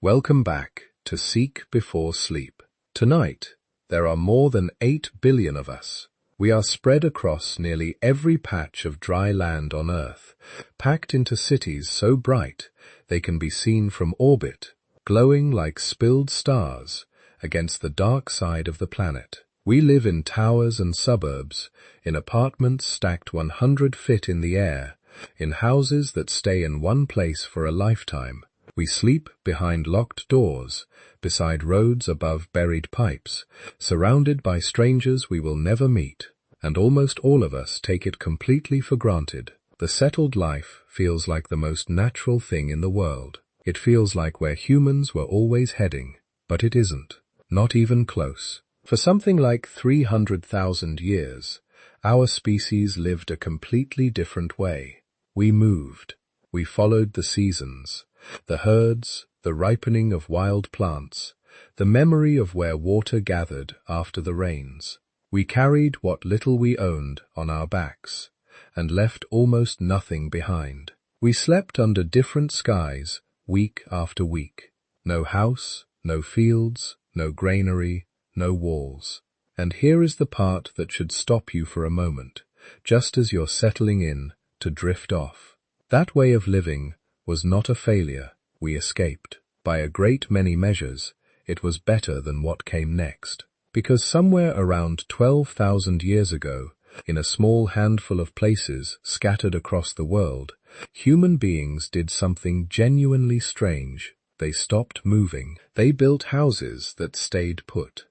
Welcome back to Seek Before Sleep. Tonight, there are more than 8 billion of us. We are spread across nearly every patch of dry land on Earth, packed into cities so bright they can be seen from orbit, glowing like spilled stars against the dark side of the planet. We live in towers and suburbs, in apartments stacked 100 feet in the air, in houses that stay in one place for a lifetime. We sleep behind locked doors, beside roads above buried pipes, surrounded by strangers we will never meet, and almost all of us take it completely for granted. The settled life feels like the most natural thing in the world. It feels like where humans were always heading, but it isn't, not even close. For something like 300,000 years, our species lived a completely different way. We moved. We followed the seasons, the herds, the ripening of wild plants, the memory of where water gathered after the rains. We carried what little we owned on our backs, and left almost nothing behind. We slept under different skies, week after week. No house, no fields, no granary, no walls. And here is the part that should stop you for a moment, just as you're settling in to drift off. That way of living was not a failure. We escaped. By a great many measures, it was better than what came next. Because somewhere around 12,000 years ago, in a small handful of places scattered across the world, human beings did something genuinely strange. They stopped moving. They built houses that stayed put.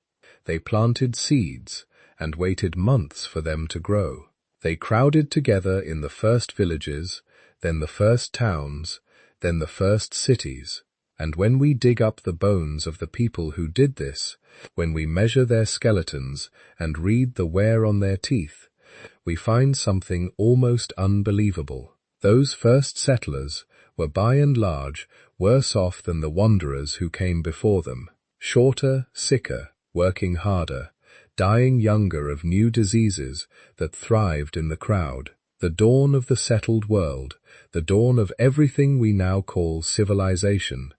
They planted seeds and waited months for them to grow. They crowded together in the first villages, then the first towns, then the first cities. And when we dig up the bones of the people who did this, when we measure their skeletons and read the wear on their teeth, we find something almost unbelievable. Those first settlers were by and large worse off than the wanderers who came before them. Shorter, sicker, working harder, dying younger of new diseases that thrived in the crowd. The dawn of the settled world, the dawn of everything we now call civilization,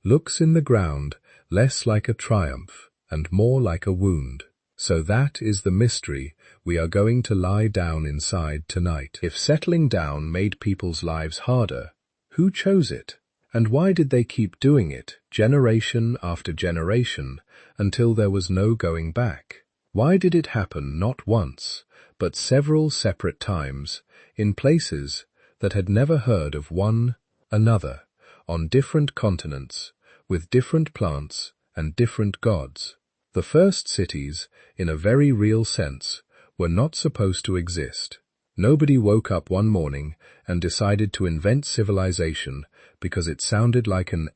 looks in the ground less like a triumph and more like a wound. So that is the mystery we are going to lie down inside tonight. If settling down made people's lives harder, who chose it? And why did they keep doing it, generation after generation, until there was no going back? Why did it happen not once, but several separate times, in places that had never heard of one another, on different continents, with different plants and different gods? The first cities, in a very real sense, were not supposed to exist. Nobody woke up one morning and decided to invent civilization because it sounded like an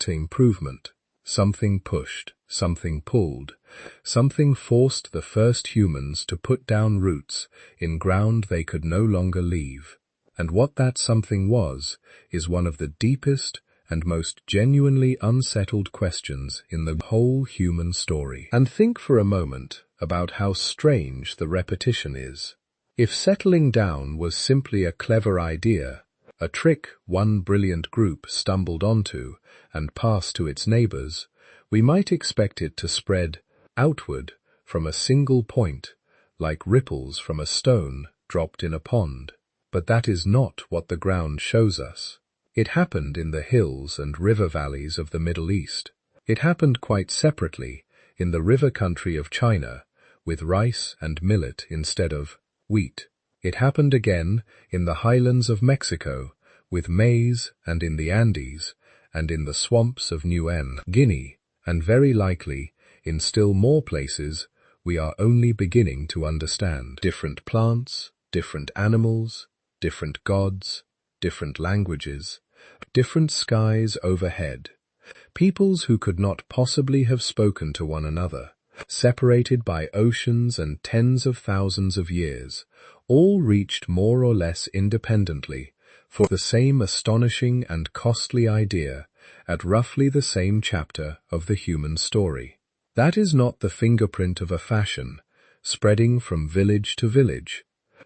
improvement. Something pushed, something pulled, something forced the first humans to put down roots in ground they could no longer leave. And what that something was is one of the deepest and most genuinely unsettled questions in the whole human story. And think for a moment about how strange the repetition is. If settling down was simply a clever idea, a trick one brilliant group stumbled onto and passed to its neighbors, we might expect it to spread outward from a single point, like ripples from a stone dropped in a pond. But that is not what the ground shows us. It happened in the hills and river valleys of the Middle East. It happened quite separately in the river country of China, with rice and millet instead of wheat. It happened again in the highlands of Mexico, with maize, and in the Andes, and in the swamps of New Guinea, and very likely in still more places we are only beginning to understand. Different plants, different animals, different gods, different languages, different skies overhead, peoples who could not possibly have spoken to one another, separated by oceans and tens of thousands of years, all reached more or less independently for the same astonishing and costly idea at roughly the same chapter of the human story. That is not the fingerprint of a fashion, spreading from village to village.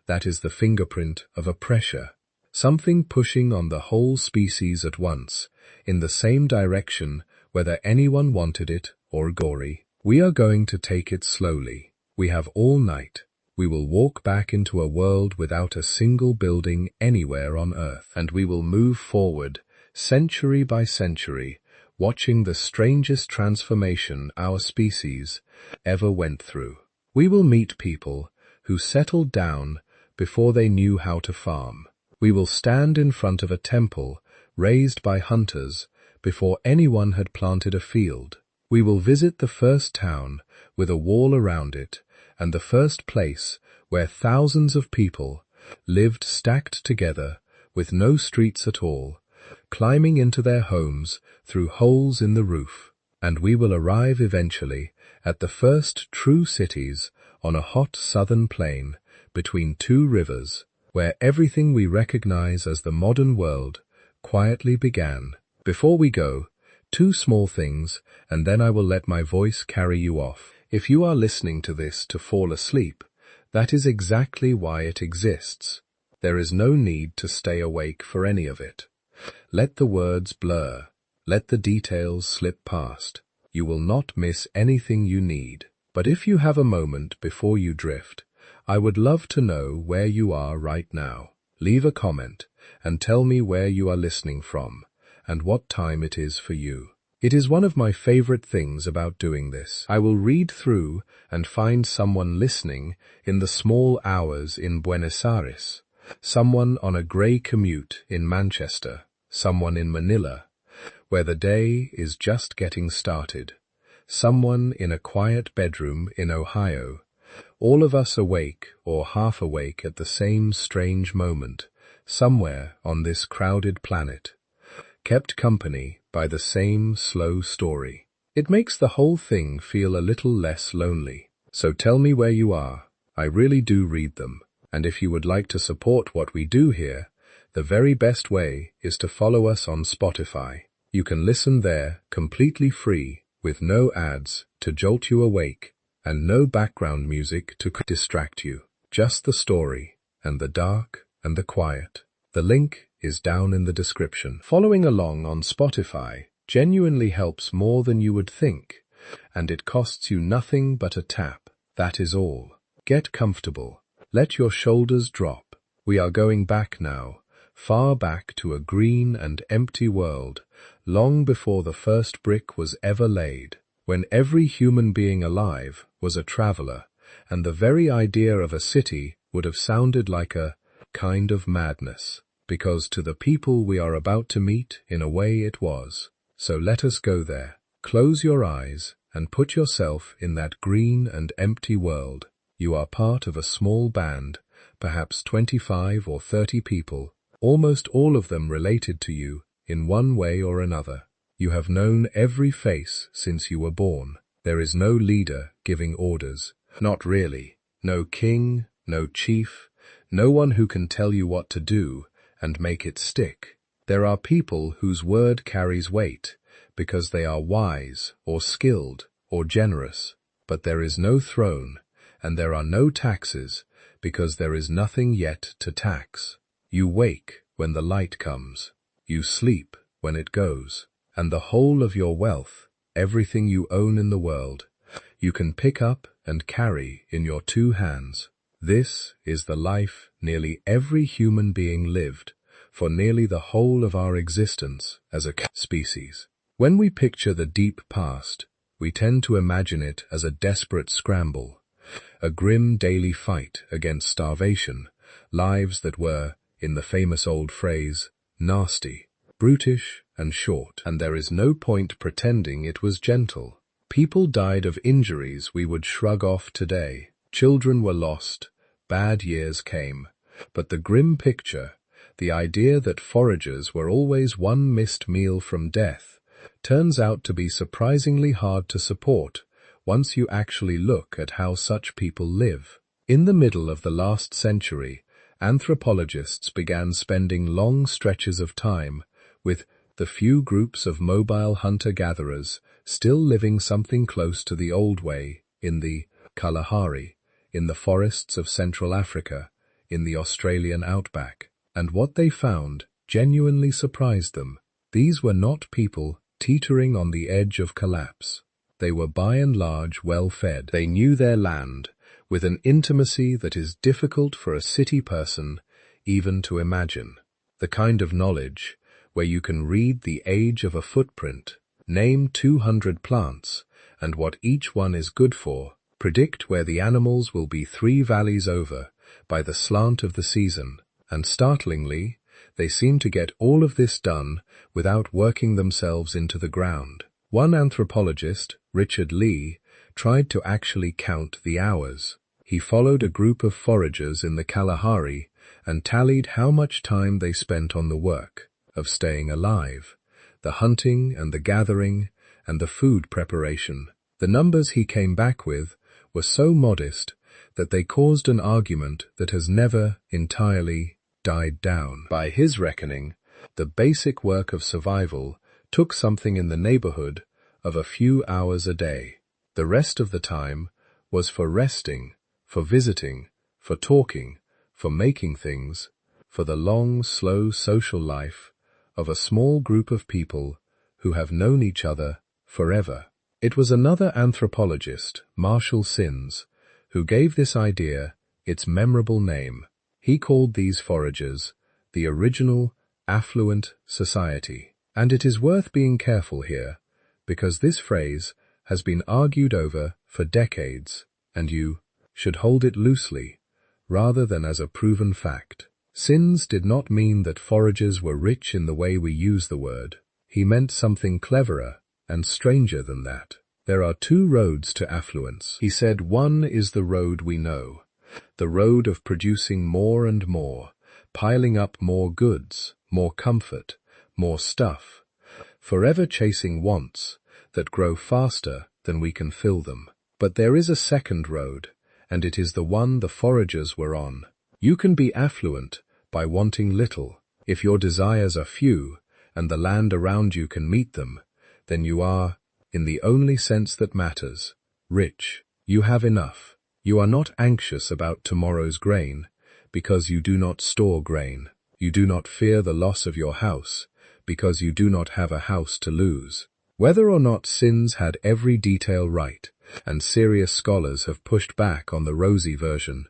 That is the fingerprint of a pressure, something pushing on the whole species at once, in the same direction, whether anyone wanted it or gory. We are going to take it slowly. We have all night. We will walk back into a world without a single building anywhere on Earth, and we will move forward, century by century, watching the strangest transformation our species ever went through. We will meet people who settled down before they knew how to farm. We will stand in front of a temple raised by hunters before anyone had planted a field. We will visit the first town with a wall around it, and the first place where thousands of people lived stacked together with no streets at all, climbing into their homes through holes in the roof. And we will arrive eventually at the first true cities on a hot southern plain between two rivers, where everything we recognize as the modern world quietly began. Before we go, two small things, and then I will let my voice carry you off. If you are listening to this to fall asleep, that is exactly why it exists. There is no need to stay awake for any of it. Let the words blur. Let the details slip past. You will not miss anything you need. But if you have a moment before you drift, I would love to know where you are right now. Leave a comment and tell me where you are listening from and what time it is for you. It is one of my favorite things about doing this. I will read through and find someone listening in the small hours in Buenos Aires, someone on a grey commute in Manchester, someone in Manila, where the day is just getting started, someone in a quiet bedroom in Ohio, all of us awake or half awake at the same strange moment, somewhere on this crowded planet, kept company by the same slow story. It makes the whole thing feel a little less lonely. So tell me where you are. I really do read them. And if you would like to support what we do here, the very best way is to follow us on Spotify. You can listen there completely free, with no ads to jolt you awake, and no background music to distract you. Just the story, and the dark, and the quiet. The link is down in the description. Following along on Spotify genuinely helps more than you would think, and it costs you nothing but a tap. That is all. Get comfortable. Let your shoulders drop. We are going back now, far back to a green and empty world, long before the first brick was ever laid, when every human being alive was a traveler, and the very idea of a city would have sounded like a kind of madness, because to the people we are about to meet, in a way it was. So let us go there. Close your eyes and put yourself in that green and empty world. You are part of a small band, perhaps 25 or 30 people, almost all of them related to you in one way or another. You have known every face since you were born. There is no leader giving orders. Not really. No king, no chief, no one who can tell you what to do and make it stick. There are people whose word carries weight because they are wise or skilled or generous, but there is no throne, and there are no taxes because there is nothing yet to tax. You wake when the light comes. You sleep when it goes, and the whole of your wealth, everything you own in the world, you can pick up and carry in your two hands. This is the life nearly every human being lived for nearly the whole of our existence as a species. When we picture the deep past, we tend to imagine it as a desperate scramble, a grim daily fight against starvation, lives that were, in the famous old phrase, nasty, brutish, and short, and there is no point pretending it was gentle. People died of injuries we would shrug off today. Children were lost. Bad years came. But the grim picture, the idea that foragers were always one missed meal from death, turns out to be surprisingly hard to support once you actually look at how such people live. In the middle of the last century, anthropologists began spending long stretches of time with the few groups of mobile hunter-gatherers still living something close to the old way in the Kalahari, in the forests of Central Africa, in the Australian outback. and what they found genuinely surprised them. These were not people teetering on the edge of collapse. They were by and large well-fed. They knew their land with an intimacy that is difficult for a city person even to imagine. The kind of knowledge where you can read the age of a footprint, name 200 plants and what each one is good for, predict where the animals will be 3 valleys over by the slant of the season, and startlingly, they seem to get all of this done without working themselves into the ground. One anthropologist, Richard Lee, tried to actually count the hours. He followed a group of foragers in the Kalahari and tallied how much time they spent on the work of staying alive, the hunting and the gathering and the food preparation. The numbers he came back with were so modest that they caused an argument that has never entirely died down. By his reckoning, the basic work of survival took something in the neighborhood of a few hours a day. The rest of the time was for resting, for visiting, for talking, for making things, for the long, slow social life of a small group of people who have known each other forever. It was another anthropologist, Marshall Sins, who gave this idea its memorable name. He called these foragers the original affluent society. And it is worth being careful here, because this phrase has been argued over for decades, and you should hold it loosely, rather than as a proven fact. Sins did not mean that foragers were rich in the way we use the word. He meant something cleverer and stranger than that. There are 2 roads to affluence. He said one is the road we know, the road of producing more and more, piling up more goods, more comfort, more stuff, forever chasing wants that grow faster than we can fill them. But there is a second road, and it is the one the foragers were on. You can be affluent by wanting little. If your desires are few, and the land around you can meet them, then you are, in the only sense that matters, rich. You have enough. You are not anxious about tomorrow's grain, because you do not store grain. You do not fear the loss of your house, because you do not have a house to lose. Whether or not Sins had every detail right, and serious scholars have pushed back on the rosy version,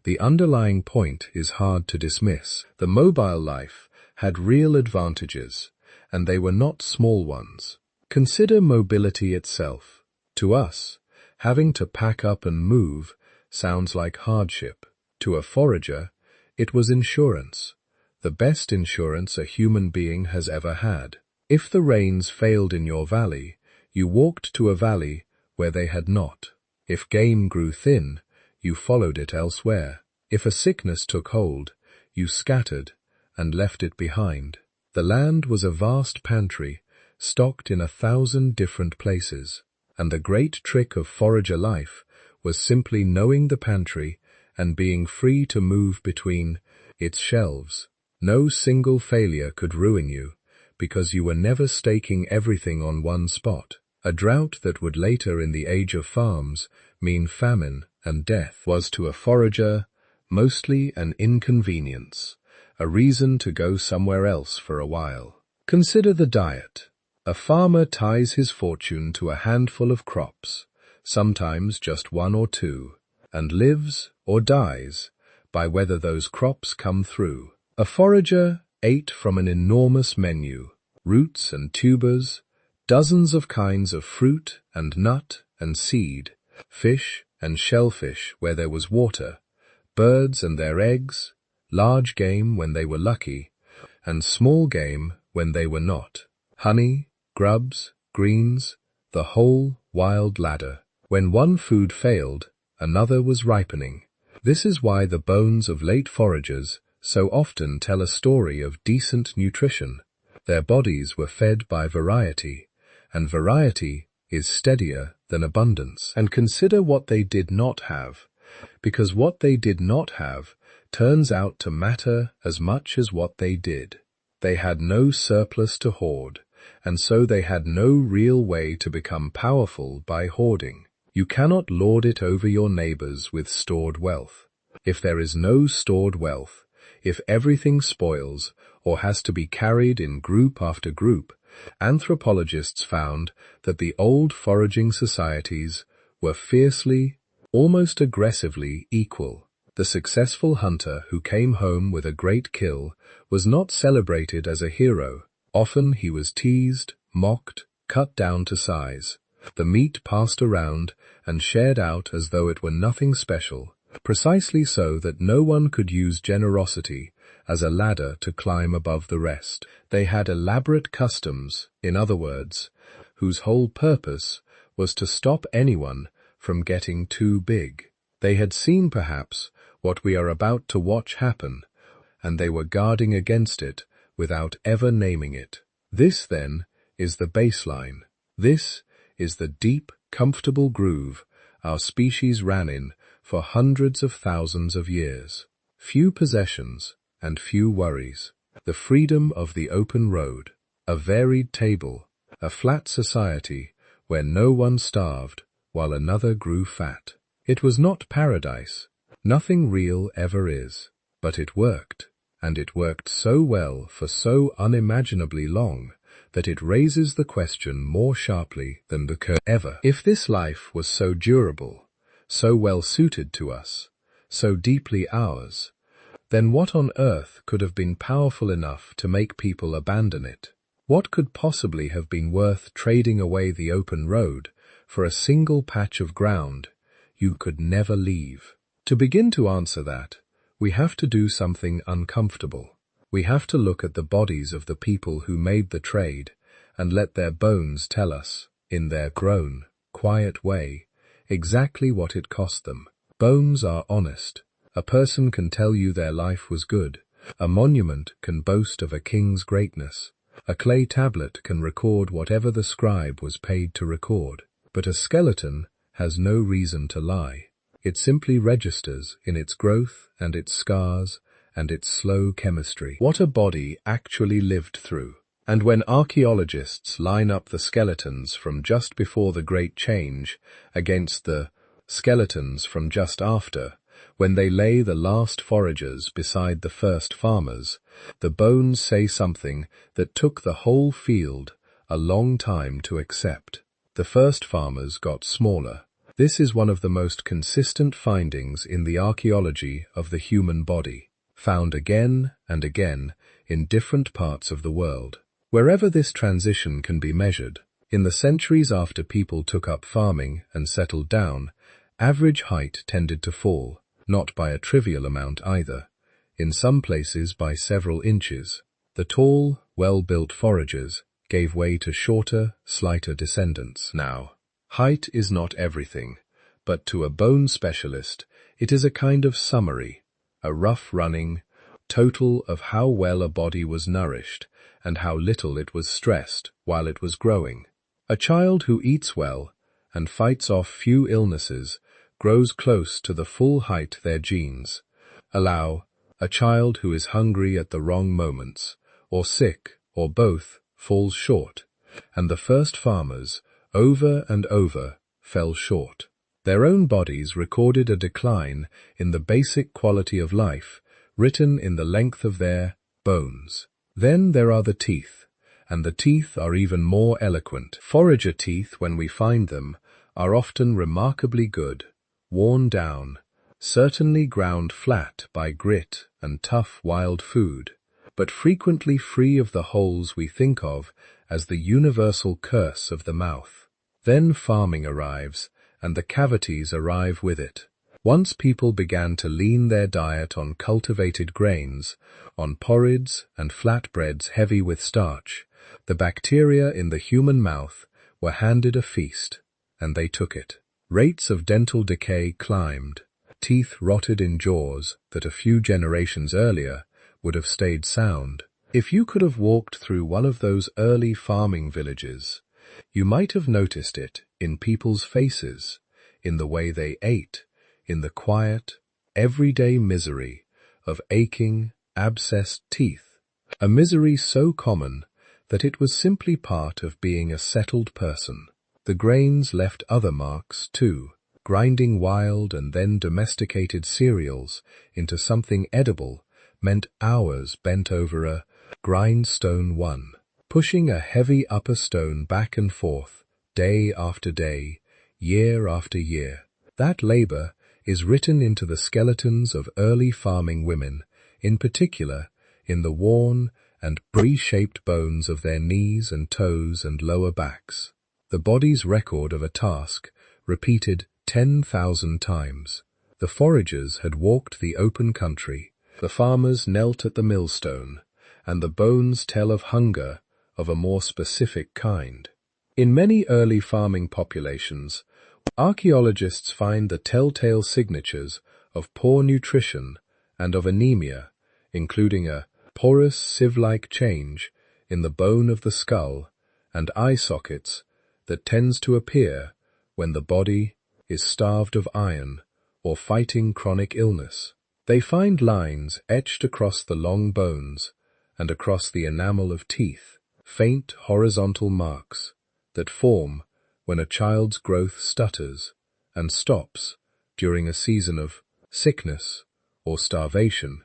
the underlying point is hard to dismiss. The mobile life had real advantages, and they were not small ones. Consider mobility itself. To us, having to pack up and move sounds like hardship. To a forager, it was insurance, the best insurance a human being has ever had. If the rains failed in your valley, you walked to a valley where they had not. If game grew thin, you followed it elsewhere. If a sickness took hold, you scattered and left it behind. The land was a vast pantry, stocked in 1,000 different places, and the great trick of forager life was simply knowing the pantry and being free to move between its shelves. No single failure could ruin you, because you were never staking everything on one spot. A drought that would later in the age of farms mean famine and death was to a forager mostly an inconvenience, a reason to go somewhere else for a while. Consider the diet. A farmer ties his fortune to a handful of crops, sometimes just 1 or 2, and lives or dies by whether those crops come through. A forager ate from an enormous menu, roots and tubers, dozens of kinds of fruit and nut and seed, fish and shellfish where there was water, birds and their eggs, large game when they were lucky, and small game when they were not, honey, grubs, greens, the whole wild ladder. When one food failed, another was ripening. This is why the bones of late foragers so often tell a story of decent nutrition. Their bodies were fed by variety, and variety is steadier than abundance. And consider what they did not have, because what they did not have turns out to matter as much as what they did. They had no surplus to hoard, and so they had no real way to become powerful by hoarding. You cannot lord it over your neighbors with stored wealth. If there is no stored wealth, If everything spoils, or has to be carried in group after group, anthropologists found that the old foraging societies were fiercely, almost aggressively equal. The successful hunter who came home with a great kill was not celebrated as a hero. Often he was teased, mocked, cut down to size. The meat passed around and shared out as though it were nothing special, precisely so that no one could use generosity as a ladder to climb above the rest. They had elaborate customs, in other words, whose whole purpose was to stop anyone from getting too big. They had seen, perhaps, what we are about to watch happen, and they were guarding against it without ever naming it. This, then, is the baseline. This is the deep, comfortable groove our species ran in for hundreds of thousands of years. Few possessions and few worries. The freedom of the open road. A varied table. A flat society where no one starved while another grew fat. It was not paradise. Nothing real ever is. But it worked. And it worked so well for so unimaginably long that it raises the question more sharply than the curve ever. If this life was so durable, so well suited to us, so deeply ours, then what on earth could have been powerful enough to make people abandon it? What could possibly have been worth trading away the open road for a single patch of ground you could never leave? To begin to answer that, we have to do something uncomfortable. We have to look at the bodies of the people who made the trade and let their bones tell us, in their grown, quiet way, exactly what it cost them. Bones are honest. A person can tell you their life was good. A monument can boast of a king's greatness. A clay tablet can record whatever the scribe was paid to record. But a skeleton has no reason to lie. It simply registers in its growth and its scars and its slow chemistry what a body actually lived through. And when archaeologists line up the skeletons from just before the Great Change against the skeletons from just after, when they lay the last foragers beside the first farmers, the bones say something that took the whole field a long time to accept. The first farmers got smaller. This is one of the most consistent findings in the archaeology of the human body, found again and again in different parts of the world. Wherever this transition can be measured, in the centuries after people took up farming and settled down, average height tended to fall, not by a trivial amount either, in some places by several inches. The tall, well-built foragers gave way to shorter, slighter descendants. Now, height is not everything, but to a bone specialist, it is a kind of summary, a rough-running total of how well a body was nourished and how little it was stressed while it was growing. A child who eats well and fights off few illnesses grows close to the full height their genes allow. A child who is hungry at the wrong moments, or sick, or both, falls short, and the first farmers, over and over, fell short. Their own bodies recorded a decline in the basic quality of life, written in the length of their bones. Then there are the teeth, and the teeth are even more eloquent. Forager teeth, when we find them, are often remarkably good, worn down, certainly ground flat by grit and tough wild food, but frequently free of the holes we think of as the universal curse of the mouth. Then farming arrives, and the cavities arrive with it. Once people began to lean their diet on cultivated grains, on porrids and flatbreads heavy with starch, the bacteria in the human mouth were handed a feast, and they took it. Rates of dental decay climbed. Teeth rotted in jaws that a few generations earlier would have stayed sound. If you could have walked through one of those early farming villages, you might have noticed it in people's faces, in the way they ate, in the quiet, everyday misery of aching, abscessed teeth, a misery so common that it was simply part of being a settled person. The grains left other marks, too, grinding wild and then domesticated cereals into something edible meant hours bent over a grindstone one, pushing a heavy upper stone back and forth, day after day, year after year. That labor is written into the skeletons of early farming women, in particular in the worn and brie-shaped bones of their knees and toes and lower backs. The body's record of a task, repeated 10,000 times. The foragers had walked the open country, the farmers knelt at the millstone, and the bones tell of hunger of a more specific kind. In many early farming populations, archaeologists find the telltale signatures of poor nutrition and of anemia, including a porous sieve-like change in the bone of the skull and eye sockets that tends to appear when the body is starved of iron or fighting chronic illness. They find lines etched across the long bones and across the enamel of teeth, faint horizontal marks that form when a child's growth stutters and stops during a season of sickness or starvation,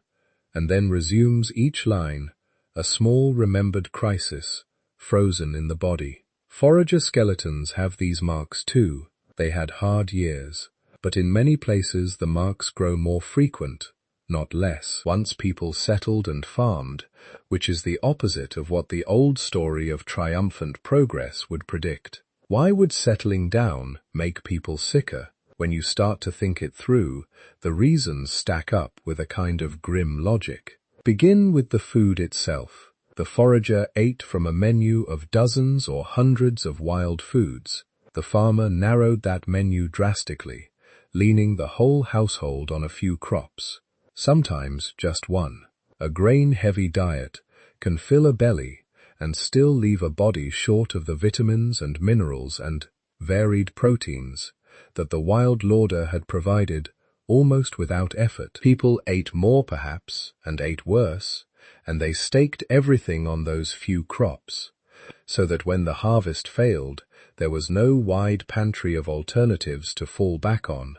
and then resumes each line, a small remembered crisis, frozen in the body. Forager skeletons have these marks too. They had hard years, but in many places the marks grow more frequent, not less. Once people settled and farmed, which is the opposite of what the old story of triumphant progress would predict. Why would settling down make people sicker? When you start to think it through, the reasons stack up with a kind of grim logic. Begin with the food itself. The forager ate from a menu of dozens or hundreds of wild foods. The farmer narrowed that menu drastically, leaning the whole household on a few crops, sometimes just one. A grain-heavy diet can fill a belly and still leave a body short of the vitamins and minerals and varied proteins that the wild lorder had provided almost without effort. People ate more perhaps, and ate worse, and they staked everything on those few crops, so that when the harvest failed, there was no wide pantry of alternatives to fall back on,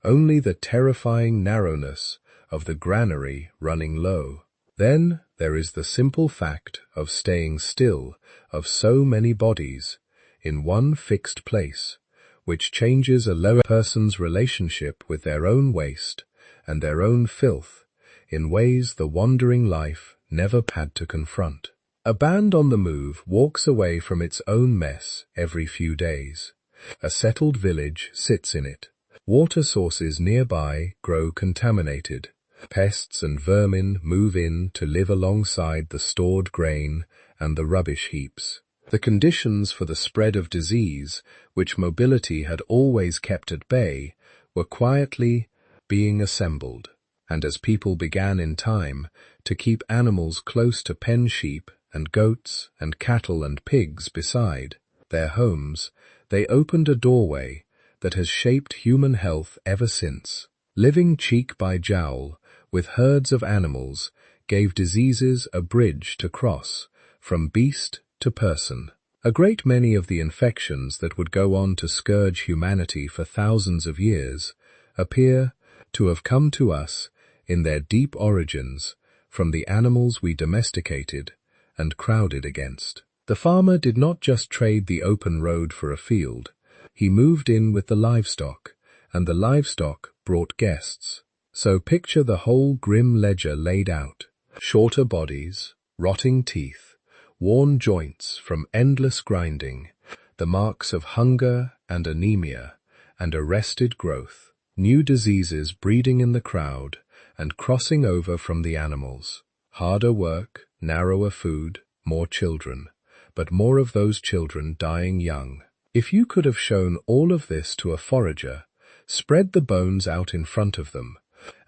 only the terrifying narrowness of the granary running low. Then there is the simple fact of staying still of so many bodies in one fixed place, which changes a lower person's relationship with their own waste and their own filth in ways the wandering life never had to confront. A band on the move walks away from its own mess every few days. A settled village sits in it. Water sources nearby grow contaminated. Pests and vermin move in to live alongside the stored grain and the rubbish heaps. The conditions for the spread of disease, which mobility had always kept at bay, were quietly being assembled, and as people began in time to keep animals close to pen sheep and goats and cattle and pigs beside their homes, they opened a doorway that has shaped human health ever since. Living cheek by jowl with herds of animals gave diseases a bridge to cross from beast to person. A great many of the infections that would go on to scourge humanity for thousands of years appear to have come to us in their deep origins from the animals we domesticated and crowded against. The farmer did not just trade the open road for a field. He moved in with the livestock, and the livestock brought guests. So picture the whole grim ledger laid out. Shorter bodies, rotting teeth, worn joints from endless grinding, the marks of hunger and anemia, and arrested growth, new diseases breeding in the crowd and crossing over from the animals. Harder work, narrower food, more children, but more of those children dying young. If you could have shown all of this to a forager, spread the bones out in front of them,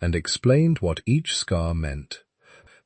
and explained what each scar meant,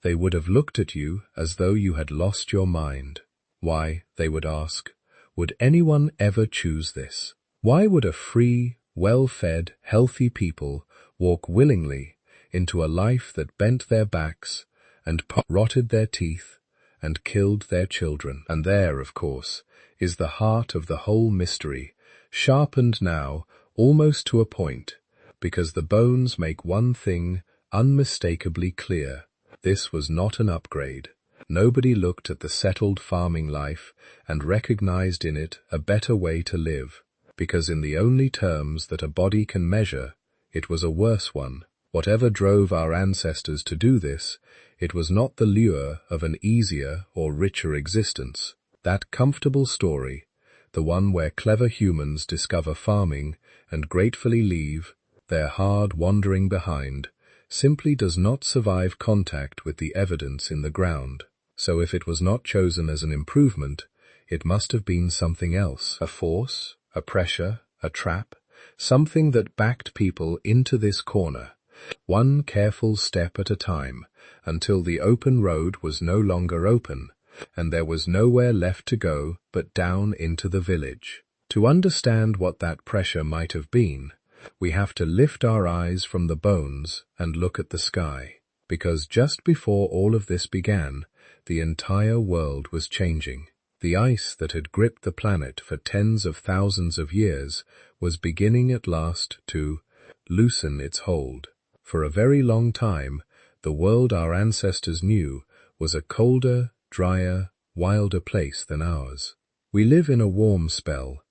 they would have looked at you as though you had lost your mind. Why, they would ask, would anyone ever choose this? Why would a free, well-fed, healthy people walk willingly into a life that bent their backs and rotted their teeth and killed their children? And there, of course, is the heart of the whole mystery, sharpened now almost to a point, because the bones make one thing unmistakably clear. This was not an upgrade. Nobody looked at the settled farming life and recognized in it a better way to live, because in the only terms that a body can measure, it was a worse one. Whatever drove our ancestors to do this, it was not the lure of an easier or richer existence. That comfortable story, the one where clever humans discover farming and gratefully leave their hard wandering behind, simply does not survive contact with the evidence in the ground. So if it was not chosen as an improvement, it must have been something else, a force, a pressure, a trap, something that backed people into this corner, one careful step at a time, until the open road was no longer open, and there was nowhere left to go but down into the village. To understand what that pressure might have been, we have to lift our eyes from the bones and look at the sky, because just before all of this began, the entire world was changing. The ice that had gripped the planet for tens of thousands of years was beginning at last to loosen its hold. For a very long time, the world our ancestors knew was a colder, drier, wilder place than ours. We live in a warm spell,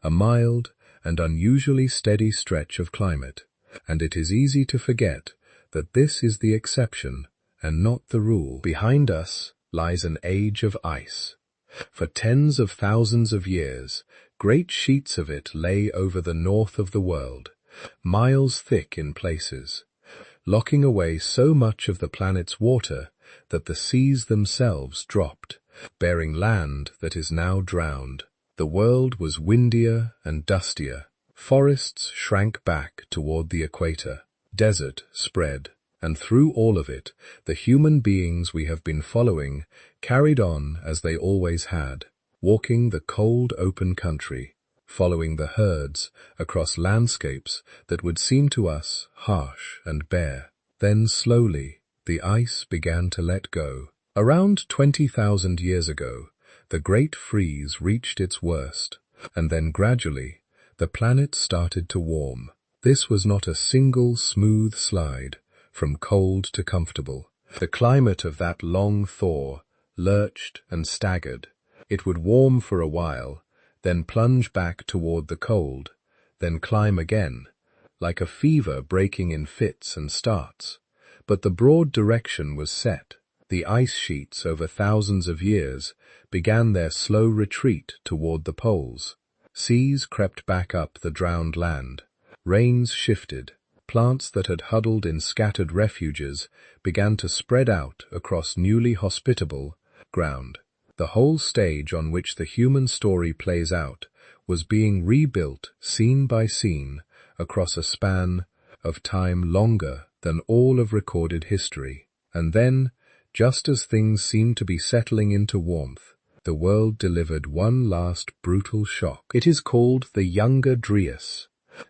a mild and unusually steady stretch of climate, and it is easy to forget that this is the exception and not the rule. Behind us lies an age of ice. For tens of thousands of years, great sheets of it lay over the north of the world, miles thick in places, locking away so much of the planet's water that the seas themselves dropped, bearing land that is now drowned. The world was windier and dustier. Forests shrank back toward the equator. Desert spread. And through all of it, the human beings we have been following carried on as they always had, walking the cold open country, following the herds across landscapes that would seem to us harsh and bare. Then slowly, the ice began to let go. Around 20,000 years ago, the Great Freeze reached its worst, and then gradually, the planet started to warm. This was not a single smooth slide from cold to comfortable. The climate of that long thaw lurched and staggered. It would warm for a while, then plunge back toward the cold, then climb again, like a fever breaking in fits and starts. But the broad direction was set. The ice sheets over thousands of years began their slow retreat toward the poles. Seas crept back up the drowned land. Rains shifted. Plants that had huddled in scattered refuges began to spread out across newly hospitable ground. The whole stage on which the human story plays out was being rebuilt scene by scene across a span of time longer than all of recorded history. And then, just as things seemed to be settling into warmth, the world delivered one last brutal shock. It is called the Younger Dryas,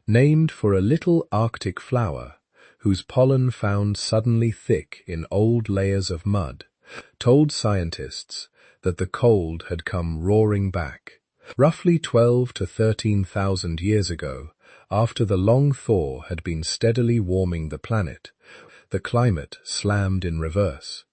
named for a little Arctic flower whose pollen, found suddenly thick in old layers of mud, told scientists that the cold had come roaring back. Roughly 12 to 13,000 years ago, after the long thaw had been steadily warming the planet, the climate slammed in reverse.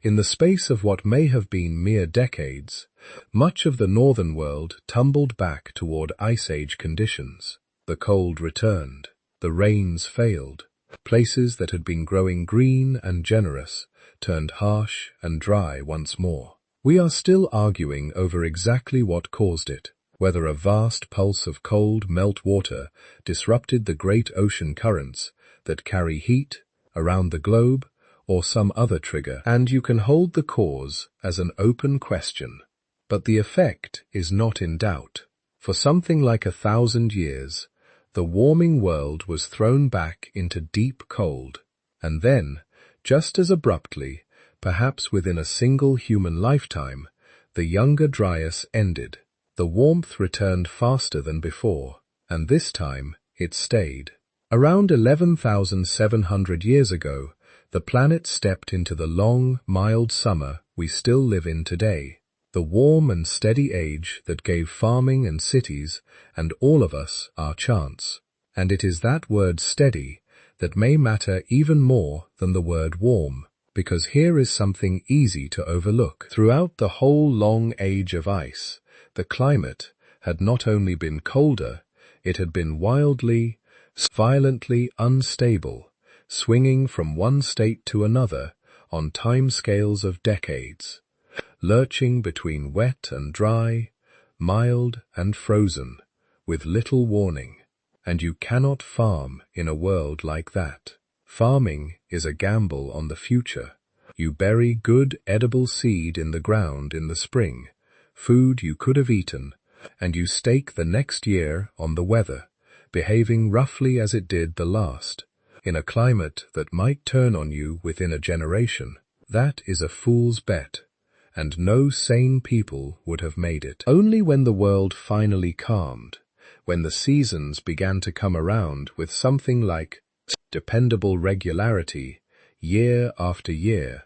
In the space of what may have been mere decades, much of the northern world tumbled back toward Ice Age conditions. The cold returned. The rains failed. Places that had been growing green and generous turned harsh and dry once more. We are still arguing over exactly what caused it, whether a vast pulse of cold meltwater disrupted the great ocean currents that carry heat around the globe, or some other trigger, and you can hold the cause as an open question. But the effect is not in doubt. For something like 1,000 years, the warming world was thrown back into deep cold, and then, just as abruptly, perhaps within a single human lifetime, the Younger Dryas ended. The warmth returned faster than before, and this time it stayed. Around 11,700 years ago, the planet stepped into the long, mild summer we still live in today, the warm and steady age that gave farming and cities and all of us our chance. And it is that word steady that may matter even more than the word warm, because here is something easy to overlook. Throughout the whole long age of ice, the climate had not only been colder, it had been wildly, violently unstable, swinging from one state to another on timescales of decades, lurching between wet and dry, mild and frozen, with little warning. And you cannot farm in a world like that. Farming is a gamble on the future. You bury good edible seed in the ground in the spring, food you could have eaten, and you stake the next year on the weather, behaving roughly as it did the last, in a climate that might turn on you within a generation. That is a fool's bet, and no sane people would have made it. Only when the world finally calmed, when the seasons began to come around with something like dependable regularity, year after year,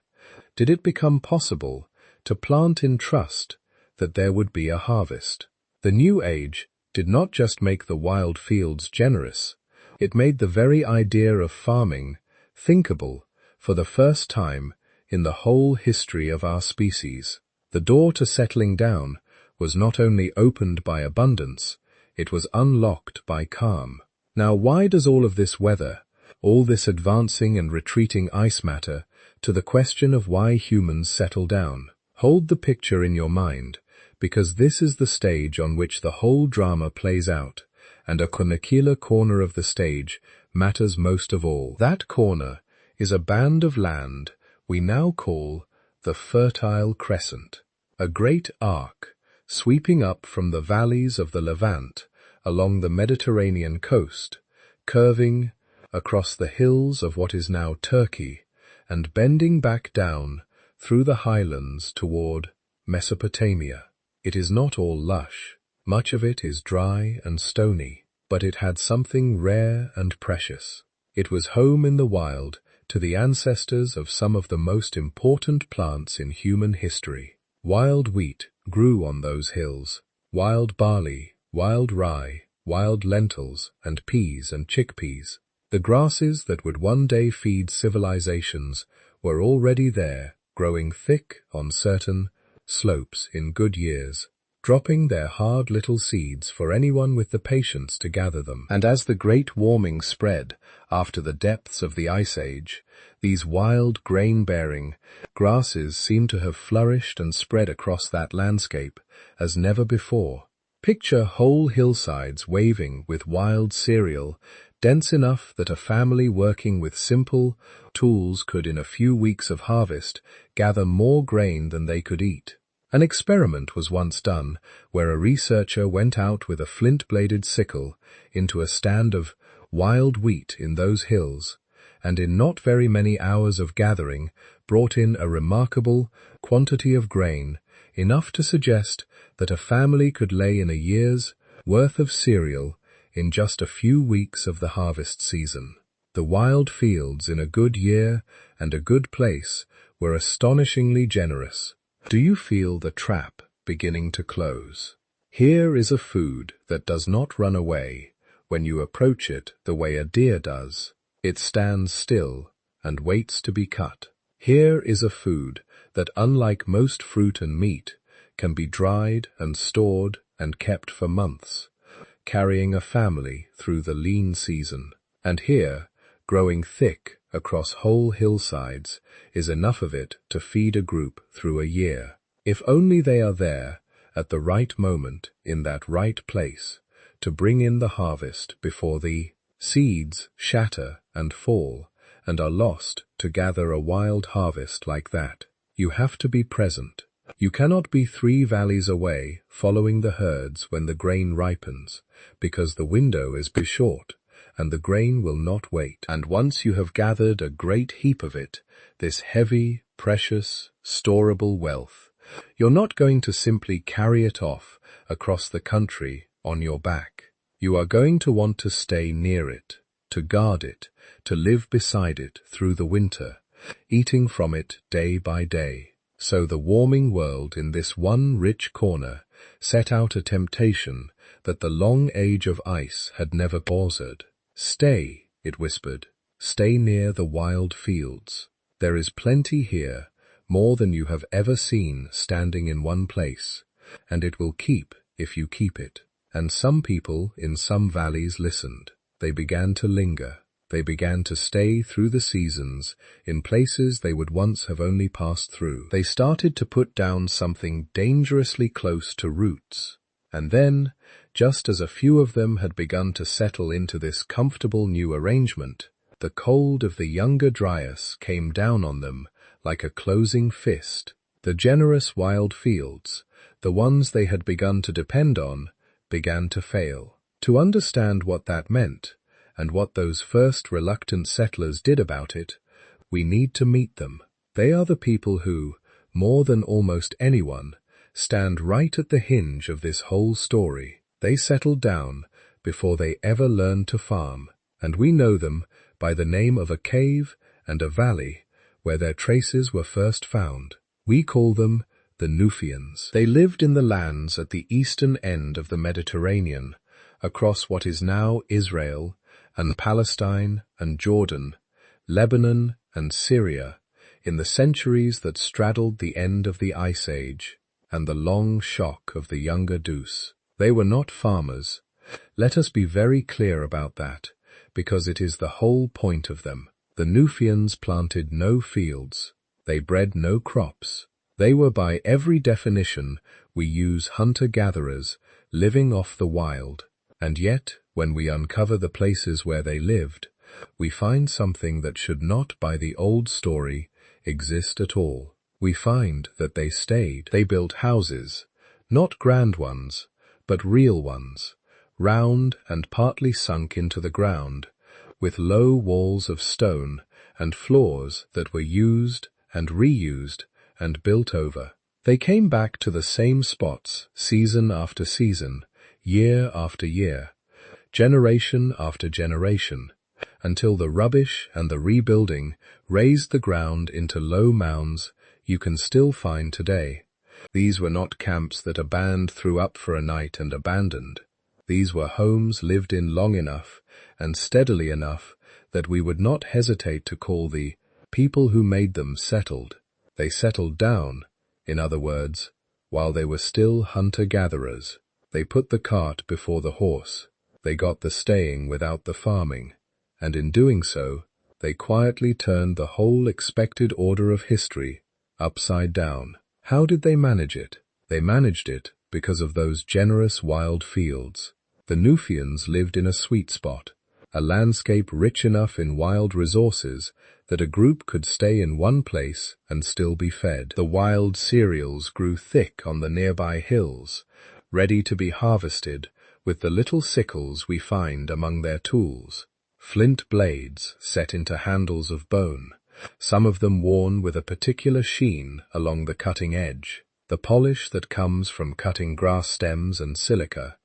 did it become possible to plant in trust that there would be a harvest. The New Age did not just make the wild fields generous, it made the very idea of farming thinkable for the first time in the whole history of our species. The door to settling down was not only opened by abundance, it was unlocked by calm. Now, why does all of this weather, all this advancing and retreating ice matter to the question of why humans settle down? Hold the picture in your mind, because this is the stage on which the whole drama plays out, and a particular corner of the stage matters most of all. That corner is a band of land we now call the Fertile Crescent, a great arc sweeping up from the valleys of the Levant along the Mediterranean coast, curving across the hills of what is now Turkey, and bending back down through the highlands toward Mesopotamia. It is not all lush. Much of it is dry and stony, but it had something rare and precious. It was home in the wild to the ancestors of some of the most important plants in human history. Wild wheat grew on those hills, wild barley, wild rye, wild lentils, and peas and chickpeas. The grasses that would one day feed civilizations were already there, growing thick on certain slopes in good years, dropping their hard little seeds for anyone with the patience to gather them. And as the great warming spread after the depths of the Ice Age, these wild grain-bearing grasses seem to have flourished and spread across that landscape as never before. Picture whole hillsides waving with wild cereal, dense enough that a family working with simple tools could in a few weeks of harvest gather more grain than they could eat. An experiment was once done where a researcher went out with a flint-bladed sickle into a stand of wild wheat in those hills, and in not very many hours of gathering brought in a remarkable quantity of grain, enough to suggest that a family could lay in a year's worth of cereal in just a few weeks of the harvest season. The wild fields in a good year and a good place were astonishingly generous. Do you feel the trap beginning to close? Here is a food that does not run away when you approach it the way a deer does. It stands still and waits to be cut. Here is a food that, unlike most fruit and meat, can be dried and stored and kept for months, carrying a family through the lean season. And here, growing thick across whole hillsides, is enough of it to feed a group through a year. If only they are there at the right moment in that right place to bring in the harvest before the seeds shatter and fall and are lost to gather a wild harvest like that. You have to be present. You cannot be 3 valleys away following the herds when the grain ripens, because the window is too short and the grain will not wait. And once you have gathered a great heap of it, this heavy, precious, storable wealth, you're not going to simply carry it off across the country on your back. You are going to want to stay near it, to guard it, to live beside it through the winter, eating from it day by day. So the warming world in this one rich corner set out a temptation that the long age of ice had never caused. Stay, it whispered, stay near the wild fields. There is plenty here, more than you have ever seen standing in one place, and it will keep if you keep it. And some people in some valleys listened. They began to linger. They began to stay through the seasons in places they would once have only passed through. They started to put down something dangerously close to roots. And then, just as a few of them had begun to settle into this comfortable new arrangement, the cold of the Younger Dryas came down on them like a closing fist. The generous wild fields, the ones they had begun to depend on, began to fail. To understand what that meant, and what those first reluctant settlers did about it, we need to meet them. They are the people who, more than almost anyone, stand right at the hinge of this whole story. They settled down before they ever learned to farm, and we know them by the name of a cave and a valley where their traces were first found. We call them the Natufians. They lived in the lands at the eastern end of the Mediterranean, across what is now Israel and Palestine and Jordan, Lebanon and Syria, in the centuries that straddled the end of the Ice Age and the long shock of the Younger Dryas. They were not farmers. Let us be very clear about that, because it is the whole point of them. The Natufians planted no fields. They bred no crops. They were by every definition we use hunter-gatherers, living off the wild. And yet, when we uncover the places where they lived, we find something that should not, by the old story, exist at all. We find that they stayed. They built houses, not grand ones, but real ones, round and partly sunk into the ground, with low walls of stone and floors that were used and reused and built over. They came back to the same spots season after season, year after year, generation after generation, until the rubbish and the rebuilding raised the ground into low mounds you can still find today. These were not camps that a band threw up for a night and abandoned. These were homes lived in long enough and steadily enough that we would not hesitate to call the people who made them settled. They settled down, in other words, while they were still hunter-gatherers. They put the cart before the horse. They got the staying without the farming, and in doing so, they quietly turned the whole expected order of history upside down. How did they manage it? They managed it because of those generous wild fields. The Natufians lived in a sweet spot, a landscape rich enough in wild resources that a group could stay in one place and still be fed. The wild cereals grew thick on the nearby hills, ready to be harvested with the little sickles we find among their tools. Flint blades set into handles of bone, some of them worn with a particular sheen along the cutting edge. The polish that comes from cutting grass stems and silica,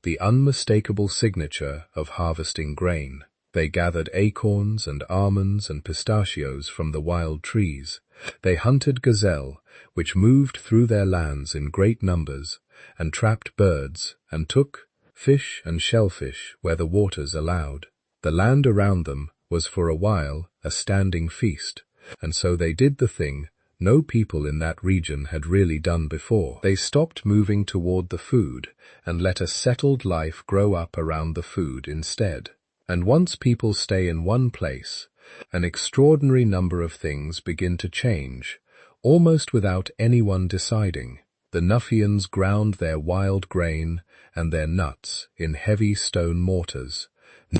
the unmistakable signature of harvesting grain. They gathered acorns and almonds and pistachios from the wild trees. They hunted gazelle, which moved through their lands in great numbers, and trapped birds, and took fish and shellfish where the waters allowed. The land around them was for a while a standing feast, and so they did the thing no people in that region had really done before. They stopped moving toward the food and let a settled life grow up around the food instead. And once people stay in one place, an extraordinary number of things begin to change, almost without anyone deciding. The Natufians ground their wild grain and their nuts in heavy stone mortars,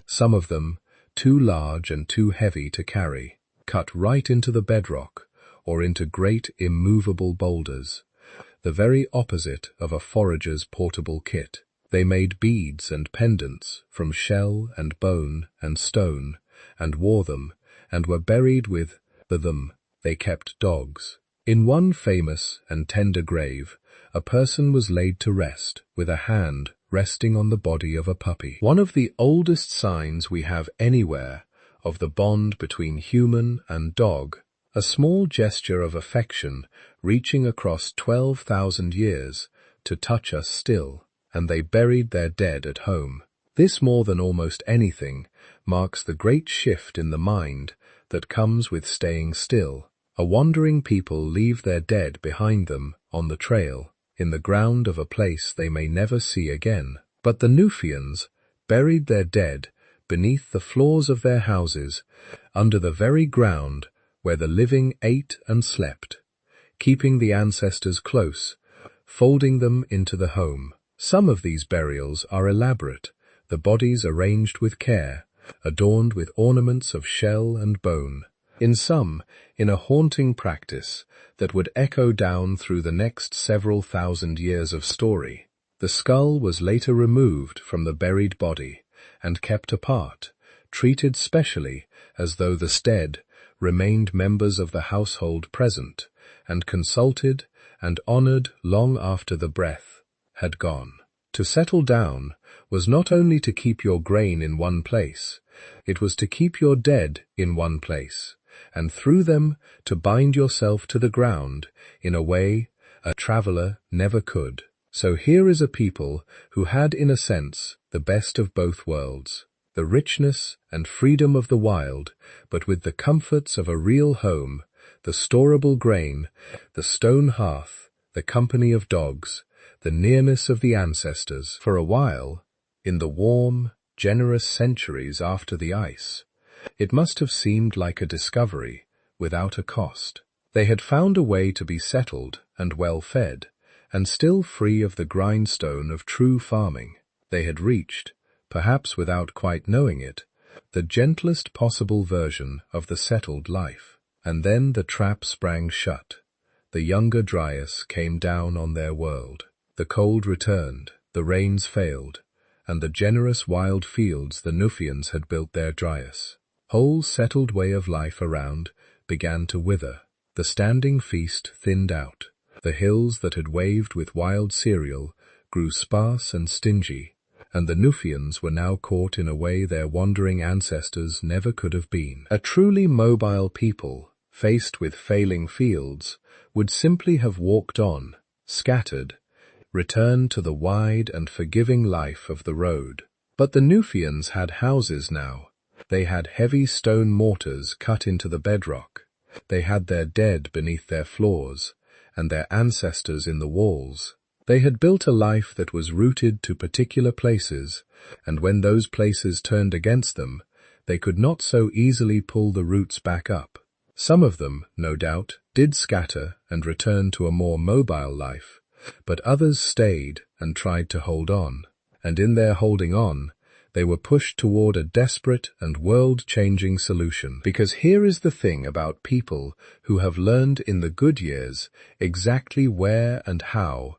some of them too large and too heavy to carry, cut right into the bedrock or into great immovable boulders, the very opposite of a forager's portable kit. They made beads and pendants from shell and bone and stone, and wore them, and were buried with them. They kept dogs. In one famous and tender grave, a person was laid to rest, with a hand resting on the body of a puppy. One of the oldest signs we have anywhere of the bond between human and dog, a small gesture of affection reaching across 12,000 years to touch us still. And they buried their dead at home. This, more than almost anything, marks the great shift in the mind that comes with staying still. A wandering people leave their dead behind them on the trail, in the ground of a place they may never see again. But the Nufians buried their dead beneath the floors of their houses, under the very ground where the living ate and slept, keeping the ancestors close, folding them into the home. Some of these burials are elaborate, the bodies arranged with care, adorned with ornaments of shell and bone. In some, in a haunting practice that would echo down through the next several thousand years of story. The skull was later removed from the buried body and kept apart, treated specially as though the dead remained members of the household present, and consulted and honored long after the breath had gone. To settle down was not only to keep your grain in one place, it was to keep your dead in one place, and through them to bind yourself to the ground in a way a traveler never could. So here is a people who had, in a sense, the best of both worlds, the richness and freedom of the wild, but with the comforts of a real home, the storable grain, the stone hearth, the company of dogs, the nearness of the ancestors. For a while, in the warm, generous centuries after the ice, it must have seemed like a discovery without a cost. They had found a way to be settled and well fed, and still free of the grindstone of true farming. They had reached, perhaps without quite knowing it, the gentlest possible version of the settled life. And then the trap sprang shut. The Younger Dryas came down on their world. The cold returned, the rains failed, and the generous wild fields the Nufians had built their Dryas. Whole settled way of life around began to wither. The standing feast thinned out. The hills that had waved with wild cereal grew sparse and stingy, and the Nufians were now caught in a way their wandering ancestors never could have been. A truly mobile people, faced with failing fields, would simply have walked on, scattered, returned to the wide and forgiving life of the road. But the Nufians had houses now. They had heavy stone mortars cut into the bedrock. They had their dead beneath their floors, and their ancestors in the walls. They had built a life that was rooted to particular places, and when those places turned against them, they could not so easily pull the roots back up. Some of them, no doubt, did scatter and return to a more mobile life, but others stayed and tried to hold on, and in their holding on, they were pushed toward a desperate and world-changing solution. Because here is the thing about people who have learned in the good years exactly where and how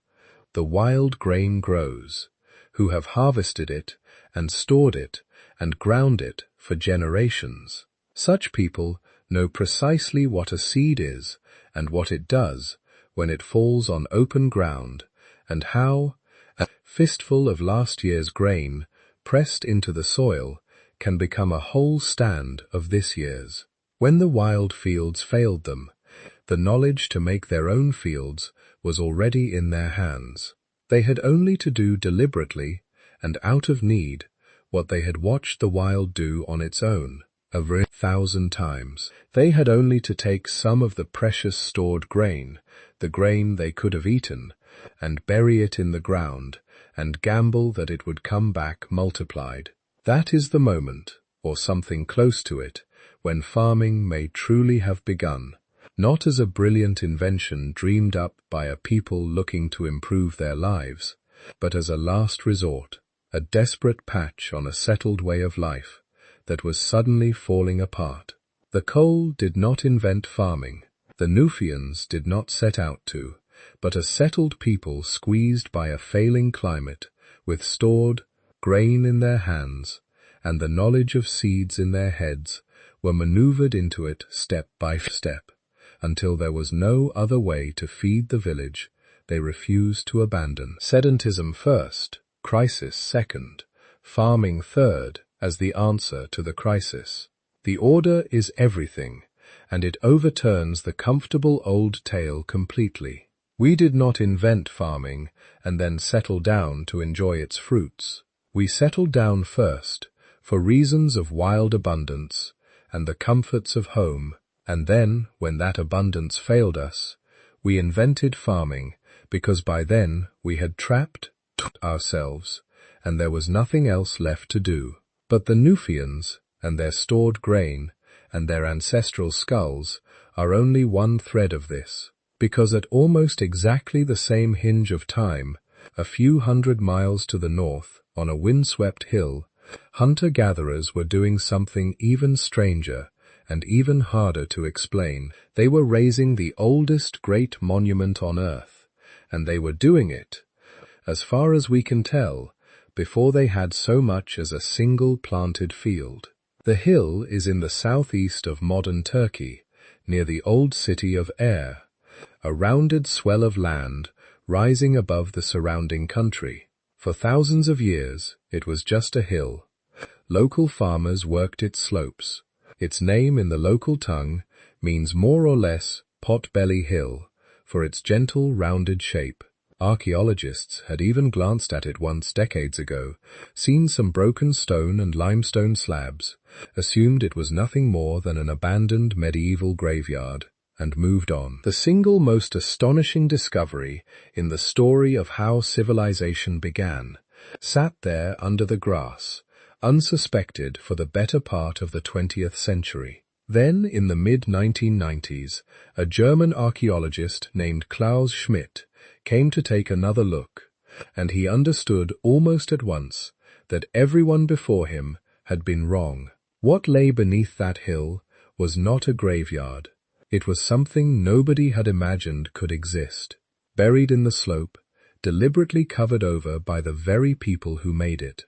the wild grain grows, who have harvested it and stored it and ground it for generations. Such people know precisely what a seed is and what it does when it falls on open ground, and how a fistful of last year's grain pressed into the soil can become a whole stand of this year's. When the wild fields failed them, the knowledge to make their own fields was already in their hands. They had only to do deliberately and out of need what they had watched the wild do on its own 1,000 times. They had only to take some of the precious stored grain, the grain they could have eaten, and bury it in the ground, and gamble that it would come back multiplied. That is the moment, or something close to it, when farming may truly have begun, not as a brilliant invention dreamed up by a people looking to improve their lives, but as a last resort, a desperate patch on a settled way of life that was suddenly falling apart. The cold did not invent farming. The Nufians did not set out to, but a settled people squeezed by a failing climate, with stored grain in their hands, and the knowledge of seeds in their heads, were maneuvered into it step by step, until there was no other way to feed the village they refused to abandon. Sedentism first, crisis second, farming third, as the answer to the crisis. The order is everything, and it overturns the comfortable old tale completely. We did not invent farming and then settle down to enjoy its fruits. We settled down first, for reasons of wild abundance and the comforts of home, and then, when that abundance failed us, we invented farming, because by then we had trapped ourselves, and there was nothing else left to do. But the Nufians, and their stored grain, and their ancestral skulls, are only one thread of this, because at almost exactly the same hinge of time, a few hundred miles to the north, on a windswept hill, hunter-gatherers were doing something even stranger and even harder to explain. They were raising the oldest great monument on earth, and they were doing it, as far as we can tell, before they had so much as a single planted field. The hill is in the southeast of modern Turkey, near the old city of Er, a rounded swell of land rising above the surrounding country. For thousands of years, it was just a hill. Local farmers worked its slopes. Its name in the local tongue means more or less pot-belly hill, for its gentle, rounded shape. Archaeologists had even glanced at it once decades ago, seen some broken stone and limestone slabs, assumed it was nothing more than an abandoned medieval graveyard, and moved on. The single most astonishing discovery in the story of how civilization began sat there under the grass, unsuspected for the better part of the 20th century. Then, in the mid-1990s, a German archaeologist named Klaus Schmidt came to take another look, and he understood almost at once that everyone before him had been wrong. What lay beneath that hill was not a graveyard. It was something nobody had imagined could exist. Buried in the slope, deliberately covered over by the very people who made it,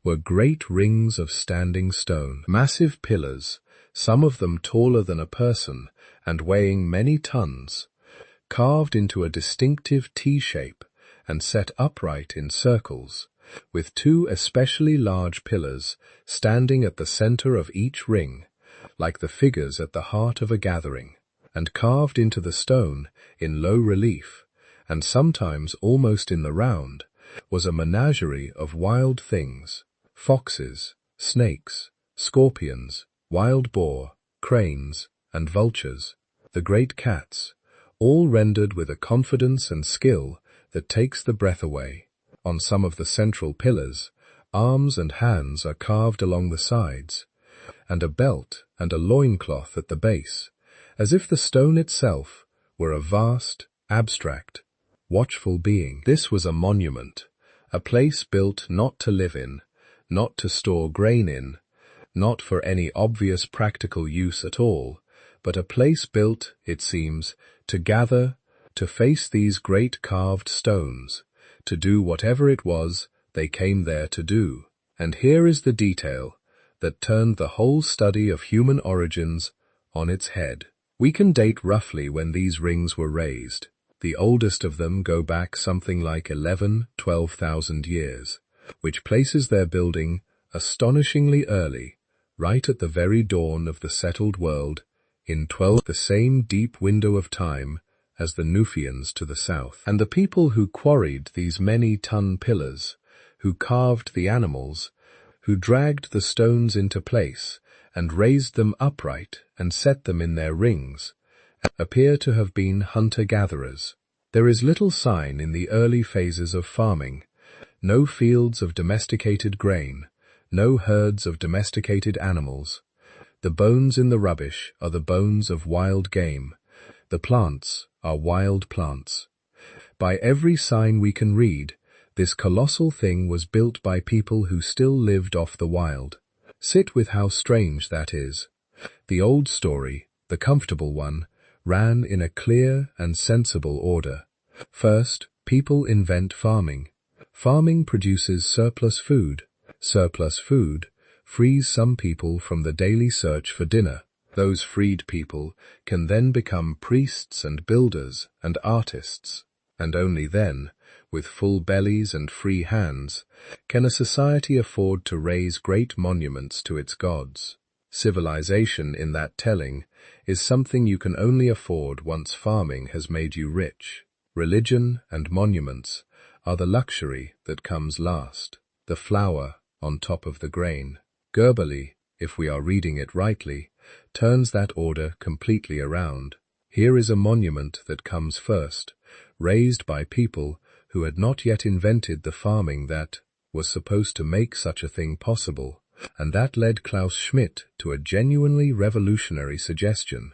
were great rings of standing stone, massive pillars, some of them taller than a person and weighing many tons, carved into a distinctive T-shape and set upright in circles, with two especially large pillars standing at the center of each ring, like the figures at the heart of a gathering, and carved into the stone in low relief, and sometimes almost in the round, was a menagerie of wild things: foxes, snakes, scorpions, wild boar, cranes, and vultures, the great cats, all rendered with a confidence and skill that takes the breath away. On some of the central pillars, arms and hands are carved along the sides, and a belt and a loincloth at the base, as if the stone itself were a vast, abstract, watchful being. This was a monument, a place built not to live in, not to store grain in, not for any obvious practical use at all, but a place built, it seems, to gather, to face these great carved stones, to do whatever it was they came there to do. And here is the detail that turned the whole study of human origins on its head. We can date roughly when these rings were raised. The oldest of them go back something like 12,000 years, which places their building astonishingly early, right at the very dawn of the settled world, in the same deep window of time as the Nufians to the south. And the people who quarried these many-ton pillars, who carved the animals, who dragged the stones into place and raised them upright and set them in their rings, appear to have been hunter-gatherers. There is little sign in the early phases of farming, no fields of domesticated grain, no herds of domesticated animals. The bones in the rubbish are the bones of wild game. The plants are wild plants. By every sign we can read, this colossal thing was built by people who still lived off the wild. Sit with how strange that is. The old story, the comfortable one, ran in a clear and sensible order. First, people invent farming. Farming produces surplus food. Surplus food frees some people from the daily search for dinner. Those freed people can then become priests and builders and artists, and only then, with full bellies and free hands, can a society afford to raise great monuments to its gods. Civilization, in that telling, is something you can only afford once farming has made you rich. Religion and monuments are the luxury that comes last. the flour on top of the grain. Göbekli, if we are reading it rightly, turns that order completely around. Here is a monument that comes first, raised by people who had not yet invented the farming that was supposed to make such a thing possible, and that led Klaus Schmidt to a genuinely revolutionary suggestion,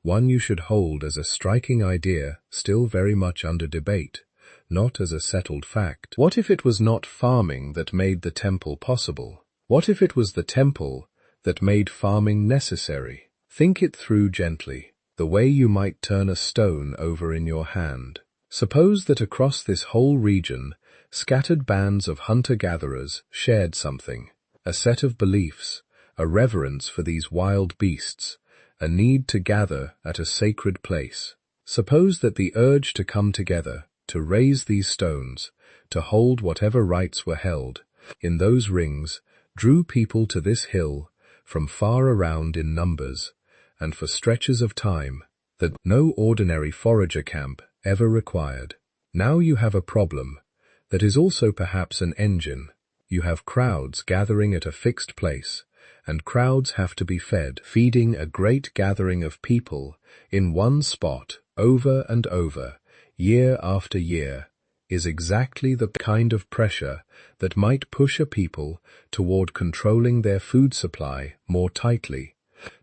one you should hold as a striking idea still very much under debate, not as a settled fact. What if it was not farming that made the temple possible? What if it was the temple that made farming necessary? Think it through gently, the way you might turn a stone over in your hand. Suppose that across this whole region, scattered bands of hunter-gatherers shared something, a set of beliefs, a reverence for these wild beasts, a need to gather at a sacred place. Suppose that the urge to come together, to raise these stones, to hold whatever rites were held in those rings, drew people to this hill from far around in numbers, and for stretches of time that no ordinary forager camp ever required. Now you have a problem that is also perhaps an engine. You have crowds gathering at a fixed place, and crowds have to be fed. Feeding a great gathering of people in one spot over and over, year after year, is exactly the kind of pressure that might push a people toward controlling their food supply more tightly,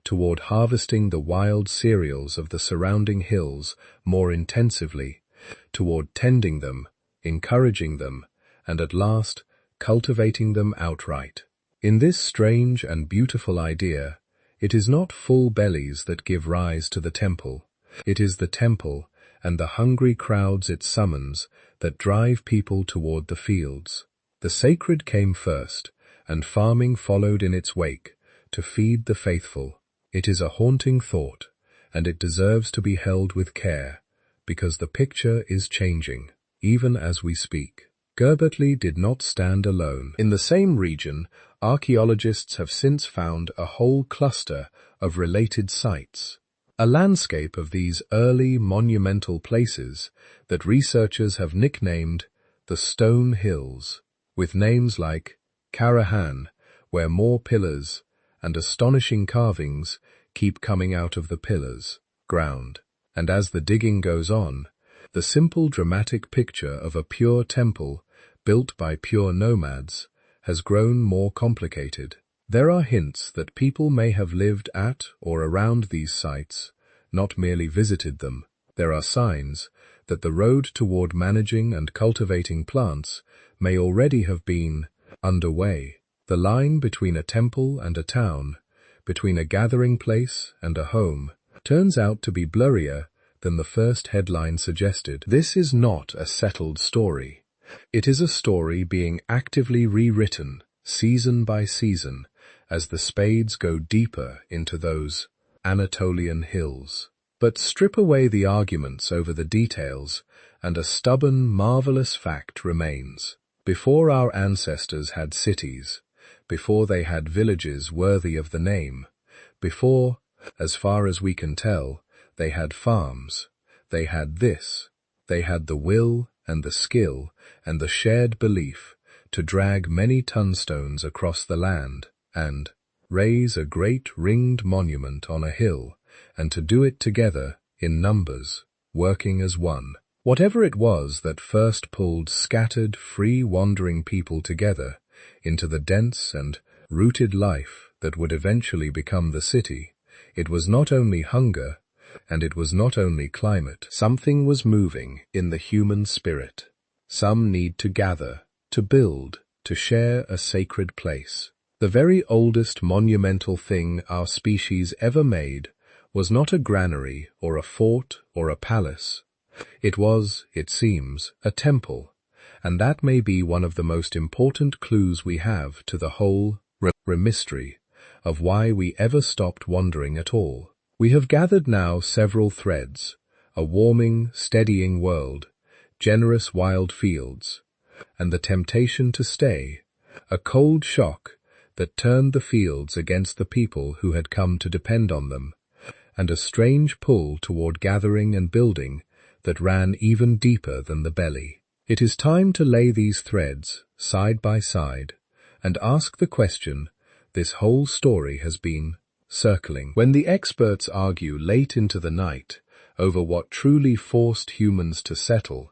toward harvesting the wild cereals of the surrounding hills more intensively, toward tending them, encouraging them, and at last cultivating them outright. In this strange and beautiful idea, it is not full bellies that give rise to the temple. It is the temple and the hungry crowds it summons that drive people toward the fields. The sacred came first, and farming followed in its wake, to feed the faithful. It is a haunting thought, and it deserves to be held with care, because the picture is changing, even as we speak. Göbekli did not stand alone. In the same region, archaeologists have since found a whole cluster of related sites, a landscape of these early monumental places that researchers have nicknamed the Stone Hills, with names like Karahan, where more pillars and astonishing carvings keep coming out of the pillars, ground. And as the digging goes on, the simple dramatic picture of a pure temple built by pure nomads has grown more complicated. There are hints that people may have lived at or around these sites, not merely visited them. There are signs that the road toward managing and cultivating plants may already have been underway. The line between a temple and a town, between a gathering place and a home, turns out to be blurrier than the first headline suggested. This is not a settled story. It is a story being actively rewritten, season by season, as the spades go deeper into those Anatolian hills. But strip away the arguments over the details, and a stubborn, marvelous fact remains. Before our ancestors had cities, before they had villages worthy of the name, before, as far as we can tell, they had farms, they had this. They had the will and the skill and the shared belief to drag many tunstones across the land and raise a great ringed monument on a hill, and to do it together in numbers, working as one. Whatever it was that first pulled scattered, free-wandering people together into the dense and rooted life that would eventually become the city, it was not only hunger, and it was not only climate. Something was moving in the human spirit. Some need to gather, to build, to share a sacred place. The very oldest monumental thing our species ever made was not a granary or a fort or a palace. It was, it seems, a temple, and that may be one of the most important clues we have to the whole mystery of why we ever stopped wandering at all. We have gathered now several threads, a warming, steadying world, generous wild fields, and the temptation to stay, a cold shock that turned the fields against the people who had come to depend on them, and a strange pull toward gathering and building that ran even deeper than the belly. It is time to lay these threads side by side and ask the question this whole story has been circling. When the experts argue late into the night over what truly forced humans to settle,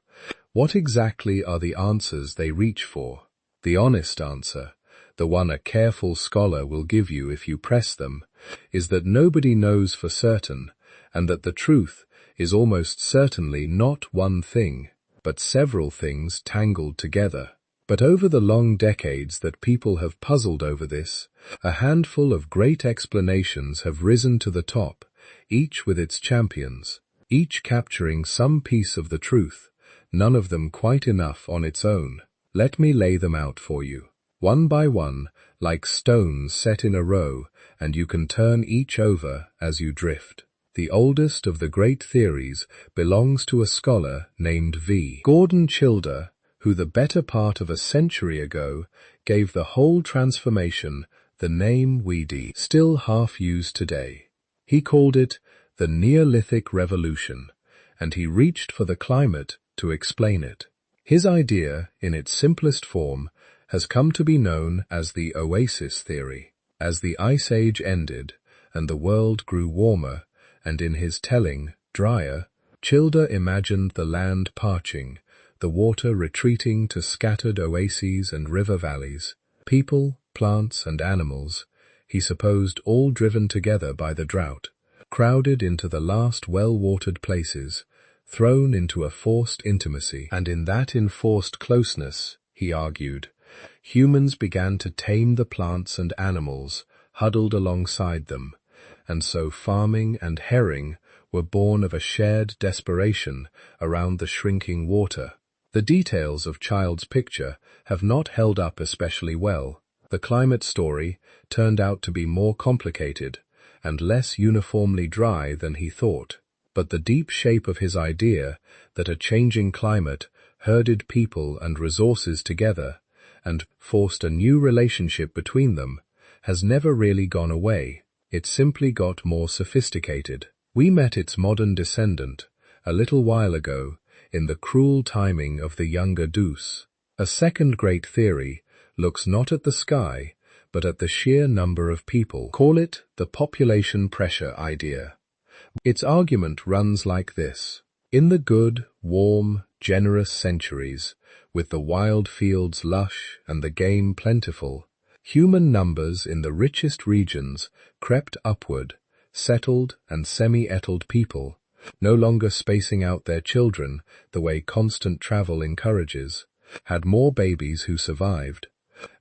what exactly are the answers they reach for? The honest answer, the one a careful scholar will give you if you press them, is that nobody knows for certain, and that the truth is almost certainly not one thing, but several things tangled together. But over the long decades that people have puzzled over this, a handful of great explanations have risen to the top, each with its champions, each capturing some piece of the truth, none of them quite enough on its own. Let me lay them out for you, one by one, like stones set in a row, and you can turn each over as you drift. The oldest of the great theories belongs to a scholar named V. Gordon Childer, who the better part of a century ago gave the whole transformation the name we still half use today. He called it the Neolithic Revolution, and he reached for the climate to explain it. His idea, in its simplest form, has come to be known as the oasis theory. As the Ice Age ended and the world grew warmer, and in his telling, drier, Childer imagined the land parching, the water retreating to scattered oases and river valleys, people, plants, and animals, he supposed all driven together by the drought, crowded into the last well-watered places, thrown into a forced intimacy. And in that enforced closeness, he argued, humans began to tame the plants and animals huddled alongside them, and so farming and herring were born of a shared desperation around the shrinking water. The details of Child's picture have not held up especially well. The climate story turned out to be more complicated and less uniformly dry than he thought. But the deep shape of his idea that a changing climate herded people and resources together and forced a new relationship between them has never really gone away. It simply got more sophisticated. We met its modern descendant a little while ago in the cruel timing of the Younger Dryas. A second great theory looks not at the sky, but at the sheer number of people. Call it the population pressure idea. Its argument runs like this. In the good, warm, generous centuries, with the wild fields lush and the game plentiful, human numbers in the richest regions crept upward, settled and semi-ettled people, no longer spacing out their children the way constant travel encourages, had more babies who survived,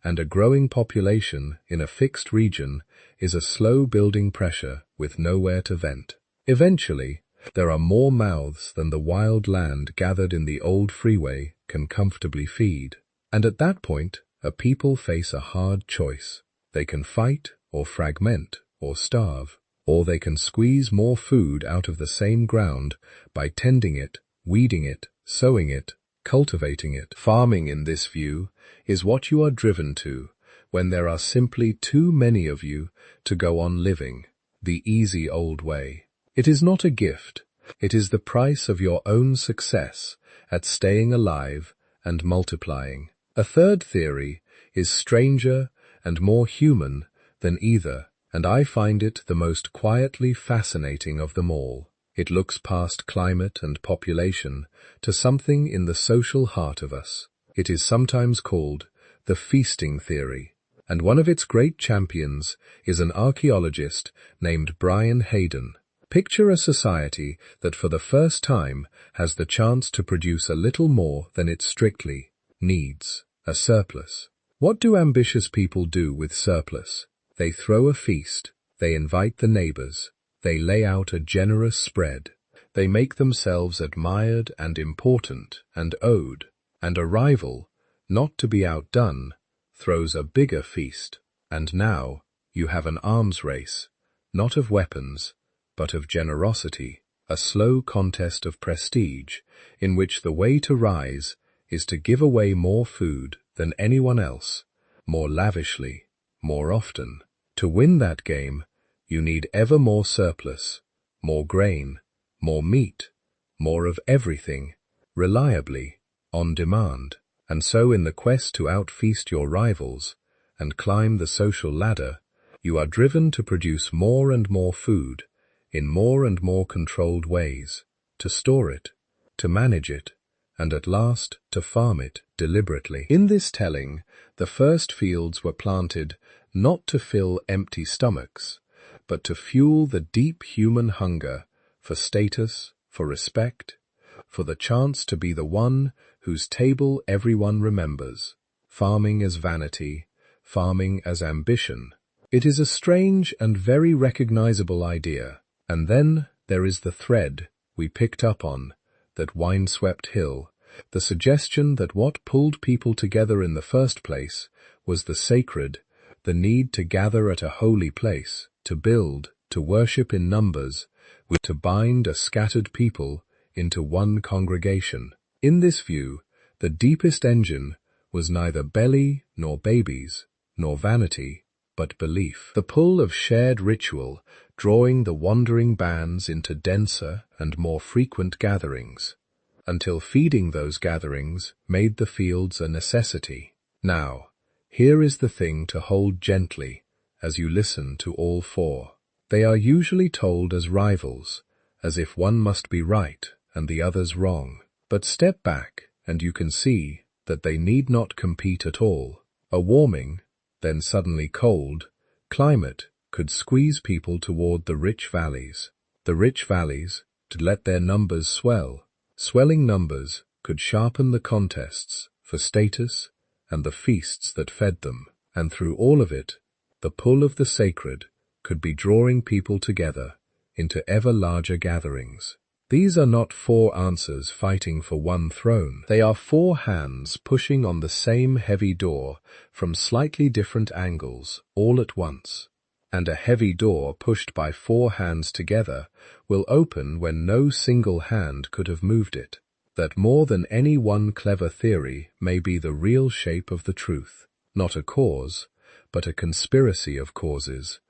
and a growing population in a fixed region is a slow building pressure with nowhere to vent. Eventually, there are more mouths than the wild land gathered in the old freeway can comfortably feed. And at that point, a people face a hard choice. They can fight or fragment or starve, or they can squeeze more food out of the same ground by tending it, weeding it, sowing it, cultivating it. Farming, in this view, is what you are driven to when there are simply too many of you to go on living the easy old way. It is not a gift. It is the price of your own success at staying alive and multiplying. A third theory is stranger and more human than either, and I find it the most quietly fascinating of them all. It looks past climate and population to something in the social heart of us. It is sometimes called the feasting theory, and one of its great champions is an archaeologist named Brian Hayden. Picture a society that for the first time has the chance to produce a little more than it strictly needs, a surplus. What do ambitious people do with surplus? They throw a feast, they invite the neighbors, they lay out a generous spread, they make themselves admired and important and owed, and a rival, not to be outdone, throws a bigger feast. And now you have an arms race, not of weapons, but of generosity, a slow contest of prestige, in which the way to rise is to give away more food than anyone else, more lavishly, more often. To win that game, you need ever more surplus, more grain, more meat, more of everything, reliably, on demand. And so in the quest to outfeast your rivals and climb the social ladder, you are driven to produce more and more food in more and more controlled ways, to store it, to manage it, and at last to farm it deliberately. In this telling, the first fields were planted not to fill empty stomachs, but to fuel the deep human hunger for status, for respect, for the chance to be the one whose table everyone remembers. Farming as vanity, farming as ambition. It is a strange and very recognizable idea. And then there is the thread we picked up on that windswept hill, the suggestion that what pulled people together in the first place was the sacred, the need to gather at a holy place, to build, to worship in numbers, to bind a scattered people into one congregation. In this view, the deepest engine was neither belly nor babies, nor vanity, but belief. The pull of shared ritual, drawing the wandering bands into denser and more frequent gatherings, until feeding those gatherings made the fields a necessity. Now, here is the thing to hold gently as you listen to all four. They are usually told as rivals, as if one must be right and the other's wrong. But step back and you can see that they need not compete at all. A warming, then suddenly cold, climate could squeeze people toward the rich valleys. The rich valleys to let their numbers swell. Swelling numbers could sharpen the contests for status and the feasts that fed them. And through all of it, the pull of the sacred could be drawing people together into ever larger gatherings. These are not four answers fighting for one throne. They are four hands pushing on the same heavy door from slightly different angles all at once. And a heavy door pushed by four hands together will open when no single hand could have moved it. That more than any one clever theory may be the real shape of the truth. Not a cause, but a conspiracy of causes,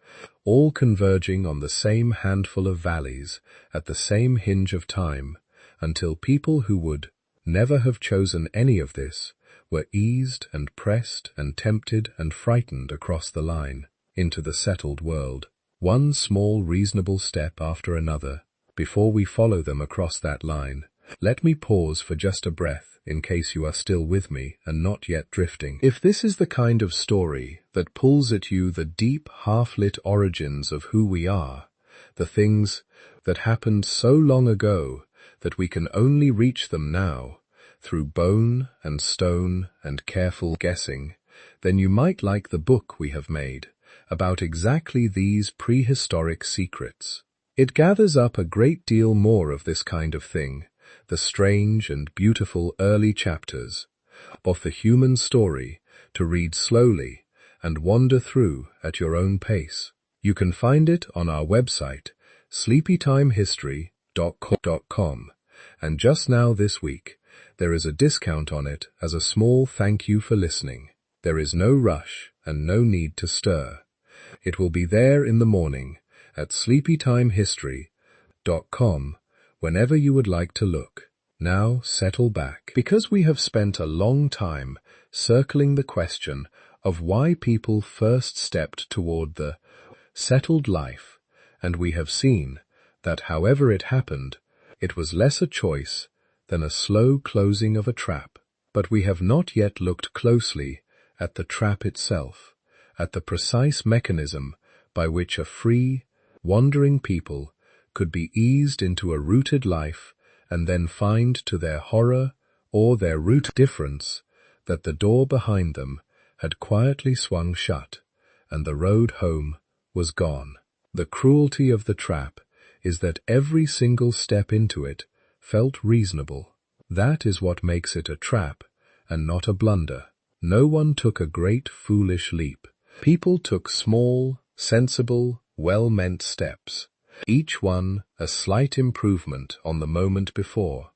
all converging on the same handful of valleys at the same hinge of time, until people who would never have chosen any of this were eased and pressed and tempted and frightened across the line into the settled world, one small reasonable step after another. Before we follow them across that line, let me pause for just a breath in case you are still with me and not yet drifting. If this is the kind of story that pulls at you the deep, half-lit origins of who we are, the things that happened so long ago that we can only reach them now through bone and stone and careful guessing, then you might like the book we have made about exactly these prehistoric secrets. It gathers up a great deal more of this kind of thing, the strange and beautiful early chapters of the human story, to read slowly and wander through at your own pace. You can find it on our website, sleepytimehistory.com, and just now this week, there is a discount on it as a small thank you for listening. There is no rush and no need to stir. It will be there in the morning at sleepytimehistory.com whenever you would like to look. Now settle back, because we have spent a long time circling the question of why people first stepped toward the settled life, and we have seen that however it happened, it was less a choice than a slow closing of a trap. But we have not yet looked closely at the trap itself, at the precise mechanism by which a free, wandering people could be eased into a rooted life and then find to their horror or their root difference that the door behind them had quietly swung shut and the road home was gone. The cruelty of the trap is that every single step into it felt reasonable. That is what makes it a trap and not a blunder. No one took a great foolish leap. People took small, sensible, well-meant steps, each one a slight improvement on the moment before,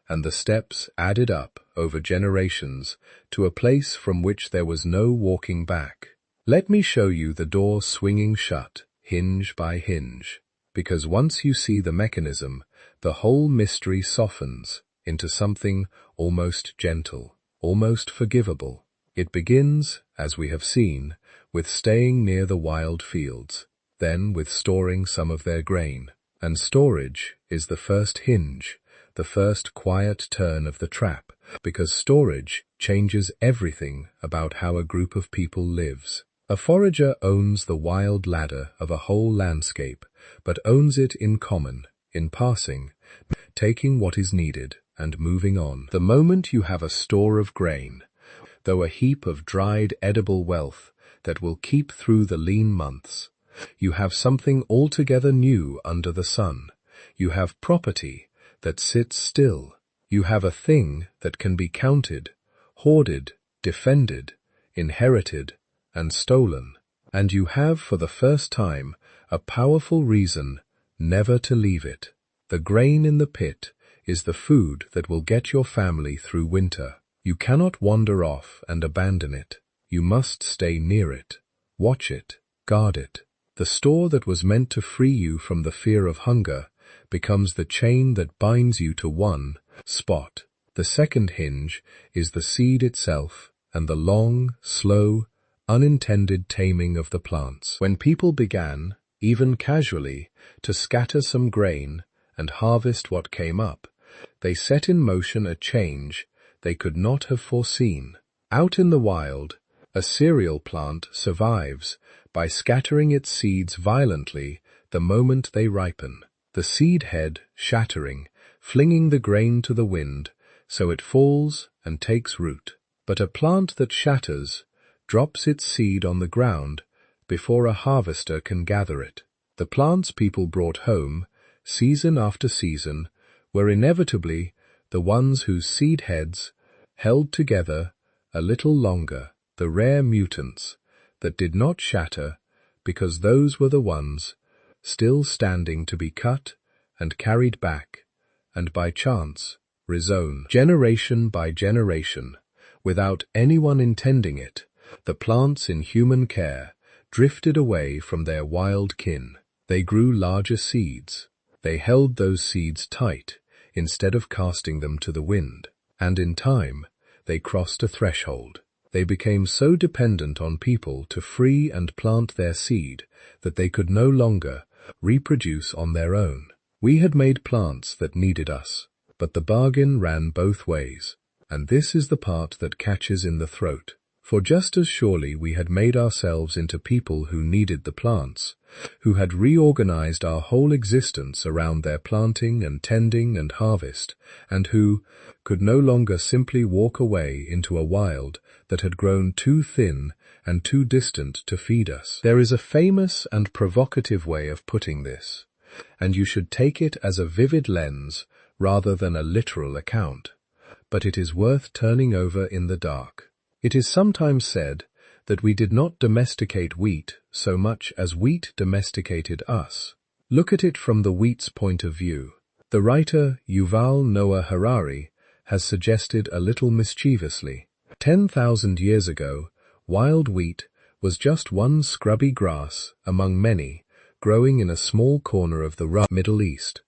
and the steps added up over generations to a place from which there was no walking back. Let me show you the door swinging shut, hinge by hinge, because once you see the mechanism, the whole mystery softens. into something almost gentle, almost forgivable. It begins, as we have seen, with staying near the wild fields, then with storing some of their grain. And storage is the first hinge, the first quiet turn of the trap, because storage changes everything about how a group of people lives. A forager owns the wild ladder of a whole landscape, but owns it in common, in passing, taking what is needed and moving on. The moment you have a store of grain, though a heap of dried edible wealth that will keep through the lean months, you have something altogether new under the sun. You have property that sits still. You have a thing that can be counted, hoarded, defended, inherited, and stolen. And you have for the first time a powerful reason never to leave it. The grain in the pit is the food that will get your family through winter. You cannot wander off and abandon it. You must stay near it, watch it, guard it. The store that was meant to free you from the fear of hunger becomes the chain that binds you to one spot. The second hinge is the seed itself and the long, slow, unintended taming of the plants. When people began, even casually, to scatter some grain and harvest what came up, they set in motion a change they could not have foreseen. Out in the wild, a cereal plant survives by scattering its seeds violently the moment they ripen, the seed head shattering, flinging the grain to the wind so it falls and takes root. But a plant that shatters drops its seed on the ground before a harvester can gather it. The plants people brought home, season after season, were inevitably the ones whose seed heads held together a little longer, the rare mutants that did not shatter because those were the ones still standing to be cut and carried back, and by chance, resown. Generation by generation, without anyone intending it, the plants in human care drifted away from their wild kin. They grew larger seeds. They held those seeds tight instead of casting them to the wind. And in time, they crossed a threshold. They became so dependent on people to free and plant their seed that they could no longer reproduce on their own. We had made plants that needed us, but the bargain ran both ways. And this is the part that catches in the throat. For just as surely we had made ourselves into people who needed the plants, who had reorganized our whole existence around their planting and tending and harvest, and who could no longer simply walk away into a wild that had grown too thin and too distant to feed us. There is a famous and provocative way of putting this, and you should take it as a vivid lens rather than a literal account, but it is worth turning over in the dark. It is sometimes said that we did not domesticate wheat so much as wheat domesticated us. Look at it from the wheat's point of view. The writer Yuval Noah Harari has suggested a little mischievously. 10,000 years ago, wild wheat was just one scrubby grass among many growing in a small corner of the Middle East.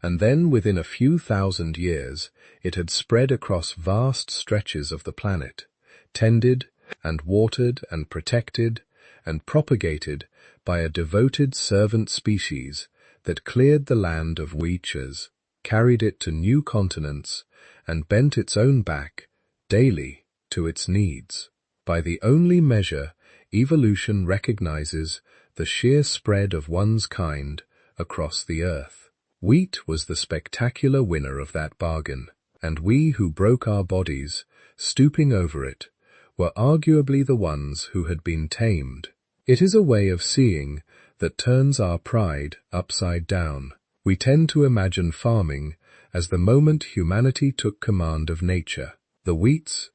And then within a few thousand years, it had spread across vast stretches of the planet, tended and watered and protected and propagated by a devoted servant species that cleared the land of weeds, carried it to new continents, and bent its own back daily to its needs. By the only measure evolution recognizes the sheer spread of one's kind across the earth. Wheat was the spectacular winner of that bargain, and we who broke our bodies, stooping over it, were arguably the ones who had been tamed. It is a way of seeing that turns our pride upside down. We tend to imagine farming as the moment humanity took command of nature. The wheat's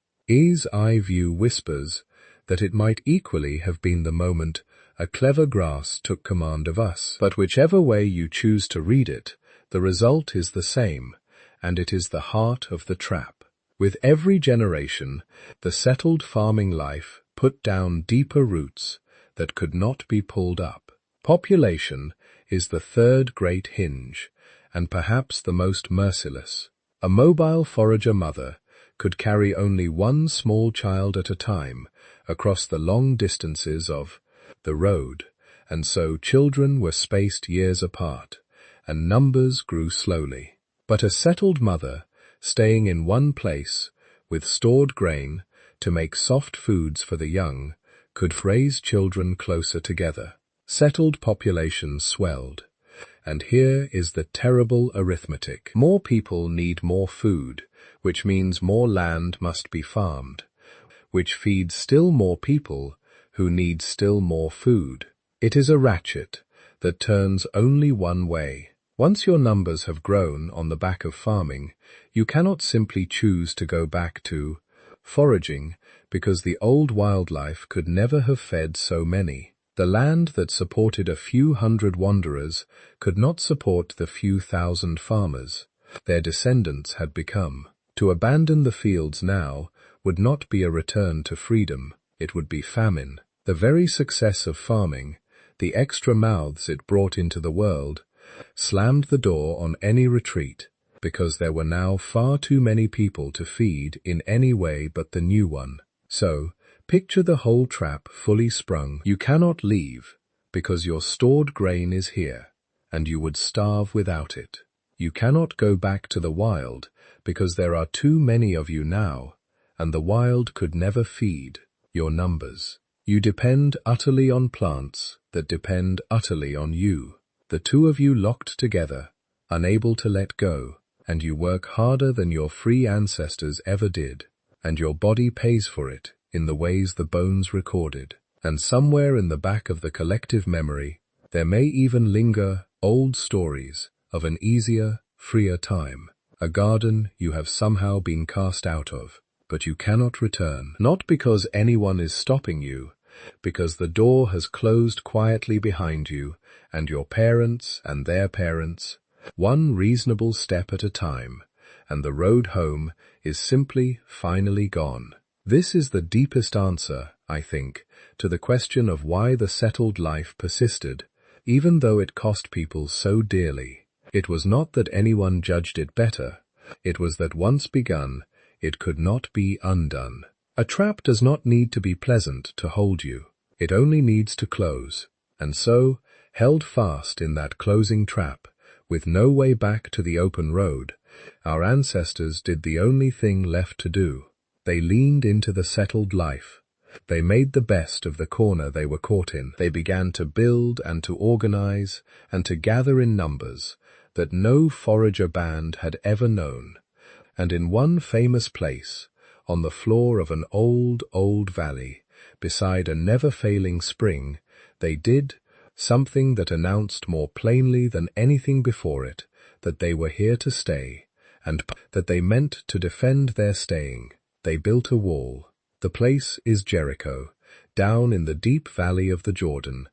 eye view whispers that it might equally have been the moment a clever grass took command of us. But whichever way you choose to read it, the result is the same, and it is the heart of the trap. With every generation, the settled farming life put down deeper roots that could not be pulled up. Population is the third great hinge, and perhaps the most merciless. A mobile forager mother could carry only one small child at a time across the long distances of the road, and so children were spaced years apart, and numbers grew slowly. But a settled mother, staying in one place, with stored grain, to make soft foods for the young, could raise children closer together. Settled populations swelled. And here is the terrible arithmetic. More people need more food, which means more land must be farmed, which feeds still more people who need still more food. It is a ratchet that turns only one way. Once your numbers have grown on the back of farming, you cannot simply choose to go back to foraging, because the old wildlife could never have fed so many. The land that supported a few hundred wanderers could not support the few thousand farmers their descendants had become. To abandon the fields now would not be a return to freedom, it would be famine. The very success of farming, the extra mouths it brought into the world, slammed the door on any retreat, because there were now far too many people to feed in any way but the new one. So, picture the whole trap fully sprung. You cannot leave, because your stored grain is here, and you would starve without it. You cannot go back to the wild, because there are too many of you now, and the wild could never feed your numbers. You depend utterly on plants that depend utterly on you. The two of you locked together, unable to let go, and you work harder than your free ancestors ever did, and your body pays for it in the ways the bones recorded. And somewhere in the back of the collective memory, there may even linger old stories of an easier, freer time, a garden you have somehow been cast out of, but you cannot return, not because anyone is stopping you, because the door has closed quietly behind you and your parents and their parents, one reasonable step at a time, and the road home is simply finally gone. This is the deepest answer, I think, to the question of why the settled life persisted, even though it cost people so dearly. It was not that anyone judged it better, it was that once begun, it could not be undone. A trap does not need to be pleasant to hold you, it only needs to close, and so, held fast in that closing trap, with no way back to the open road, our ancestors did the only thing left to do. They leaned into the settled life. They made the best of the corner they were caught in. They began to build and to organize and to gather in numbers that no forager band had ever known. And in one famous place, on the floor of an old valley, beside a never-failing spring, they did something that announced more plainly than anything before it that they were here to stay, and that they meant to defend their staying. They built a wall. The place is Jericho, down in the deep valley of the Jordan,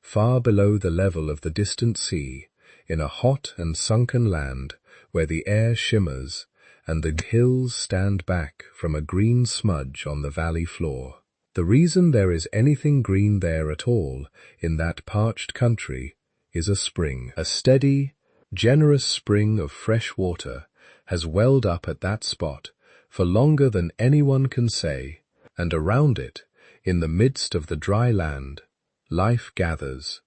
far below the level of the distant sea, in a hot and sunken land where the air shimmers and the hills stand back from a green smudge on the valley floor. The reason there is anything green there at all in that parched country is a spring. A steady, generous spring of fresh water has welled up at that spot for longer than anyone can say, and around it, in the midst of the dry land, life gathers.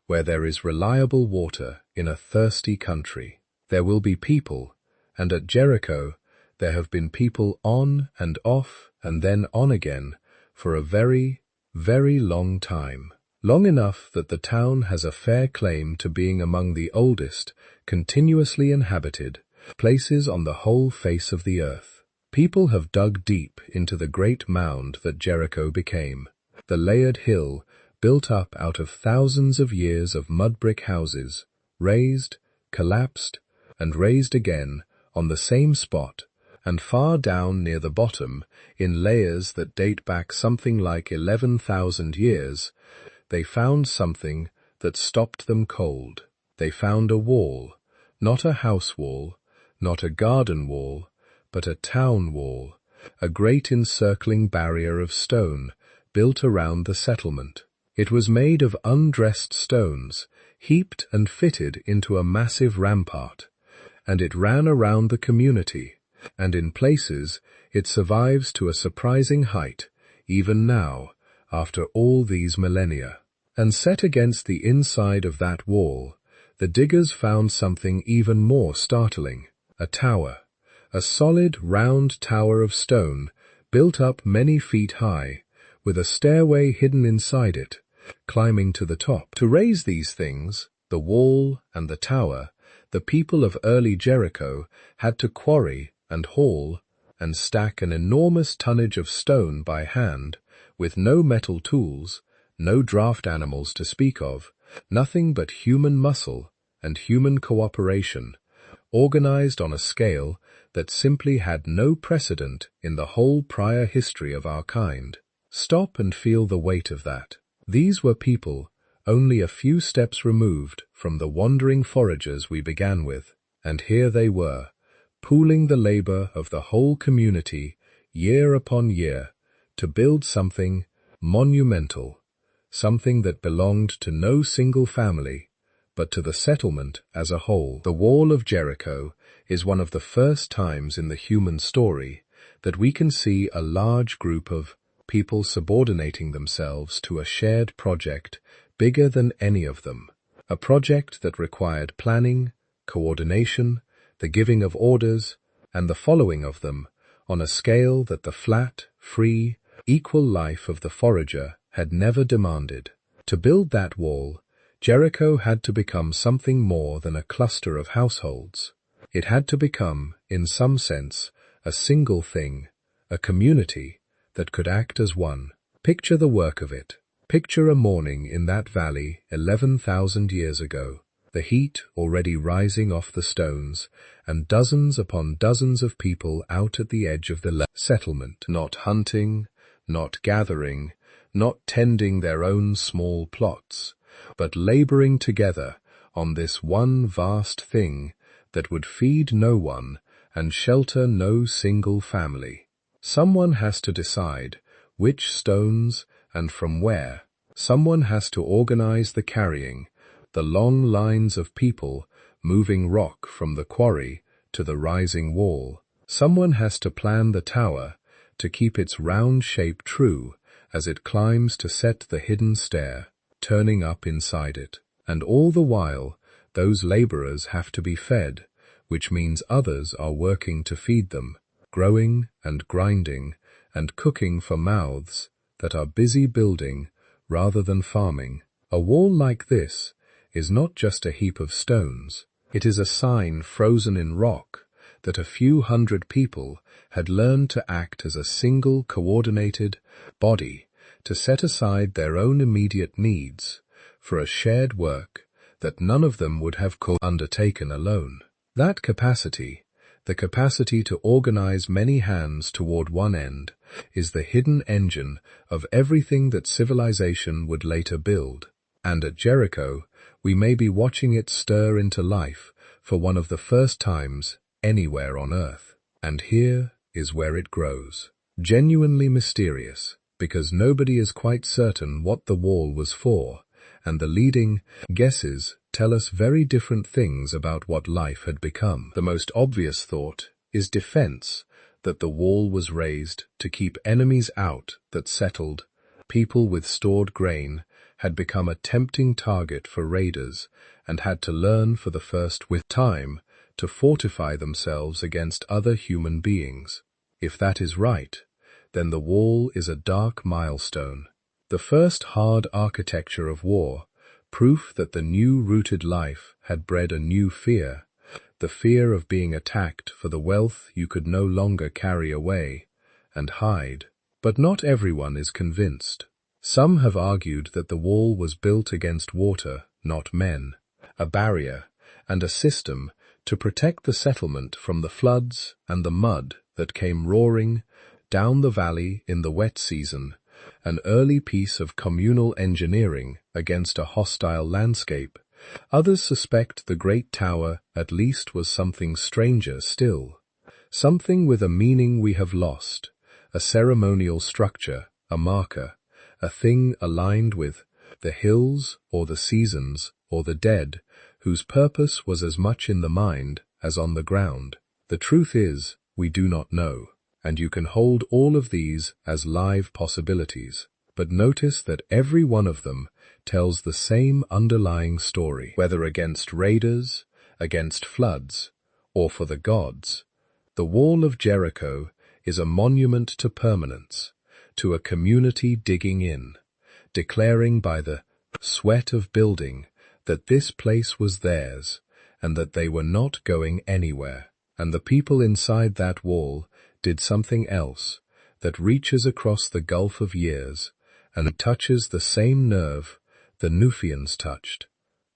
Where there is reliable water in a thirsty country, there will be people, and at Jericho there have been people on and off and then on again for a very, very long time. Long enough that the town has a fair claim to being among the oldest, continuously inhabited places on the whole face of the earth. People have dug deep into the great mound that Jericho became, the layered hill built up out of thousands of years of mud brick houses, raised, collapsed, and raised again on the same spot, and far down near the bottom, in layers that date back something like 11,000 years, they found something that stopped them cold. They found a wall, not a house wall, not a garden wall, but a town wall, a great encircling barrier of stone built around the settlement. It was made of undressed stones, heaped and fitted into a massive rampart, and it ran around the community, and in places it survives to a surprising height, even now, after all these millennia. And set against the inside of that wall, the diggers found something even more startling, a tower, a solid, round tower of stone, built up many feet high, with a stairway hidden inside it, climbing to the top. To raise these things, the wall and the tower, the people of early Jericho had to quarry and haul and stack an enormous tonnage of stone by hand, with no metal tools, no draft animals to speak of, nothing but human muscle and human cooperation, organized on a scale that simply had no precedent in the whole prior history of our kind. Stop and feel the weight of that. These were people only a few steps removed from the wandering foragers we began with, and here they were, pooling the labor of the whole community year upon year to build something monumental, something that belonged to no single family, but to the settlement as a whole. The Wall of Jericho is one of the first times in the human story that we can see a large group of people subordinating themselves to a shared project bigger than any of them, a project that required planning, coordination, the giving of orders, and the following of them on a scale that the flat, free, equal life of the forager had never demanded. To build that wall, Jericho had to become something more than a cluster of households. It had to become, in some sense, a single thing, a community that could act as one. Picture the work of it. Picture a morning in that valley 11,000 years ago, the heat already rising off the stones, and dozens upon dozens of people out at the edge of the settlement, not hunting, not gathering, not tending their own small plots, but laboring together on this one vast thing that would feed no one and shelter no single family. Someone has to decide which stones and from where. Someone has to organize the carrying, the long lines of people moving rock from the quarry to the rising wall. Someone has to plan the tower to keep its round shape true as it climbs to set the hidden stair, turning up inside it. And all the while, those laborers have to be fed, which means others are working to feed them, growing and grinding and cooking for mouths that are busy building rather than farming. A wall like this is not just a heap of stones. It is a sign frozen in rock that a few hundred people had learned to act as a single coordinated body, to set aside their own immediate needs for a shared work that none of them would have undertaken alone. That capacity, the capacity to organize many hands toward one end, is the hidden engine of everything that civilization would later build. And at Jericho, we may be watching it stir into life for one of the first times anywhere on Earth. And here is where it grows. Genuinely mysterious, because nobody is quite certain what the wall was for, and the leading guesses tell us very different things about what life had become. The most obvious thought is defense, that the wall was raised to keep enemies out that settled. People with stored grain had become a tempting target for raiders and had to learn for the first with time to fortify themselves against other human beings. If that is right, then the wall is a dark milestone, the first hard architecture of war, proof that the new-rooted life had bred a new fear, the fear of being attacked for the wealth you could no longer carry away and hide. But not everyone is convinced. Some have argued that the wall was built against water, not men, a barrier and a system to protect the settlement from the floods and the mud that came roaring down the valley in the wet season, an early piece of communal engineering against a hostile landscape. Others suspect the great tower at least was something stranger still, something with a meaning we have lost, a ceremonial structure, a marker, a thing aligned with the hills or the seasons or the dead, whose purpose was as much in the mind as on the ground. The truth is, we do not know, and you can hold all of these as live possibilities. But notice that every one of them tells the same underlying story, whether against raiders, against floods, or for the gods. The wall of Jericho is a monument to permanence, to a community digging in, declaring by the sweat of building that this place was theirs and that they were not going anywhere. And the people inside that wall did something else that reaches across the gulf of years and touches the same nerve the Natufians touched,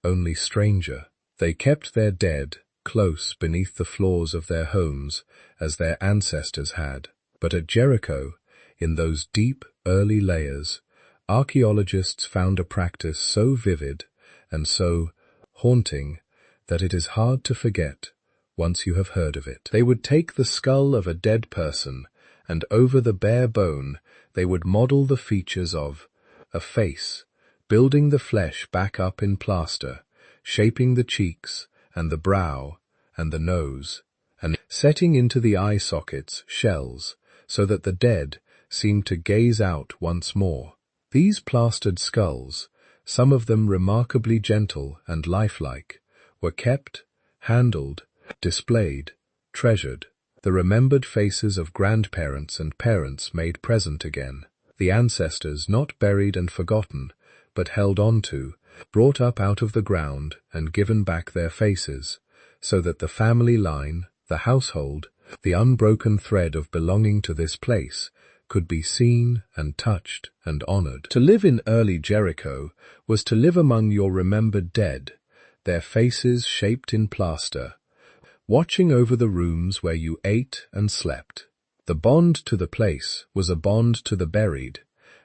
only stranger. They kept their dead close beneath the floors of their homes as their ancestors had. But at Jericho, in those deep, early layers, archaeologists found a practice so vivid and so haunting that it is hard to forget once you have heard of it. They would take the skull of a dead person, and over the bare bone they would model the features of a face, building the flesh back up in plaster, shaping the cheeks and the brow and the nose, and setting into the eye sockets shells so that the dead seemed to gaze out once more. These plastered skulls, some of them remarkably gentle and lifelike, were kept, handled, displayed, treasured. The remembered faces of grandparents and parents made present again. The ancestors not buried and forgotten, but held on to, brought up out of the ground and given back their faces, so that the family line, the household, the unbroken thread of belonging to this place, could be seen and touched and honored. To live in early Jericho was to live among your remembered dead, their faces shaped in plaster, watching over the rooms where you ate and slept. The bond to the place was a bond to the buried,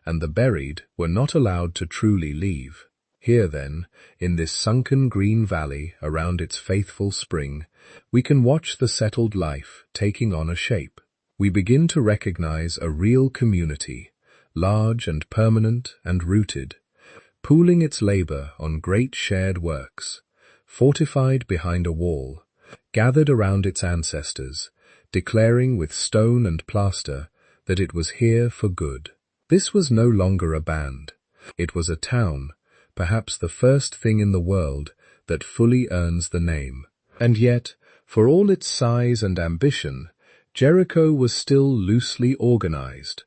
and the buried were not allowed to truly leave. Here then, in this sunken green valley around its faithful spring, we can watch the settled life taking on a shape. We begin to recognize a real community, large and permanent and rooted, pooling its labor on great shared works, fortified behind a wall, gathered around its ancestors, declaring with stone and plaster that it was here for good. This was no longer a band. It was a town, perhaps the first thing in the world that fully earns the name. And yet, for all its size and ambition, Jericho was still loosely organized,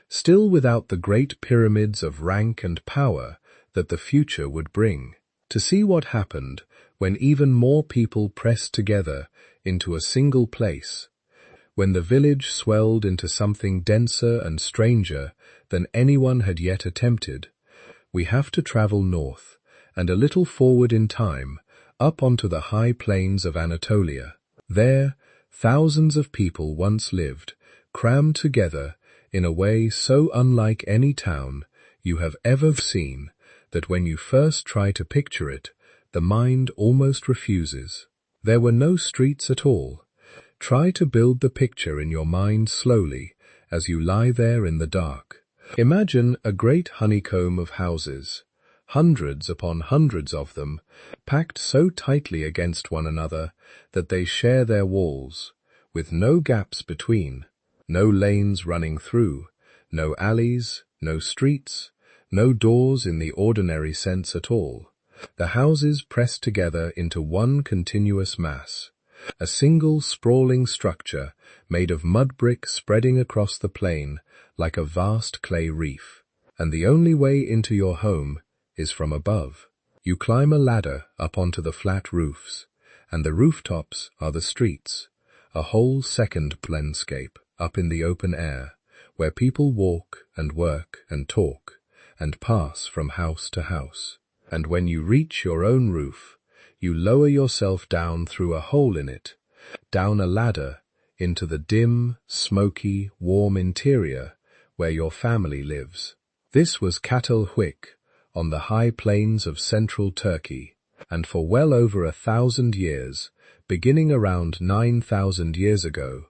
still without the great pyramids of rank and power that the future would bring. To see what happened when even more people pressed together into a single place, when the village swelled into something denser and stranger than anyone had yet attempted, we have to travel north and a little forward in time, up onto the high plains of Anatolia. There, thousands of people once lived, crammed together in a way so unlike any town you have ever seen that when you first try to picture it, the mind almost refuses. There were no streets at all. Try to build the picture in your mind slowly as you lie there in the dark. Imagine a great honeycomb of houses, hundreds upon hundreds of them, packed so tightly against one another that they share their walls, with no gaps between, no lanes running through, no alleys, no streets, no doors in the ordinary sense at all. The houses pressed together into one continuous mass, a single sprawling structure made of mud brick spreading across the plain like a vast clay reef. And the only way into your home is from above. You climb a ladder up onto the flat roofs, and the rooftops are the streets, a whole second landscape up in the open air, where people walk and work and talk, and pass from house to house. And when you reach your own roof, you lower yourself down through a hole in it, down a ladder, into the dim, smoky, warm interior where your family lives. This was Çatalhöyük, on the high plains of central Turkey, and for well over 1,000 years, beginning around 9,000 years ago,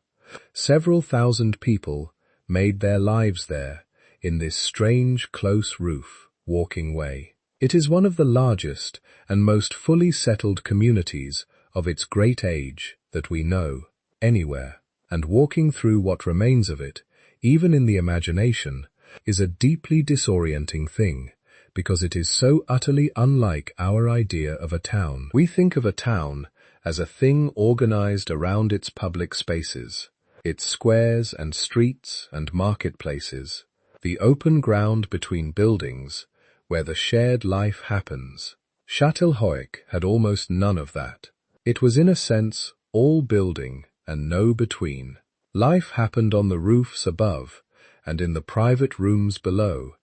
several thousand people made their lives there in this strange close roof walking way. It is one of the largest and most fully settled communities of its great age that we know, anywhere, and walking through what remains of it, even in the imagination, is a deeply disorienting thing, because it is so utterly unlike our idea of a town. We think of a town as a thing organized around its public spaces, its squares and streets and marketplaces, the open ground between buildings, where the shared life happens. Çatalhöyük had almost none of that. It was in a sense all building and no between. Life happened on the roofs above and in the private rooms below,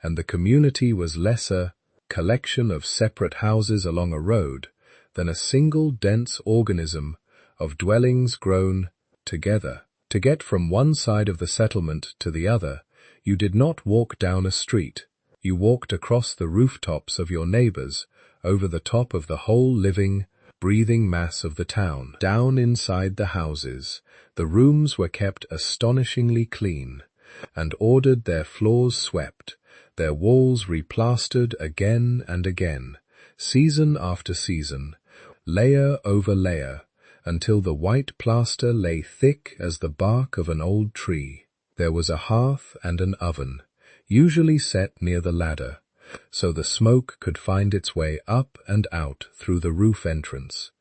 and the community was less a collection of separate houses along a road than a single dense organism of dwellings grown together. To get from one side of the settlement to the other, you did not walk down a street. You walked across the rooftops of your neighbors, over the top of the whole living, breathing mass of the town. Down inside the houses, the rooms were kept astonishingly clean, and ordered, their floors swept, their walls replastered again and again, season after season, layer over layer, until the white plaster lay thick as the bark of an old tree. There was a hearth and an oven, usually set near the ladder, so the smoke could find its way up and out through the roof entrance,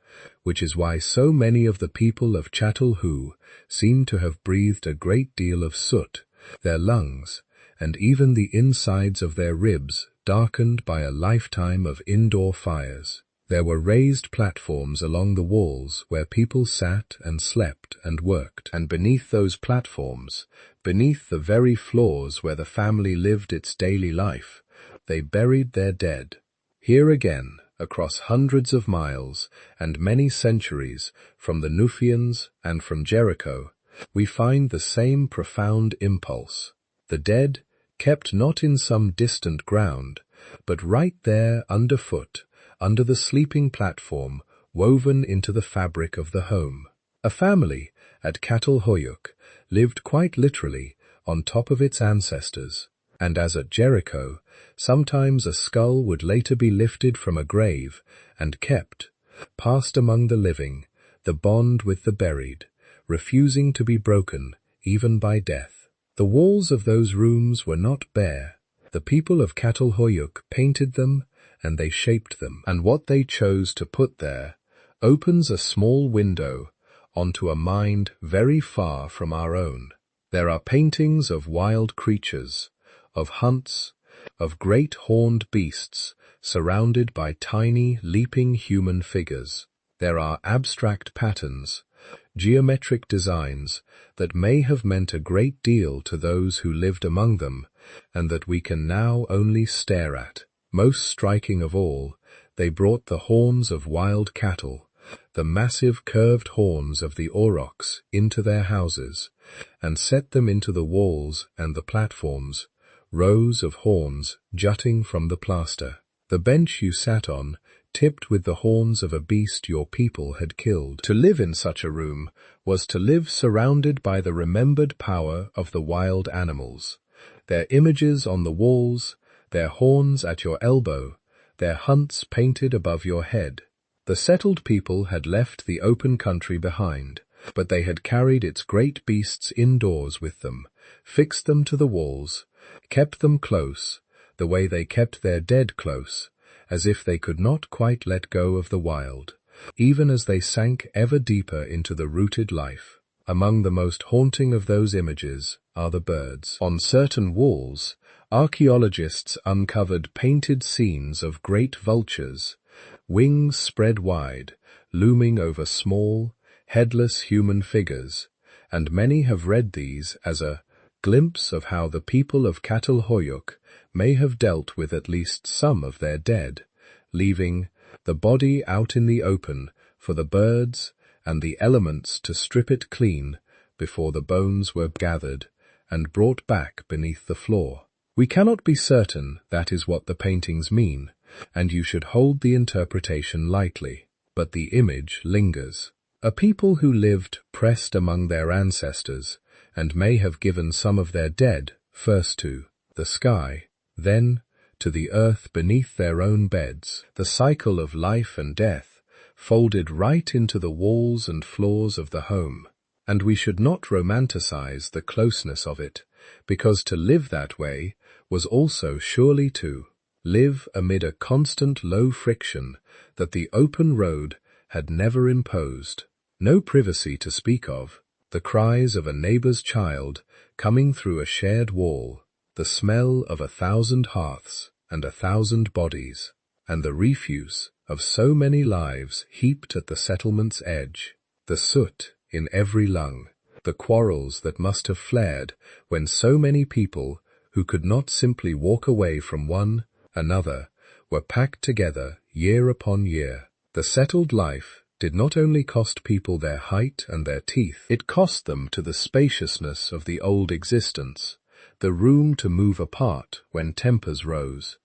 which is why so many of the people of Çatalhöyük seem to have breathed a great deal of soot, their lungs, and even the insides of their ribs darkened by a lifetime of indoor fires. There were raised platforms along the walls where people sat and slept and worked, and beneath those platforms, beneath the very floors where the family lived its daily life, they buried their dead. Here again, across hundreds of miles and many centuries from the Natufians and from Jericho, we find the same profound impulse. The dead kept not in some distant ground, but right there underfoot, under the sleeping platform woven into the fabric of the home. A family at Çatalhöyük lived quite literally on top of its ancestors, and as at Jericho, sometimes a skull would later be lifted from a grave and kept, passed among the living, the bond with the buried, refusing to be broken even by death. The walls of those rooms were not bare. The people of Çatalhöyük painted them, and they shaped them, and what they chose to put there opens a small window onto a mind very far from our own. There are paintings of wild creatures, of hunts, of great horned beasts surrounded by tiny, leaping human figures. There are abstract patterns, geometric designs that may have meant a great deal to those who lived among them, and that we can now only stare at. Most striking of all, they brought the horns of wild cattle, the massive curved horns of the aurochs, into their houses, and set them into the walls and the platforms, rows of horns jutting from the plaster. The bench you sat on, tipped with the horns of a beast your people had killed. To live in such a room was to live surrounded by the remembered power of the wild animals, their images on the walls, their horns at your elbow, their hunts painted above your head. The settled people had left the open country behind, but they had carried its great beasts indoors with them, fixed them to the walls, kept them close, the way they kept their dead close, as if they could not quite let go of the wild, even as they sank ever deeper into the rooted life. Among the most haunting of those images are the birds. On certain walls, archaeologists uncovered painted scenes of great vultures, wings spread wide, looming over small, headless human figures, and many have read these as a glimpse of how the people of Çatalhöyük may have dealt with at least some of their dead, leaving the body out in the open for the birds and the elements to strip it clean before the bones were gathered and brought back beneath the floor. We cannot be certain that is what the paintings mean, and you should hold the interpretation lightly, but the image lingers. A people who lived pressed among their ancestors, and may have given some of their dead first to the sky, then to the earth beneath their own beds. The cycle of life and death folded right into the walls and floors of the home. And we should not romanticize the closeness of it, because to live that way was also surely to live amid a constant low friction that the open road had never imposed. No privacy to speak of, the cries of a neighbor's child coming through a shared wall, the smell of 1,000 hearths and 1,000 bodies, and the refuse of so many lives heaped at the settlement's edge, the soot in every lung, the quarrels that must have flared when so many people who could not simply walk away from one another were packed together year upon year. The settled life did not only cost people their height and their teeth, it cost them to the spaciousness of the old existence, the room to move apart when tempers rose,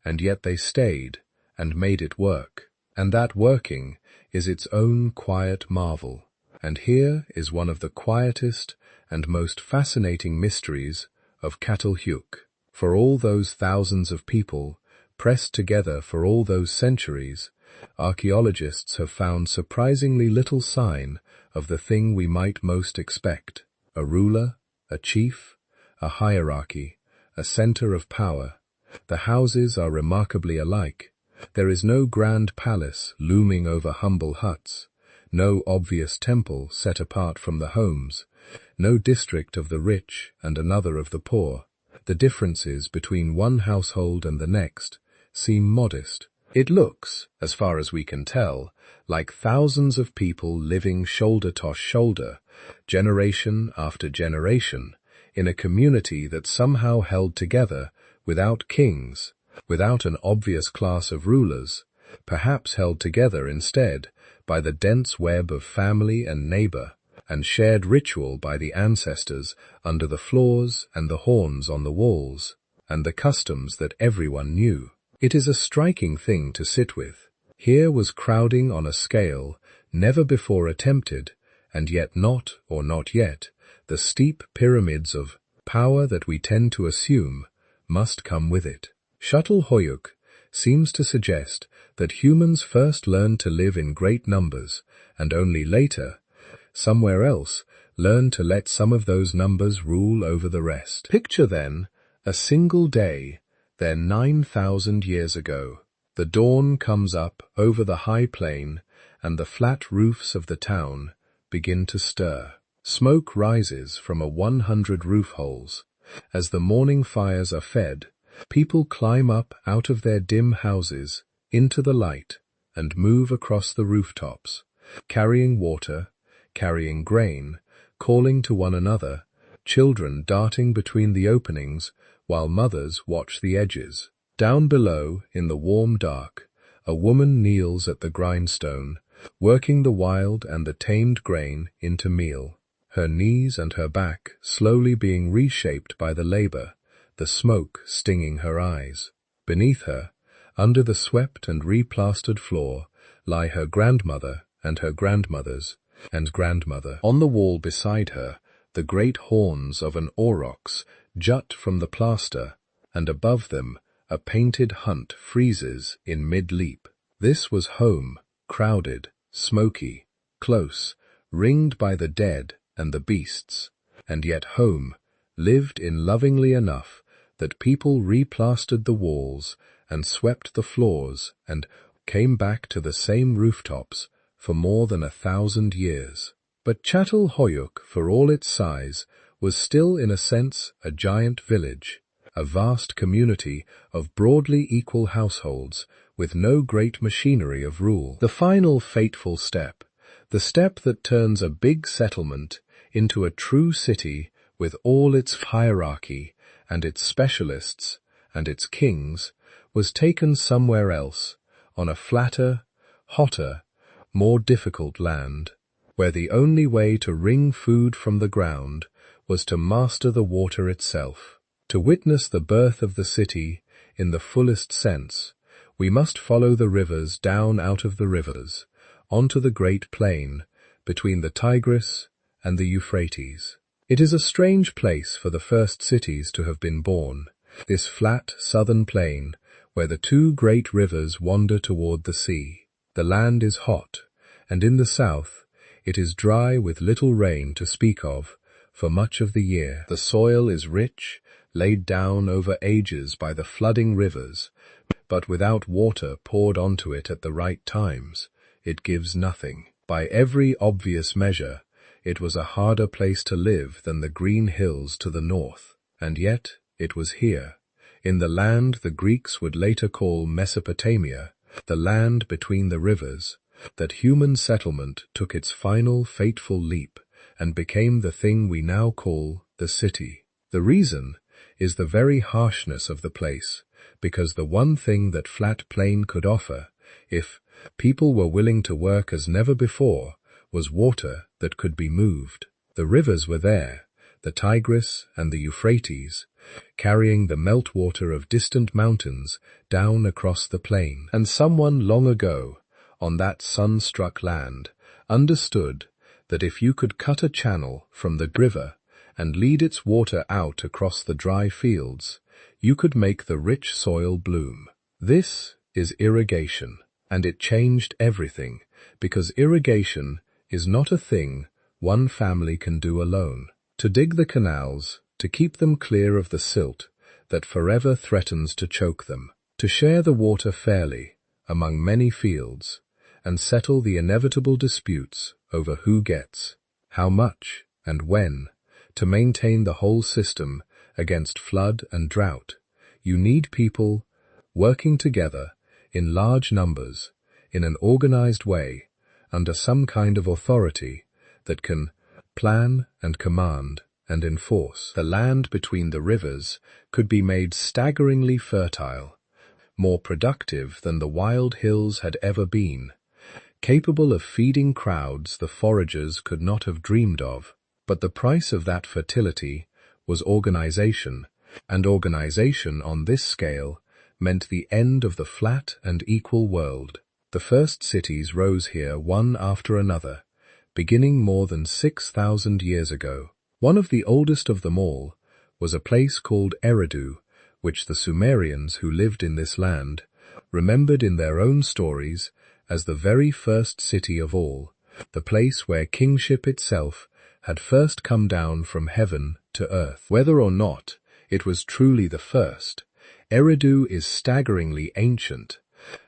and yet they stayed and made it work. And that working is its own quiet marvel. And here is one of the quietest and most fascinating mysteries of Çatalhöyük. For all those thousands of people, pressed together for all those centuries, archaeologists have found surprisingly little sign of the thing we might most expect: a ruler, a chief, a hierarchy, a center of power. The houses are remarkably alike. There is no grand palace looming over humble huts, no obvious temple set apart from the homes, no district of the rich and another of the poor. The differences between one household and the next seem modest. It looks, as far as we can tell, like thousands of people living shoulder to shoulder, generation after generation, in a community that somehow held together without kings, without an obvious class of rulers, perhaps held together instead by the dense web of family and neighbor, and shared ritual by the ancestors under the floors and the horns on the walls, and the customs that everyone knew. It is a striking thing to sit with. Here was crowding on a scale never before attempted, and yet not, or not yet, the steep pyramids of power that we tend to assume must come with it. Çatalhöyük seems to suggest that humans first learned to live in great numbers, and only later, somewhere else, learned to let some of those numbers rule over the rest. Picture then a single day, then 9,000 years ago. The dawn comes up over the high plain, and the flat roofs of the town begin to stir. Smoke rises from 100 roof holes. As the morning fires are fed, people climb up out of their dim houses into the light and move across the rooftops, carrying water, carrying grain, calling to one another, children darting between the openings while mothers watch the edges. Down below, in the warm dark, a woman kneels at the grindstone, working the wild and the tamed grain into meal, her knees and her back slowly being reshaped by the labor, the smoke stinging her eyes. Beneath her, under the swept and replastered floor, lie her grandmother and her grandmothers and grandmother. On the wall beside her, the great horns of an aurochs jut from the plaster, and above them a painted hunt freezes in mid-leap. This was home, crowded, smoky, close, ringed by the dead and the beasts, and yet home, lived in lovingly enough that people replastered the walls and swept the floors and came back to the same rooftops for more than 1,000 years. But Çatalhöyük, for all its size, was still in a sense a giant village, a vast community of broadly equal households with no great machinery of rule. The final fateful step, the step that turns a big settlement into a true city with all its hierarchy and its specialists and its kings, was taken somewhere else, on a flatter, hotter, more difficult land, where the only way to wring food from the ground was to master the water itself. To witness the birth of the city in the fullest sense, we must follow the rivers down out of the rivers, onto the great plain between the Tigris and the Euphrates. It is a strange place for the first cities to have been born, this flat southern plain where the two great rivers wander toward the sea. The land is hot, and in the south it is dry with little rain to speak of for much of the year. The soil is rich, laid down over ages by the flooding rivers, but without water poured onto it at the right times, it gives nothing. By every obvious measure, it was a harder place to live than the green hills to the north, and yet it was here, in the land the Greeks would later call Mesopotamia, the land between the rivers, that human settlement took its final fateful leap and became the thing we now call the city. The reason is the very harshness of the place, because the one thing that flat plain could offer, if people were willing to work as never before, was water that could be moved. The rivers were there, the Tigris and the Euphrates, carrying the meltwater of distant mountains down across the plain. And someone long ago, on that sun-struck land, understood that if you could cut a channel from the river and lead its water out across the dry fields, you could make the rich soil bloom. This is irrigation, and it changed everything, because irrigation is not a thing one family can do alone. To dig the canals, to keep them clear of the silt that forever threatens to choke them, to share the water fairly among many fields, and settle the inevitable disputes over who gets, how much, and when, to maintain the whole system against flood and drought, you need people working together in large numbers, in an organized way, under some kind of authority that can plan and command and enforce. The land between the rivers could be made staggeringly fertile, more productive than the wild hills had ever been, capable of feeding crowds the foragers could not have dreamed of. But the price of that fertility was organization, and organization on this scale meant the end of the flat and equal world. The first cities rose here one after another, beginning more than 6,000 years ago. One of the oldest of them all was a place called Eridu, which the Sumerians who lived in this land remembered in their own stories as the very first city of all, the place where kingship itself had first come down from heaven to earth. Whether or not it was truly the first, Eridu is staggeringly ancient,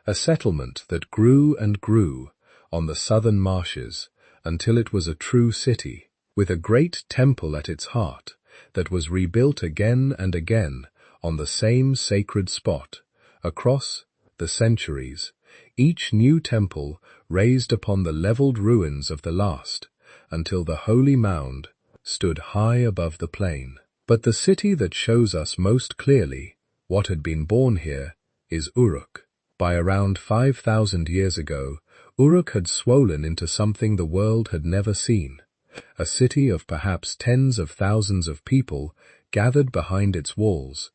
a settlement that grew and grew on the southern marshes until it was a true city, with a great temple at its heart that was rebuilt again and again on the same sacred spot. Across the centuries, each new temple raised upon the leveled ruins of the last, until the holy mound stood high above the plain. But the city that shows us most clearly what had been born here is Uruk. By around 5,000 years ago, Uruk had swollen into something the world had never seen, a city of perhaps tens of thousands of people gathered behind its walls,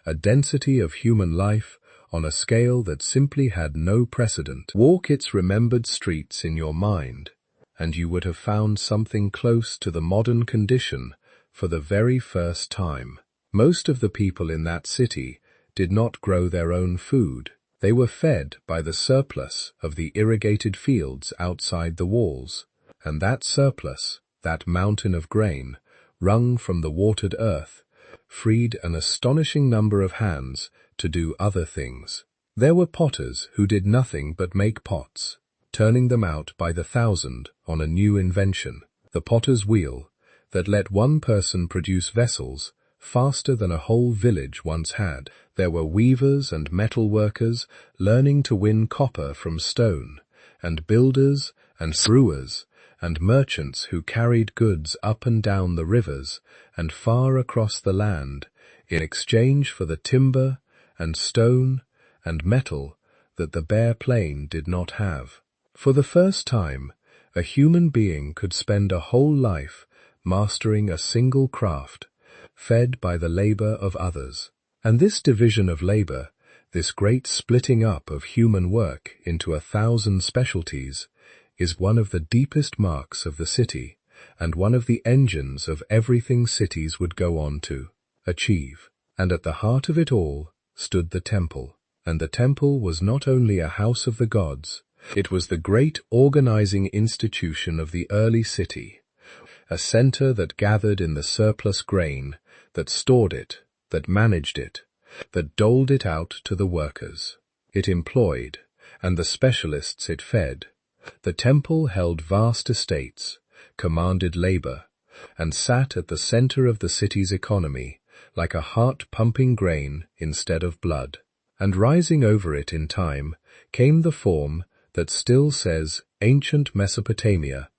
a density of human life on a scale that simply had no precedent. Walk its remembered streets in your mind, and you would have found something close to the modern condition for the very first time. Most of the people in that city did not grow their own food. They were fed by the surplus of the irrigated fields outside the walls, and that surplus, that mountain of grain, wrung from the watered earth, freed an astonishing number of hands to do other things. There were potters who did nothing but make pots, turning them out by the thousand on a new invention, the potter's wheel, that let one person produce vessels faster than a whole village once had. There were weavers and metal workers learning to win copper from stone, and builders and brewers and merchants who carried goods up and down the rivers and far across the land in exchange for the timber and stone and metal that the bare plain did not have. For the first time, a human being could spend a whole life mastering a single craft, fed by the labor of others. And this division of labor, this great splitting up of human work into 1,000 specialties, is one of the deepest marks of the city, and one of the engines of everything cities would go on to achieve. And at the heart of it all stood the temple. And the temple was not only a house of the gods, It was the great organizing institution of the early city, a center that gathered in the surplus grain, that stored it, that managed it, that doled it out to the workers it employed, and the specialists it fed. The temple held vast estates, commanded labor, and sat at the center of the city's economy, like a heart-pumping grain instead of blood. And rising over it in time came the form that still says ancient Mesopotamia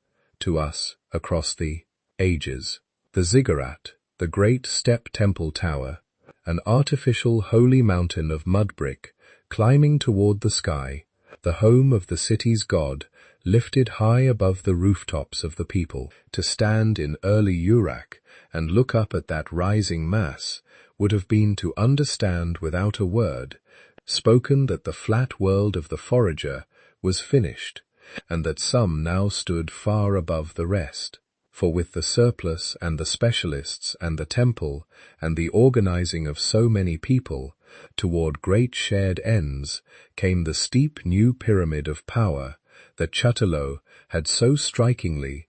to us across the ages. The ziggurat, the great step temple tower, an artificial holy mountain of mud brick climbing toward the sky, the home of the city's god, lifted high above the rooftops of the people. To stand in early Uruk and look up at that rising mass would have been to understand without a word spoken that the flat world of the forager was finished, and that some now stood far above the rest. For with the surplus and the specialists and the temple and the organizing of so many people, toward great shared ends came the steep new pyramid of power that Çatalhöyük had so strikingly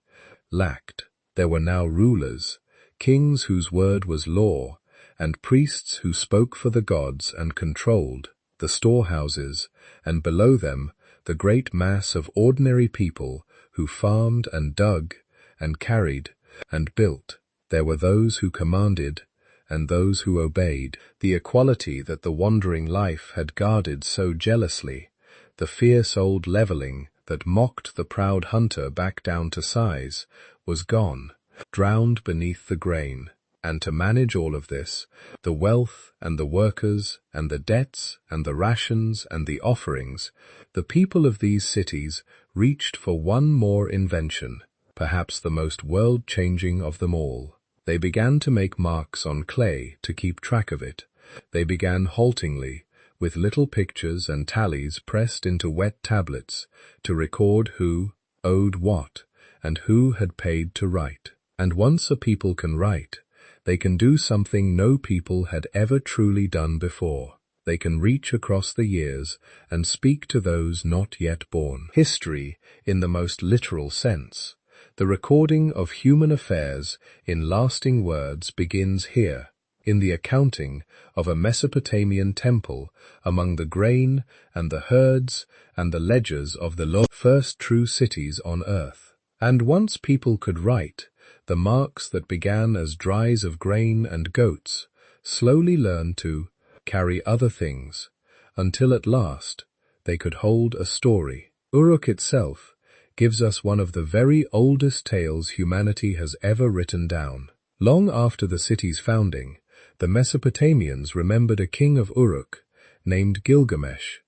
lacked. There were now rulers, kings whose word was law, and priests who spoke for the gods and controlled the storehouses, and below them the great mass of ordinary people who farmed and dug and carried and built. There were those who commanded and those who obeyed. The equality that the wandering life had guarded so jealously, the fierce old leveling that mocked the proud hunter back down to size, was gone, drowned beneath the grain. And to manage all of this, the wealth and the workers and the debts and the rations and the offerings, the people of these cities reached for one more invention, perhaps the most world-changing of them all. They began to make marks on clay to keep track of it. They began haltingly, with little pictures and tallies pressed into wet tablets, to record who owed what and who had paid to write. And once a people can write, they can do something no people had ever truly done before. They can reach across the years and speak to those not yet born. History, in the most literal sense, the recording of human affairs in lasting words, begins here, in the accounting of a Mesopotamian temple among the grain and the herds and the ledgers of the first true cities on earth. And once people could write, the marks that began as drys of grain and goats slowly learned to carry other things, until at last they could hold a story. Uruk itself gives us one of the very oldest tales humanity has ever written down. Long after the city's founding, the Mesopotamians remembered a king of Uruk named Gilgamesh,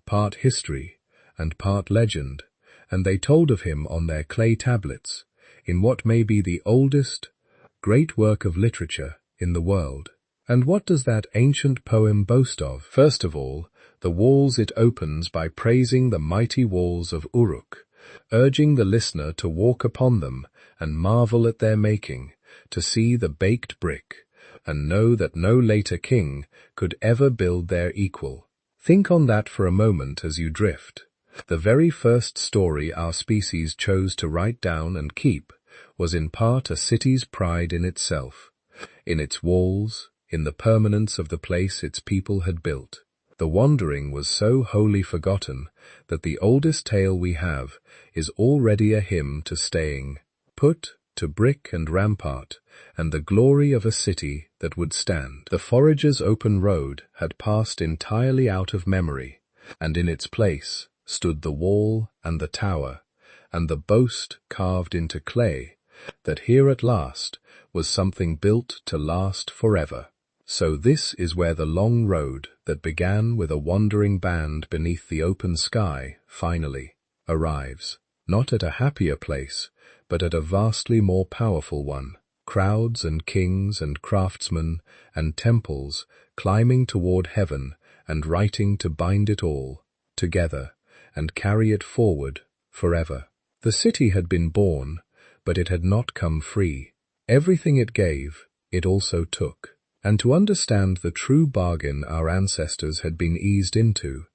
part history and part legend, and they told of him on their clay tablets, in what may be the oldest great work of literature in the world. And what does that ancient poem boast of? First of all, the walls it opens by praising the mighty walls of Uruk, urging the listener to walk upon them and marvel at their making, to see the baked brick, and know that no later king could ever build their equal. Think on that for a moment as you drift. The very first story our species chose to write down and keep was in part a city's pride in itself, in its walls, in the permanence of the place its people had built. The wandering was so wholly forgotten that the oldest tale we have is already a hymn to staying put, to brick and rampart, and the glory of a city that would stand. The forager's open road had passed entirely out of memory, and in its place stood the wall and the tower, and the boast carved into clay, that here at last was something built to last forever. So this is where the long road that began with a wandering band beneath the open sky finally arrives, not at a happier place, but at a vastly more powerful one. Crowds and kings and craftsmen and temples climbing toward heaven and writing to bind it all together and carry it forward forever. The city had been born, but it had not come free. Everything it gave, it also took. And to understand the true bargain our ancestors had been eased into,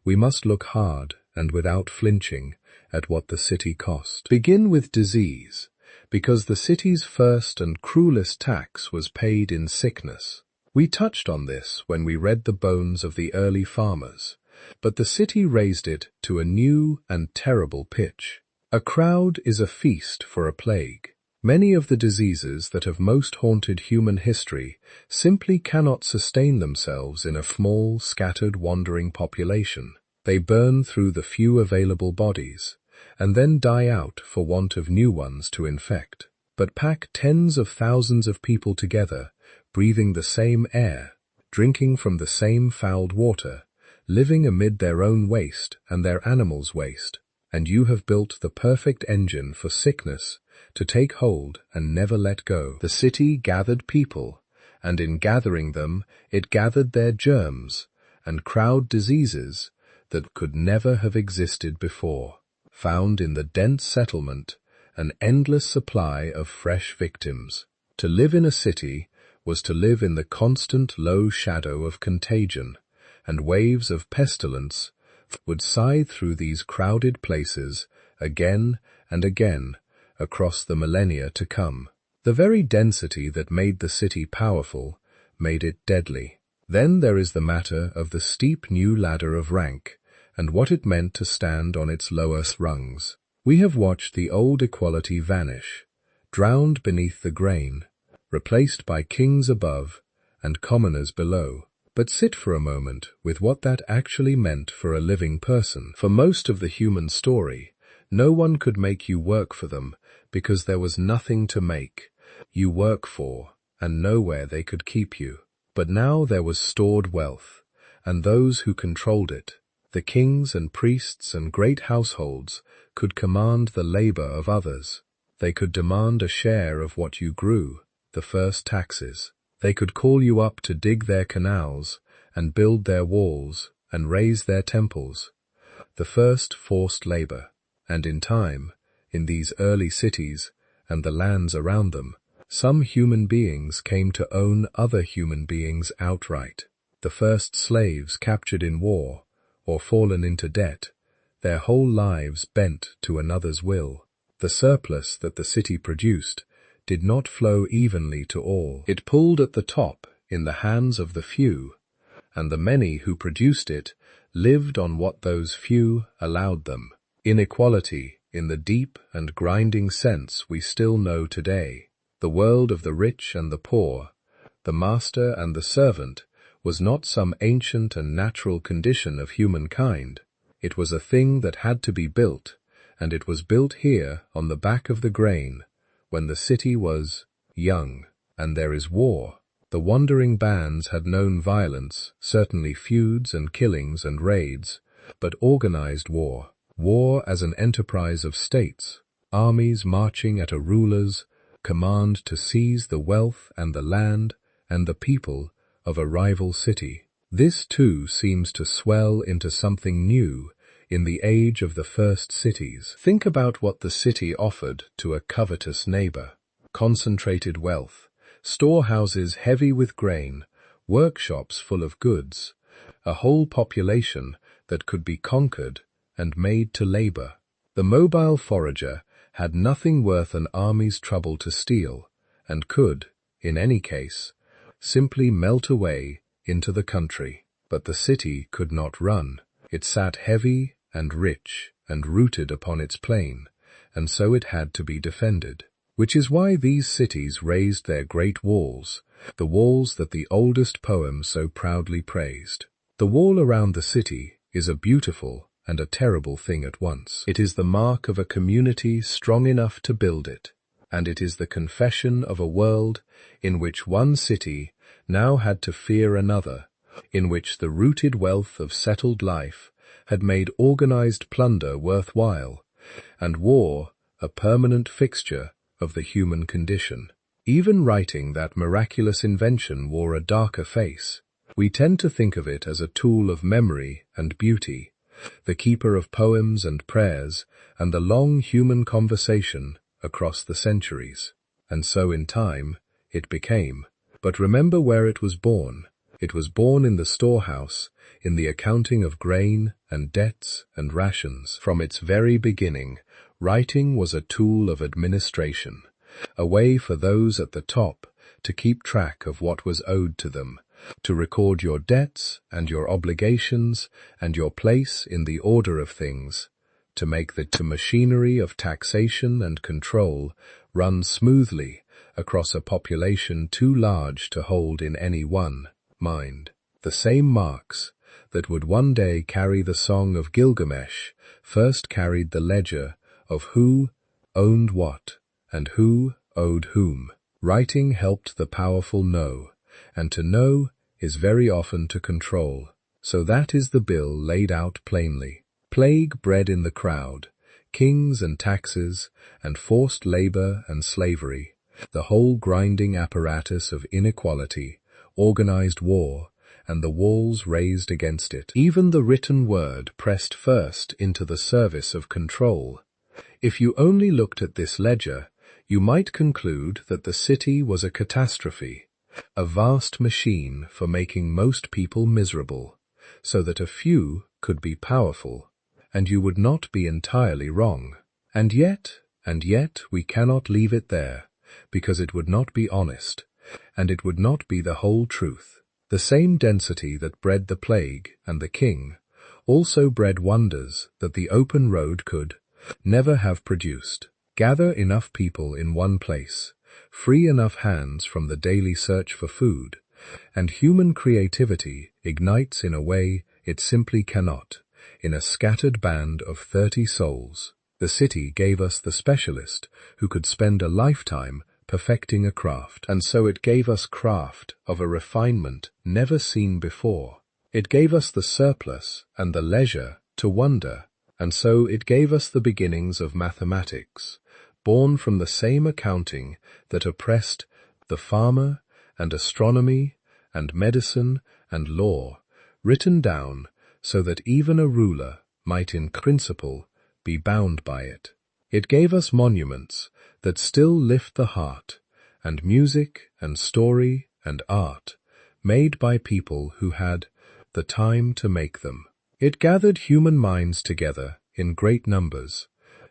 we must look hard and without flinching at what the city cost. Begin with disease, because the city's first and cruelest tax was paid in sickness. We touched on this when we read the bones of the early farmers, but the city raised it to a new and terrible pitch. A crowd is a feast for a plague. Many of the diseases that have most haunted human history simply cannot sustain themselves in a small, scattered, wandering population. They burn through the few available bodies, and then die out for want of new ones to infect. But pack tens of thousands of people together, breathing the same air, drinking from the same fouled water, living amid their own waste and their animals' waste, and you have built the perfect engine for sickness to take hold and never let go. The city gathered people, and in gathering them, it gathered their germs and crowd diseases that could never have existed before. Found in the dense settlement an endless supply of fresh victims. To live in a city was to live in the constant low shadow of contagion, and waves of pestilence would scythe through these crowded places again and again across the millennia to come. The very density that made the city powerful made it deadly. Then there is the matter of the steep new ladder of rank, and what it meant to stand on its lowest rungs. We have watched the old equality vanish, drowned beneath the grain, replaced by kings above and commoners below. But sit for a moment with what that actually meant for a living person. For most of the human story, no one could make you work for them because there was nothing to make you work for and nowhere they could keep you. But now there was stored wealth, and those who controlled it, the kings and priests and great households, could command the labor of others. They could demand a share of what you grew, the first taxes. They could call you up to dig their canals and build their walls and raise their temples, the first forced labor. And in time, in these early cities and the lands around them, some human beings came to own other human beings outright. The first slaves captured in war or fallen into debt, their whole lives bent to another's will. The surplus that the city produced did not flow evenly to all. It pulled at the top in the hands of the few, and the many who produced it lived on what those few allowed them. Inequality in the deep and grinding sense we still know today. The world of the rich and the poor, the master and the servant, was not some ancient and natural condition of humankind. It was a thing that had to be built, and it was built here on the back of the grain, when the city was young. And there is war. The wandering bands had known violence, certainly feuds and killings and raids, but organized war. War as an enterprise of states, armies marching at a ruler's command to seize the wealth and the land and the people of a rival city. This too seems to swell into something new in the age of the first cities. Think about what the city offered to a covetous neighbor. Concentrated wealth, storehouses heavy with grain, workshops full of goods, a whole population that could be conquered and made to labor. The mobile forager had nothing worth an army's trouble to steal, and could, in any case, simply melt away into the country. But the city could not run. It sat heavy and rich and rooted upon its plain, and so it had to be defended. Which is why these cities raised their great walls, the walls that the oldest poem so proudly praised. The wall around the city is a beautiful and a terrible thing at once. It is the mark of a community strong enough to build it, and it is the confession of a world in which one city now had to fear another, in which the rooted wealth of settled life had made organized plunder worthwhile, and war a permanent fixture of the human condition. Even writing that miraculous invention wore a darker face. We tend to think of it as a tool of memory and beauty, the keeper of poems and prayers, and the long human conversation across the centuries. And so in time, it became. But remember where it was born. It was born in the storehouse, in the accounting of grain and debts and rations. From its very beginning, writing was a tool of administration, a way for those at the top to keep track of what was owed to them, to record your debts and your obligations and your place in the order of things, to make the machinery of taxation and control run smoothly across a population too large to hold in any one mind. The same marks that would one day carry the Song of Gilgamesh first carried the ledger of who owned what and who owed whom. Writing helped the powerful know, and to know is very often to control. So that is the bill laid out plainly. Plague bred in the crowd, kings and taxes, and forced labor and slavery, the whole grinding apparatus of inequality, organized war, and the walls raised against it. Even the written word pressed first into the service of control. If you only looked at this ledger, you might conclude that the city was a catastrophe, a vast machine for making most people miserable, so that a few could be powerful, and you would not be entirely wrong. And yet, we cannot leave it there, because it would not be honest, and it would not be the whole truth. The same density that bred the plague and the king also bred wonders that the open road could never have produced. Gather enough people in one place, free enough hands from the daily search for food, and human creativity ignites in a way it simply cannot, in a scattered band of 30 souls. The city gave us the specialist who could spend a lifetime perfecting a craft, and so it gave us craft of a refinement never seen before. It gave us the surplus and the leisure to wonder, and so it gave us the beginnings of mathematics, born from the same accounting that oppressed the farmer, and astronomy, and medicine, and law, written down so that even a ruler might in principle be bound by it. It gave us monuments that still lift the heart, and music and story and art, made by people who had the time to make them. It gathered human minds together in great numbers,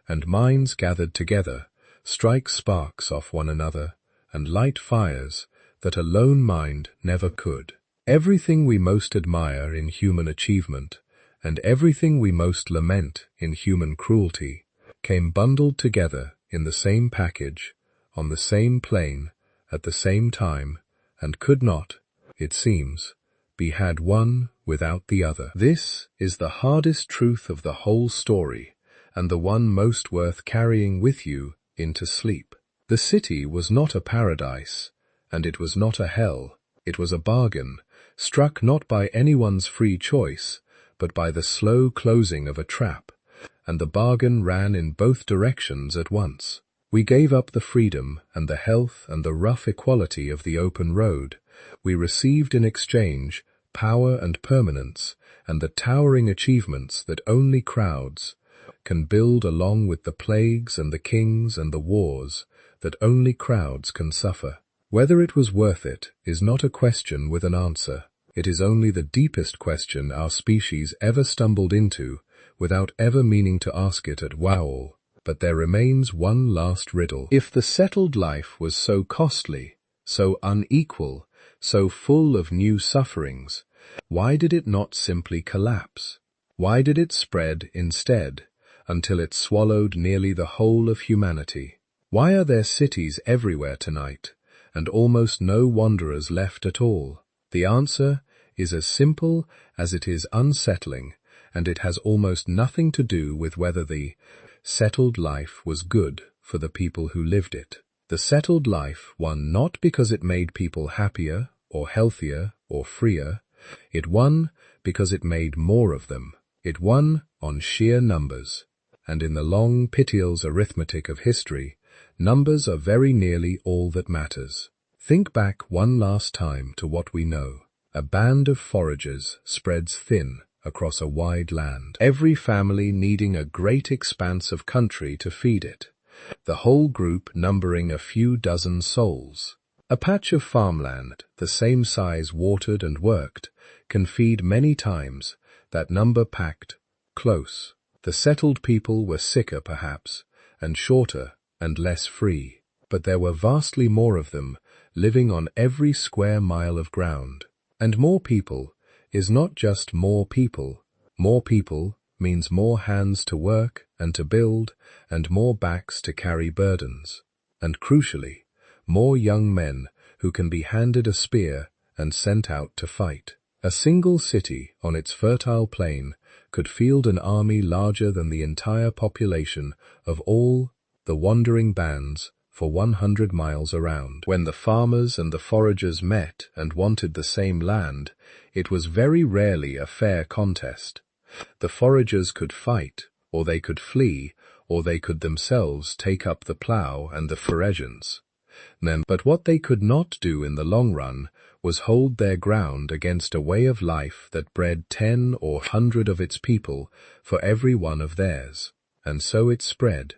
and minds gathered together strike sparks off one another and light fires that a lone mind never could. Everything we most admire in human achievement, and everything we most lament in human cruelty, came bundled together in the same package, on the same plane, at the same time, and could not, it seems, be had one without the other. This is the hardest truth of the whole story, and the one most worth carrying with you into sleep. The city was not a paradise, and it was not a hell. It was a bargain, struck not by anyone's free choice, but by the slow closing of a trap, and the bargain ran in both directions at once. We gave up the freedom and the health and the rough equality of the open road. We received in exchange power and permanence, and the towering achievements that only crowds can build, along with the plagues and the kings and the wars that only crowds can suffer. Whether it was worth it is not a question with an answer. It is only the deepest question our species ever stumbled into, without ever meaning to ask it at all. But there remains one last riddle. If the settled life was so costly, so unequal, so full of new sufferings, why did it not simply collapse? Why did it spread instead, until it swallowed nearly the whole of humanity? Why are there cities everywhere tonight, and almost no wanderers left at all? The answer is as simple as it is unsettling, and it has almost nothing to do with whether the settled life was good for the people who lived it. The settled life won not because it made people happier or healthier or freer. It won because it made more of them. It won on sheer numbers. And in the long Pitial's arithmetic of history, numbers are very nearly all that matters. Think back one last time to what we know. A band of foragers spreads thin across a wide land, every family needing a great expanse of country to feed it, the whole group numbering a few dozen souls. A patch of farmland, the same size watered and worked, can feed many times that number packed close. The settled people were sicker perhaps, and shorter and less free, but there were vastly more of them living on every square mile of ground. And more people is not just more people. More people means more hands to work and to build, and more backs to carry burdens. And crucially, more young men who can be handed a spear and sent out to fight. A single city on its fertile plain could field an army larger than the entire population of all the wandering bands for 100 miles around. When the farmers and the foragers met and wanted the same land, it was very rarely a fair contest. The foragers could fight, or they could flee, or they could themselves take up the plough and the foragings. But what they could not do in the long run was hold their ground against a way of life that bred 10 or 100 of its people for every one of theirs. And so it spread,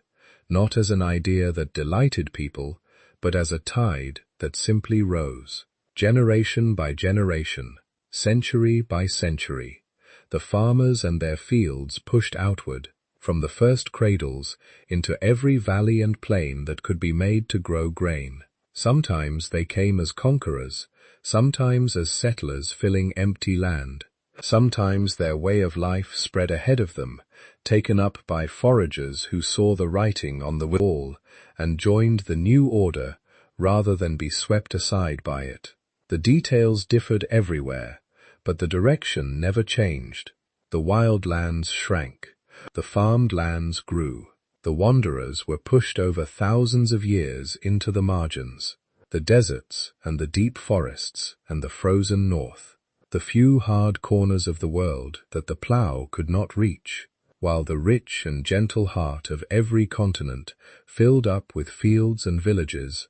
not as an idea that delighted people, but as a tide that simply rose. Generation by generation, century by century, the farmers and their fields pushed outward, from the first cradles, into every valley and plain that could be made to grow grain. Sometimes they came as conquerors, sometimes as settlers filling empty land. Sometimes their way of life spread ahead of them, taken up by foragers who saw the writing on the wall and joined the new order rather than be swept aside by it. The details differed everywhere, but the direction never changed. The wild lands shrank. The farmed lands grew. The wanderers were pushed over thousands of years into the margins, the deserts and the deep forests and the frozen north, the few hard corners of the world that the plough could not reach, while the rich and gentle heart of every continent filled up with fields and villages,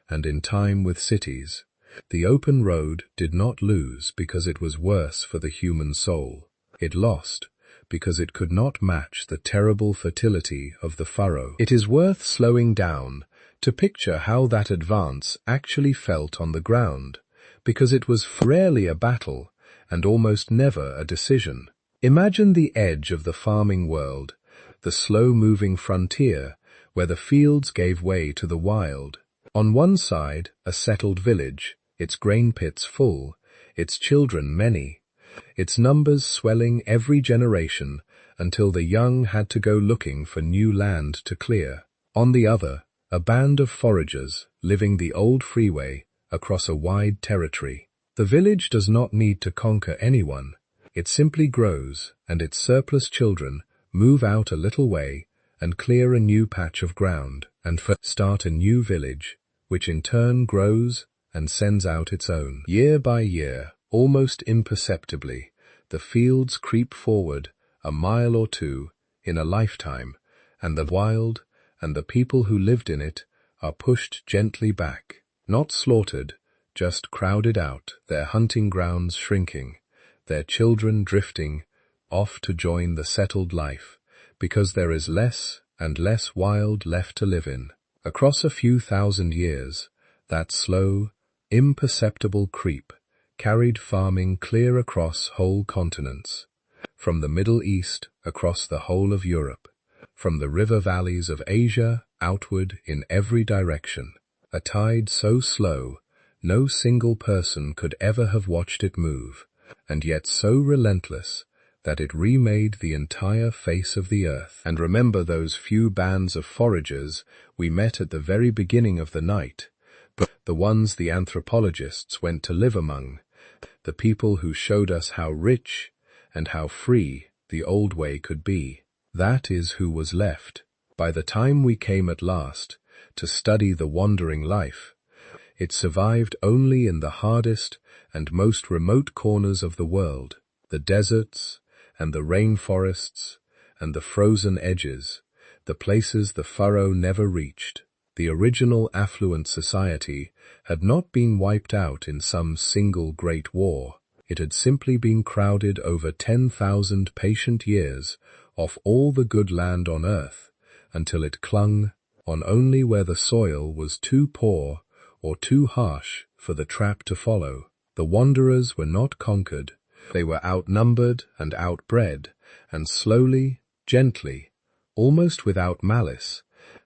and in time with cities. The open road did not lose because it was worse for the human soul. It lost because it could not match the terrible fertility of the furrow. It is worth slowing down to picture how that advance actually felt on the ground, because it was rarely a battle and almost never a decision. Imagine the edge of the farming world, the slow-moving frontier where the fields gave way to the wild. On one side, a settled village, its grain pits full, its children many, its numbers swelling every generation until the young had to go looking for new land to clear. On the other, a band of foragers living the old freeway across a wide territory. The village does not need to conquer anyone. It simply grows, and its surplus children move out a little way and clear a new patch of ground and start a new village, which in turn grows and sends out its own. Year by year, almost imperceptibly, the fields creep forward a mile or two in a lifetime, and the wild and the people who lived in it are pushed gently back, not slaughtered, just crowded out, their hunting grounds shrinking, their children drifting off to join the settled life, because there is less and less wild left to live in. Across a few thousand years, that slow, imperceptible creep carried farming clear across whole continents, from the Middle East across the whole of Europe, from the river valleys of Asia outward in every direction, a tide so slow no single person could ever have watched it move, and yet so relentless that it remade the entire face of the earth. And remember those few bands of foragers we met at the very beginning of the night, but the ones the anthropologists went to live among, the people who showed us how rich and how free the old way could be. That is who was left. By the time we came at last to study the wandering life, it survived only in the hardest and most remote corners of the world, the deserts and the rainforests and the frozen edges, the places the furrow never reached. The original affluent society had not been wiped out in some single great war. It had simply been crowded over 10,000 patient years off all the good land on earth, until it clung on only where the soil was too poor or too harsh for the trap to follow. The wanderers were not conquered. They were outnumbered and outbred, and slowly, gently, almost without malice,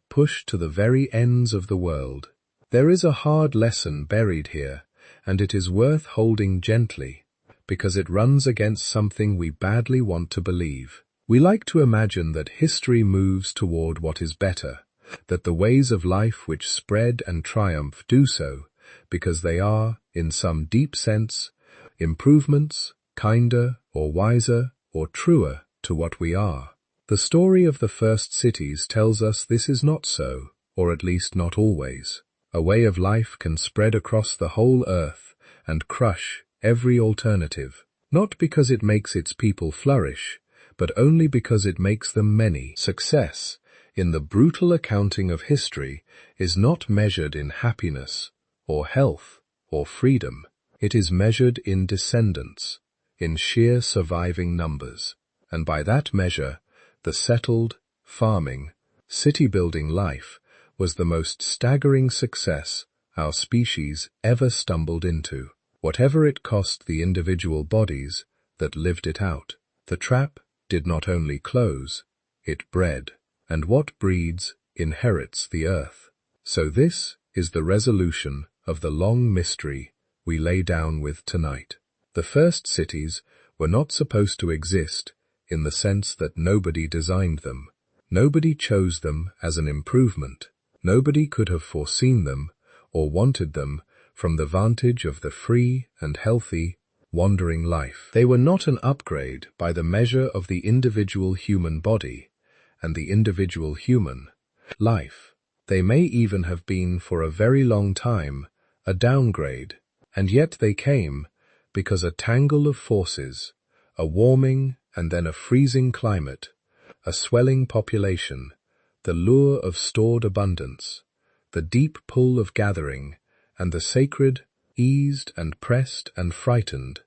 pushed to the very ends of the world. There is a hard lesson buried here, and it is worth holding gently, because it runs against something we badly want to believe. We like to imagine that history moves toward what is better, that the ways of life which spread and triumph do so, because they are, in some deep sense, improvements, kinder or wiser or truer to what we are. The story of the first cities tells us this is not so, or at least not always. A way of life can spread across the whole earth and crush every alternative, not because it makes its people flourish, but only because it makes them many. Success, in the brutal accounting of history, is not measured in happiness, or health, or freedom. It is measured in descendants, in sheer surviving numbers. And by that measure, the settled, farming, city-building life was the most staggering success our species ever stumbled into, whatever it cost the individual bodies that lived it out. The trap did not only close, it bred, and what breeds inherits the earth. So this is the resolution of the long mystery we lay down with tonight. The first cities were not supposed to exist in the sense that nobody designed them. Nobody chose them as an improvement. Nobody could have foreseen them or wanted them from the vantage of the free and healthy, wandering life. They were not an upgrade by the measure of the individual human body and the individual human life. They may even have been for a very long time a downgrade, and yet they came because a tangle of forces, a warming and then a freezing climate, a swelling population, the lure of stored abundance, the deep pull of gathering, and the sacred, eased and pressed and frightened,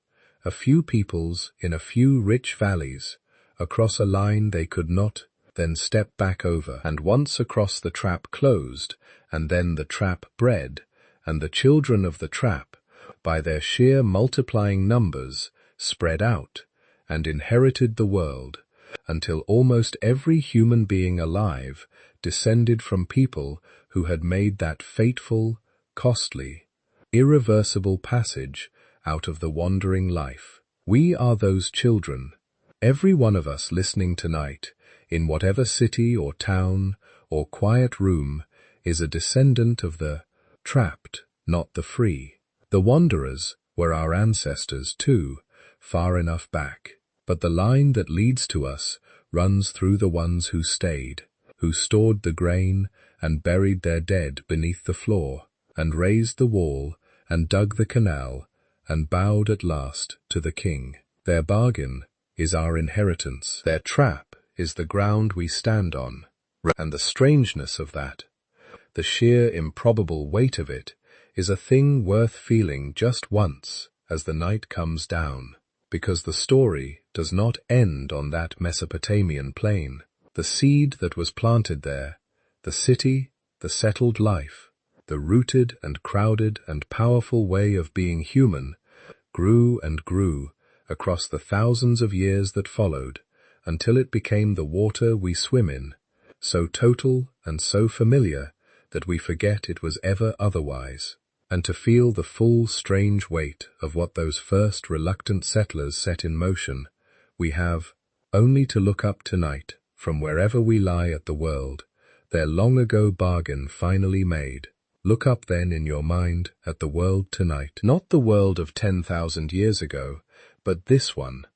a few peoples in a few rich valleys, across a line they could not then step back over, and once across the trap closed, and then the trap bred, and the children of the trap, by their sheer multiplying numbers, spread out, and inherited the world, until almost every human being alive descended from people who had made that fateful, costly, irreversible passage out of the wandering life. We are those children. Every one of us listening tonight, in whatever city or town or quiet room, is a descendant of the trapped, not the free. The wanderers were our ancestors too, far enough back. But the line that leads to us runs through the ones who stayed, who stored the grain and buried their dead beneath the floor, and raised the wall and dug the canal, and bowed at last to the king. Their bargain is our inheritance. Their trap is the ground we stand on. And the strangeness of that, the sheer improbable weight of it, is a thing worth feeling just once as the night comes down. Because the story does not end on that Mesopotamian plain. The seed that was planted there, the city, the settled life, the rooted and crowded and powerful way of being human, grew and grew across the thousands of years that followed, until it became the water we swim in, so total and so familiar that we forget it was ever otherwise. And to feel the full strange weight of what those first reluctant settlers set in motion, we have only to look up tonight, from wherever we lie at the world, their long-ago bargain finally made. Look up then in your mind at the world tonight, not the world of 10,000 years ago, but this one,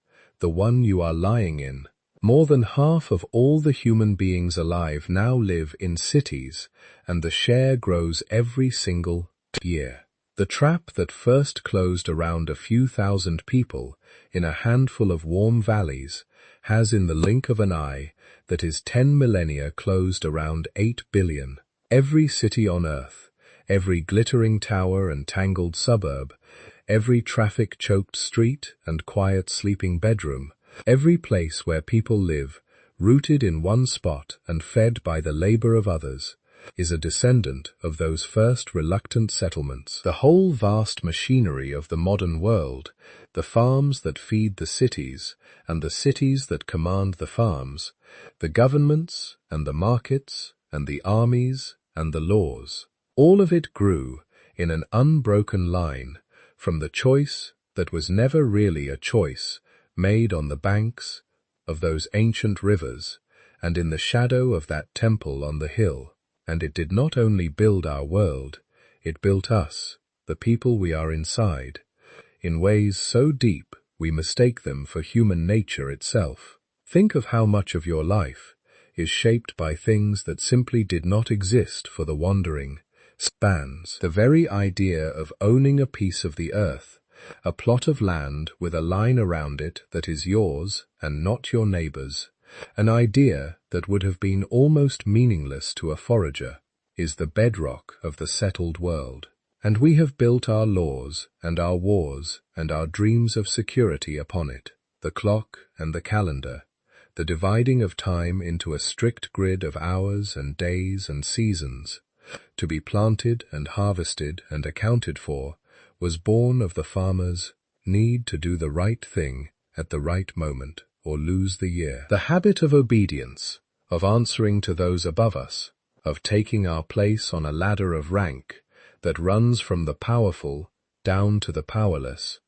the one you are lying in. More than half of all the human beings alive now live in cities, and the share grows every single year. The trap that first closed around a few thousand people in a handful of warm valleys has in the blink of an eye that is 10 millennia closed around 8 billion. Every city on earth, every glittering tower and tangled suburb, every traffic-choked street and quiet sleeping bedroom, every place where people live, rooted in one spot and fed by the labor of others, is a descendant of those first reluctant settlements. The whole vast machinery of the modern world, the farms that feed the cities, and the cities that command the farms, the governments, and the markets, and the armies, and the laws, all of it grew in an unbroken line from the choice that was never really a choice made on the banks of those ancient rivers and in the shadow of that temple on the hill. And it did not only build our world, it built us, the people we are inside, in ways so deep we mistake them for human nature itself. Think of how much of your life is shaped by things that simply did not exist for the wandering spans. The very idea of owning a piece of the earth, a plot of land with a line around it that is yours and not your neighbor's, an idea that would have been almost meaningless to a forager, is the bedrock of the settled world. And we have built our laws and our wars and our dreams of security upon it. The clock and the calendar, the dividing of time into a strict grid of hours and days and seasons, to be planted and harvested and accounted for, was born of the farmer's need to do the right thing at the right moment, or lose the year. The habit of obedience, of answering to those above us, of taking our place on a ladder of rank that runs from the powerful down to the powerless,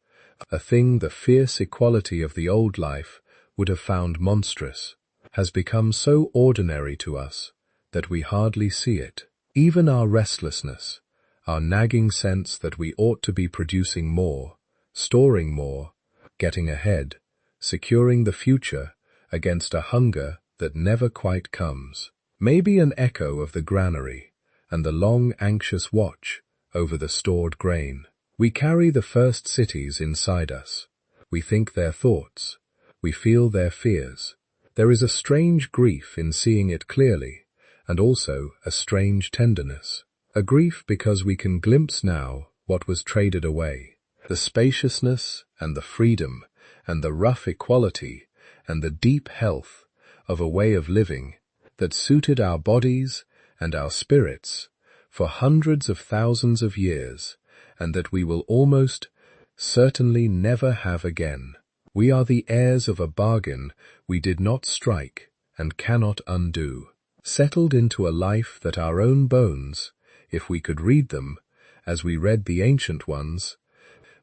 a thing the fierce equality of the old life would have found monstrous, has become so ordinary to us that we hardly see it. Even our restlessness, our nagging sense that we ought to be producing more, storing more, getting ahead, securing the future against a hunger that never quite comes, may be an echo of the granary and the long anxious watch over the stored grain. We carry the first cities inside us. We think their thoughts. We feel their fears. There is a strange grief in seeing it clearly, and also a strange tenderness. A grief because we can glimpse now what was traded away, the spaciousness and the freedom and the rough equality and the deep health of a way of living that suited our bodies and our spirits for hundreds of thousands of years, and that we will almost certainly never have again. We are the heirs of a bargain we did not strike and cannot undo, settled into a life that our own bones, if we could read them, as we read the ancient ones,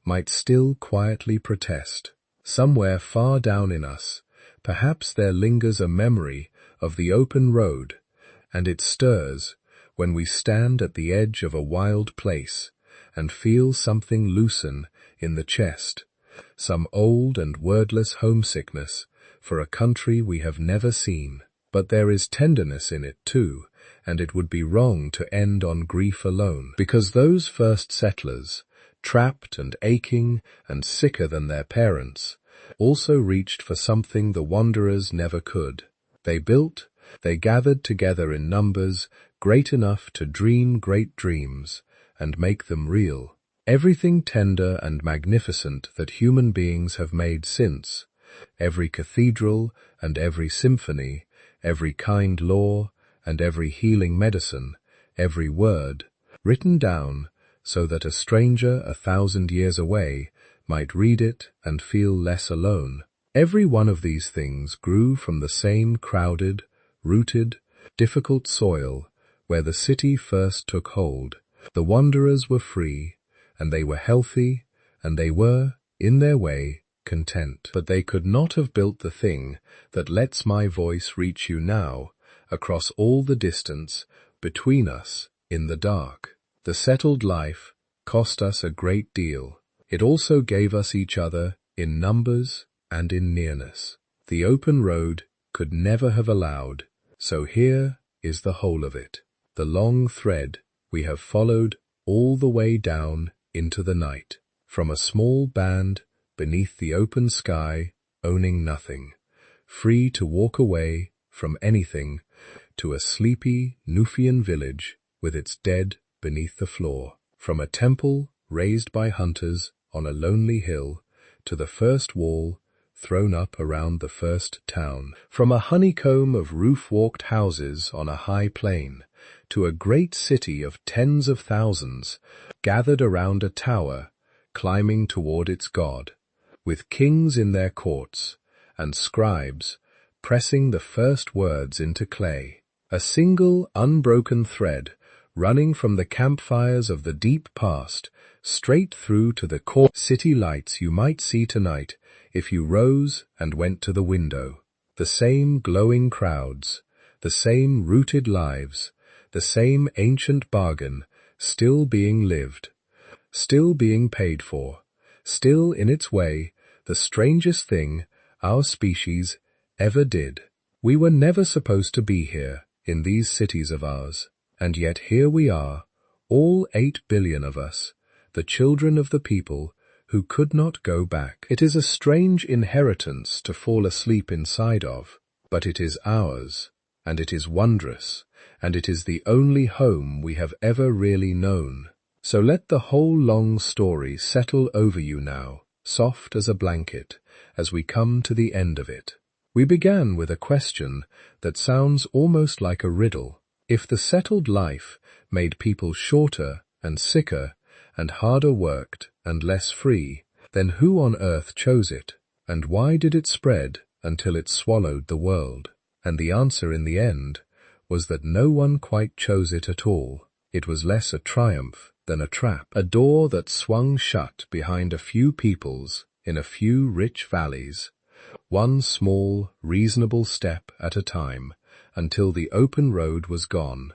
might still quietly protest. Somewhere far down in us, perhaps there lingers a memory of the open road, and it stirs when we stand at the edge of a wild place and feel something loosen in the chest, some old and wordless homesickness for a country we have never seen. But there is tenderness in it too, and it would be wrong to end on grief alone, because those first settlers, trapped and aching and sicker than their parents, also reached for something the wanderers never could. They built, they gathered together in numbers great enough to dream great dreams and make them real. Everything tender and magnificent that human beings have made since, every cathedral and every symphony, every kind law and every healing medicine, every word, written down so that a stranger 1,000 years away might read it and feel less alone. Every one of these things grew from the same crowded, rooted, difficult soil where the city first took hold. The wanderers were free, and they were healthy, and they were, in their way, content. But they could not have built the thing that lets my voice reach you now, across all the distance between us in the dark. The settled life cost us a great deal. It also gave us each other in numbers and in nearness. The open road could never have allowed, so here is the whole of it. The long thread we have followed all the way down into the night, from a small band beneath the open sky, owning nothing, free to walk away from anything, to a sleepy Nufian village with its dead beneath the floor, from a temple raised by hunters on a lonely hill, to the first wall thrown up around the first town. From a honeycomb of roof-walked houses on a high plain, to a great city of tens of thousands, gathered around a tower, climbing toward its god, with kings in their courts, and scribes pressing the first words into clay. A single, unbroken thread, running from the campfires of the deep past, straight through to the core city lights you might see tonight if you rose and went to the window. The same glowing crowds, the same rooted lives, the same ancient bargain, still being lived, still being paid for, still in its way, the strangest thing our species ever did. We were never supposed to be here, in these cities of ours, and yet here we are, all 8 billion of us, the children of the people who could not go back. It is a strange inheritance to fall asleep inside of, but it is ours, and it is wondrous, and it is the only home we have ever really known. So let the whole long story settle over you now, soft as a blanket, as we come to the end of it. We began with a question that sounds almost like a riddle. If the settled life made people shorter and sicker and harder worked and less free, then who on earth chose it, and why did it spread until it swallowed the world? And the answer in the end was that no one quite chose it at all. It was less a triumph than a trap, a door that swung shut behind a few peoples in a few rich valleys, one small, reasonable step at a time, until the open road was gone,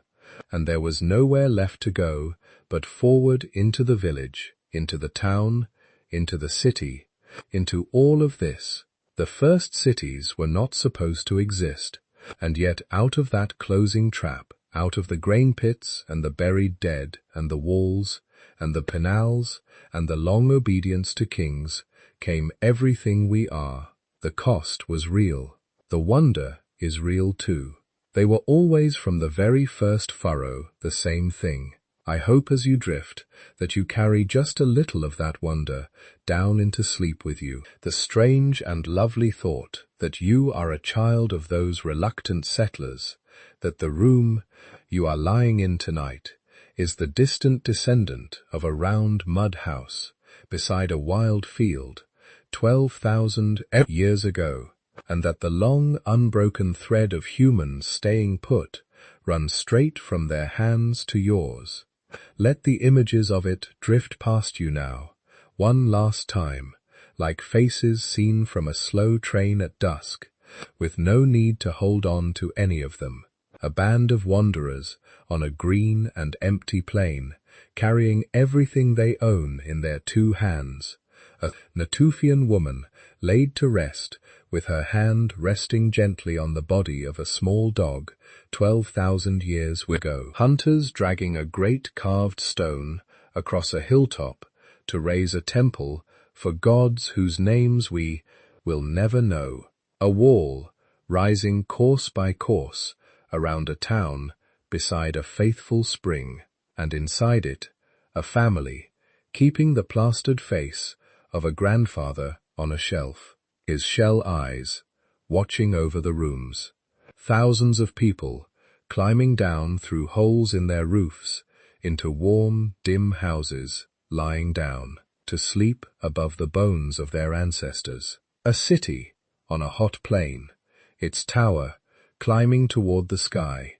and there was nowhere left to go but forward into the village, into the town, into the city, into all of this. The first cities were not supposed to exist, and yet out of that closing trap, out of the grain pits and the buried dead and the walls and the penals and the long obedience to kings, came everything we are. The cost was real. The wonder is real too. They were always from the very first furrow the same thing. I hope as you drift that you carry just a little of that wonder down into sleep with you. The strange and lovely thought that you are a child of those reluctant settlers, that the room you are lying in tonight is the distant descendant of a round mud house beside a wild field 12,000 years ago, and that the long unbroken thread of humans staying put runs straight from their hands to yours. Let the images of it drift past you now, one last time, like faces seen from a slow train at dusk, with no need to hold on to any of them. A band of wanderers on a green and empty plain, carrying everything they own in their 2 hands. A Natufian woman laid to rest, with her hand resting gently on the body of a small dog 12,000 years ago. Hunters dragging a great carved stone across a hilltop to raise a temple for gods whose names we will never know. A wall rising course by course around a town beside a faithful spring, and inside it a family keeping the plastered face of a grandfather on a shelf, his shell eyes watching over the rooms. Thousands of people climbing down through holes in their roofs into warm, dim houses, lying down to sleep above the bones of their ancestors. A city on a hot plain, its tower climbing toward the sky,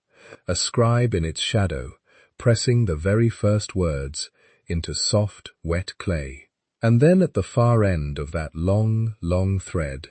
a scribe in its shadow pressing the very first words into soft, wet clay. And then at the far end of that long, long thread,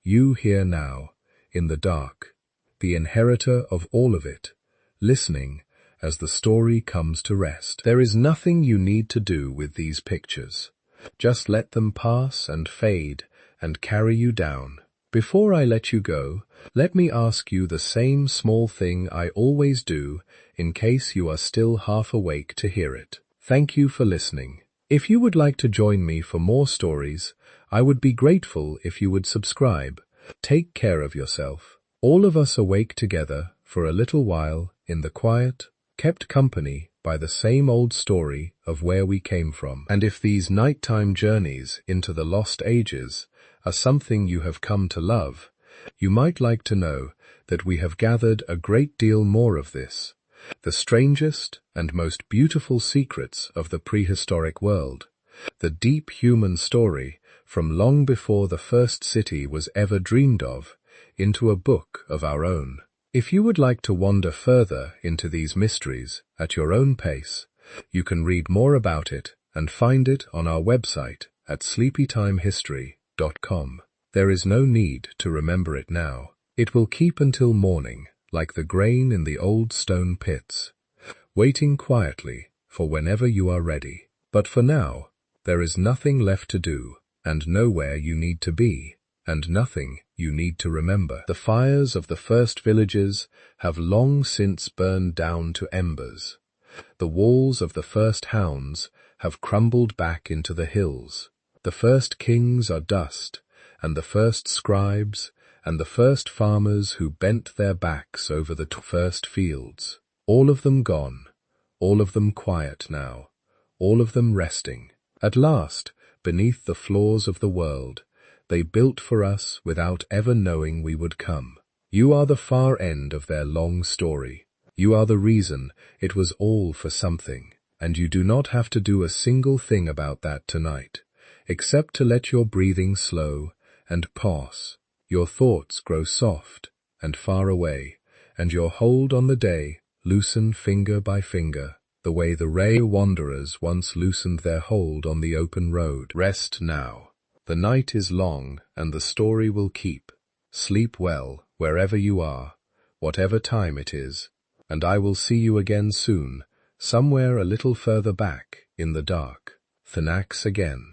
you here now, in the dark, the inheritor of all of it, listening as the story comes to rest. There is nothing you need to do with these pictures. Just let them pass and fade and carry you down. Before I let you go, let me ask you the same small thing I always do in case you are still half awake to hear it. Thank you for listening. If you would like to join me for more stories, I would be grateful if you would subscribe. Take care of yourself. All of us awake together for a little while in the quiet, kept company by the same old story of where we came from. And if these nighttime journeys into the lost ages are something you have come to love, you might like to know that we have gathered a great deal more of this, the strangest and most beautiful secrets of the prehistoric world, the deep human story from long before the first city was ever dreamed of, into a book of our own. If you would like to wander further into these mysteries at your own pace, you can read more about it and find it on our website at sleepytimehistory.com. There is no need to remember it now. It will keep until morning, like the grain in the old stone pits, waiting quietly for whenever you are ready. But for now, there is nothing left to do, and nowhere you need to be, and nothing you need to remember. The fires of the first villages have long since burned down to embers. The walls of the first hounds have crumbled back into the hills. The first kings are dust, and the first scribes, and the first farmers who bent their backs over the first fields. All of them gone, all of them quiet now, all of them resting. At last, beneath the floors of the world, they built for us without ever knowing we would come. You are the far end of their long story. You are the reason it was all for something, and you do not have to do a single thing about that tonight, except to let your breathing slow and pause, your thoughts grow soft and far away, and your hold on the day loosen finger by finger, the way the ray wanderers once loosened their hold on the open road. Rest now. The night is long, and the story will keep. Sleep well, wherever you are, whatever time it is, and I will see you again soon, somewhere a little further back in the dark. Thanks again.